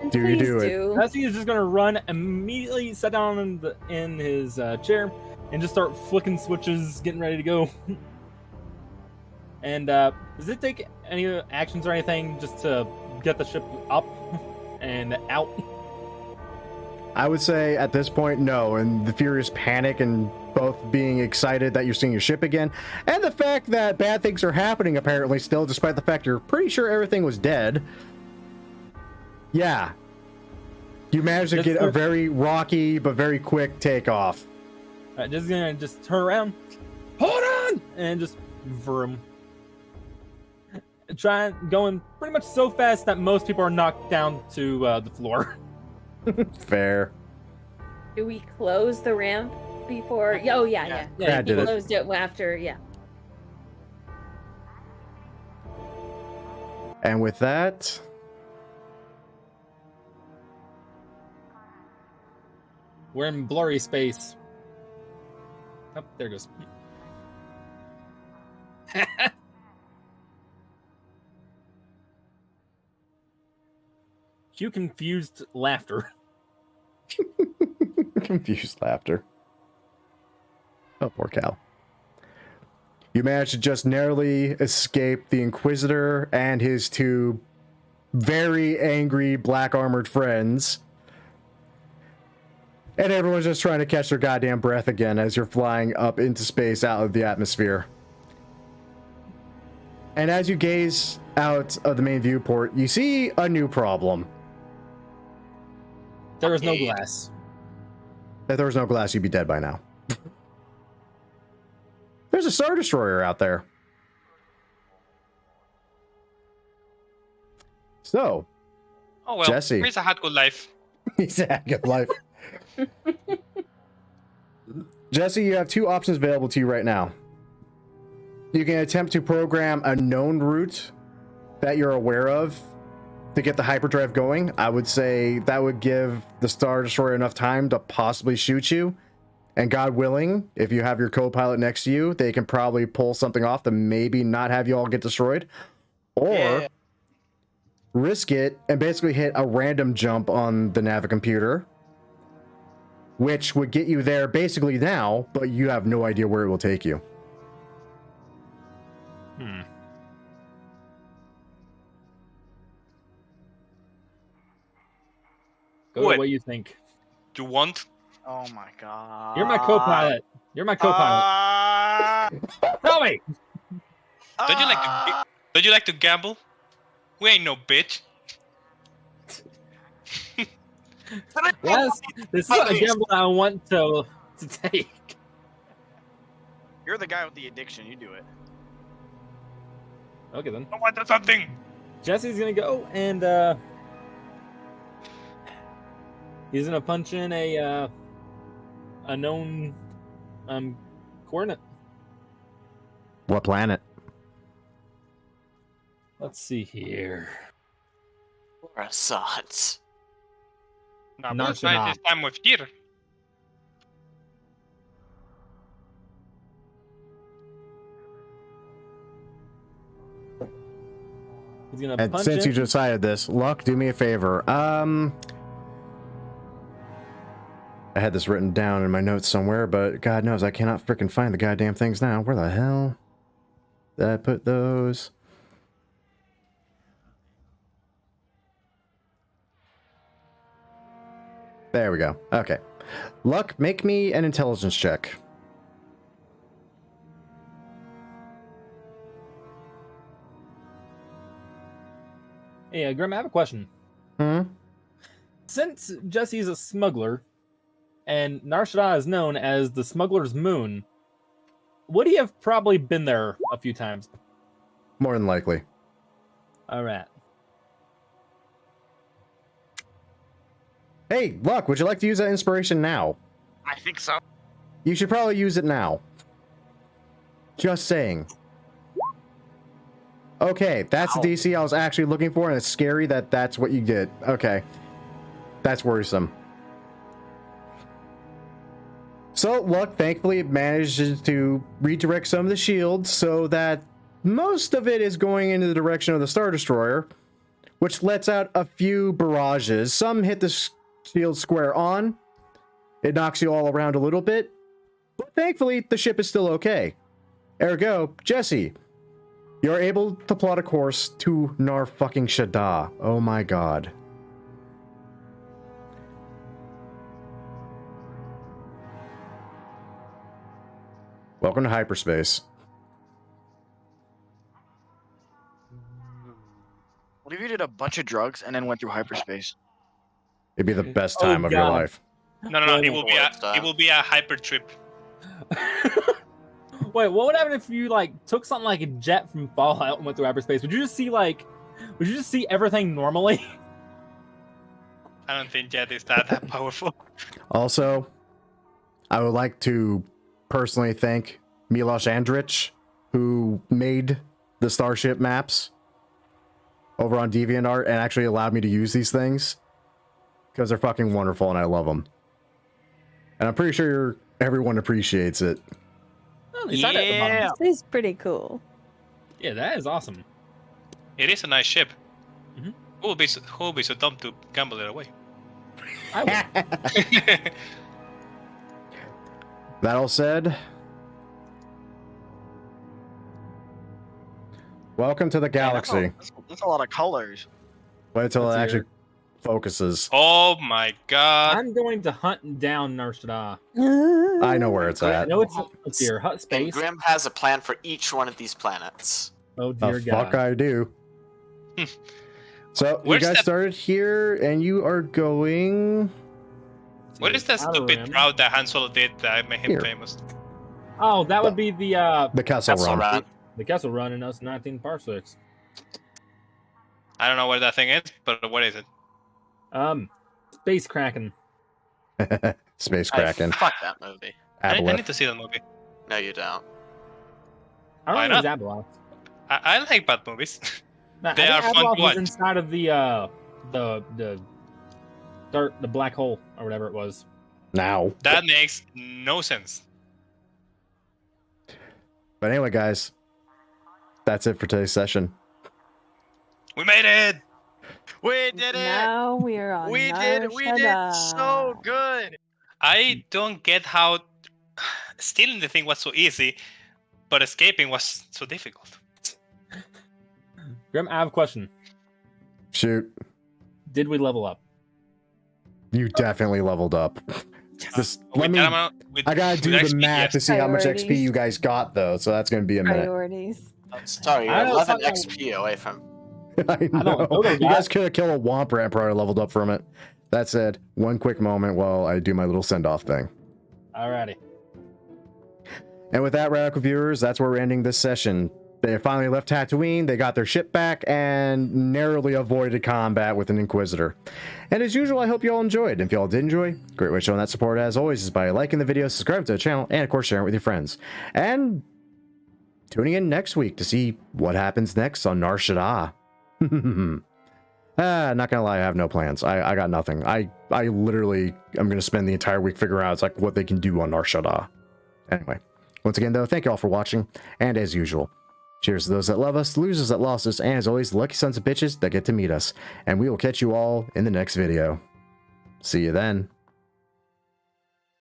Do you do it? Jesse is just gonna run immediately, sit down in his chair, and just start flicking switches, getting ready to go. And does it take any actions or anything just to get the ship up and out? I would say at this point, no. And the furious panic and both being excited that you're seeing your ship again, and the fact that bad things are happening apparently still, despite the fact you're pretty sure everything was dead. Yeah. You managed to get a very rocky but very quick takeoff. Alright, just gonna just turn around, hold on, and just vroom. Going pretty much so fast that most people are knocked down to the floor. Fair. Do we close the ramp before? Oh yeah. Yeah, I We did it. closed it after. Yeah. And with that, We're in blurry space. Oh, there it goes. Cue confused laughter. confused laughter. Oh, poor Cal. You managed to just narrowly escape the Inquisitor and his two very angry black armored friends. And everyone's just trying to catch their goddamn breath again as you're flying up into space out of the atmosphere. And as you gaze out of the main viewport, you see a new problem. There is no glass. If there was no glass, you'd be dead by now. There's a Star Destroyer out there. So, Oh well, Jesse. Chris had good life. He's had a good life. Jesse, you have two options available to you right now. You can attempt to program a known route that you're aware of to get the hyperdrive going. I would say that would give the Star Destroyer enough time to possibly shoot you. And God willing, if you have your co-pilot next to you, they can probably pull something off to maybe not have you all get destroyed. Or risk it and basically hit a random jump on the Navicomputer, which would get you there basically now, but you have no idea where it will take you. Go with what you think. You want? Oh my god. You're my co-pilot. You're my co-pilot. Tell me. Don't you like to gamble? We ain't no bitch. Yes, this is a gamble I want to take. You're the guy with the addiction. You do it. Okay then. I want something. Jesse's gonna go and he's gonna punch in a known coordinate. What planet? Let's see here. Coruscant. Nah, Not Bruce, nice this time with year. He's gonna And punch since in. you decided this, Luck, do me a favor. I had this written down in my notes somewhere, but God knows I cannot freaking find the goddamn things now. Where the hell did I put those? There we go. Okay. Luck, make me an intelligence check. Hey, Grim, I have a question. Since Jesse's a smuggler, and Nar Shaddaa is known as the Smuggler's Moon, would he have probably been there a few times? More than likely. All right. Hey, Luck, would you like to use that inspiration now? I think so. You should probably use it now. Just saying. Okay, that's the DC I was actually looking for, and it's scary that that's what you did. Okay. That's worrisome. So, Luck thankfully manages to redirect some of the shields so that most of it is going into the direction of the Star Destroyer, which lets out a few barrages. Some hit the shield square on. It knocks you all around a little bit, but thankfully the ship is still okay. Ergo, Jesse, you're able to plot a course to Nar fucking Shaddaa. Oh my god. Welcome to hyperspace. What if you did a bunch of drugs and then went through hyperspace? It'd be the best time of your life. No. It will be a hyper trip. Wait, what would happen if you like took something like a jet from Fallout and went through hyperspace? Would you just see everything normally? I don't think jet is that powerful. Also, I would like to personally thank Milos Andrich, who made the starship maps over on DeviantArt and actually allowed me to use these things because they're fucking wonderful and I love them. And I'm pretty sure everyone appreciates it. Oh, Yeah. This is pretty cool. Yeah, that is awesome. It is a nice ship. Mm-hmm. Who will be so dumb to gamble it away? I would. That all said, welcome to the galaxy. That's a lot of colors. Wait until it Let's actually hear focuses. Oh my god. I'm going to hunt down Nar Shaddaa. I know where it's I at. know it's here. Hut And space. Grim has a plan for each one of these planets. Oh The dear God. fuck I do. So you Where's guys that- started here and you are going... What is that stupid Outer route that Han Solo did that made him Here. famous? Oh, that would be the Kessel That's Run. all right. Kessel Run in us 19 parsecs. I don't know what that thing is, but what is it? Space Kraken. Space Hey, Kraken. fuck that movie. I need Aboleth. to see the movie. No, you don't. I Why don't not? think it's Abeloth. I like bad movies. No, They I are think fun Abeloth to was watch. inside of the black hole or whatever it was. Now. That makes no sense. But anyway, guys, that's it for today's session. We made it! We did it! Now we are on We Nar did Shaddaa. so good. I don't get how stealing the thing was so easy, but escaping was so difficult. Grim, I have a question. Shoot. Did we level up? You definitely leveled up. Just let With me... that amount- with- I gotta with do the XP, math to yes. see how much XP Priorities. you guys got, though, so that's gonna be a minute. Priorities. Sorry, you're I know 11 something- XP away from. I know. know You guys could have killed a Womper and probably leveled up from it. That said, one quick moment while I do my little send-off thing. Alrighty. And with that, Radical viewers, that's where we're ending this session. They finally left Tatooine, they got their ship back, and narrowly avoided combat with an Inquisitor. And as usual, I hope you all enjoyed. If you all did enjoy, great way of showing that support, as always, is by liking the video, subscribing to the channel, and of course, sharing it with your friends. And tuning in next week to see what happens next on Nar Shaddaa. Not gonna lie, I have no plans. I got nothing. I literally am gonna spend the entire week figuring out like what they can do on Nar Shaddaa. Anyway, once again though, thank you all for watching, and as usual, cheers to those that love us, the losers that lost us, and as always, the lucky sons of bitches that get to meet us. And we will catch you all in the next video. See you then.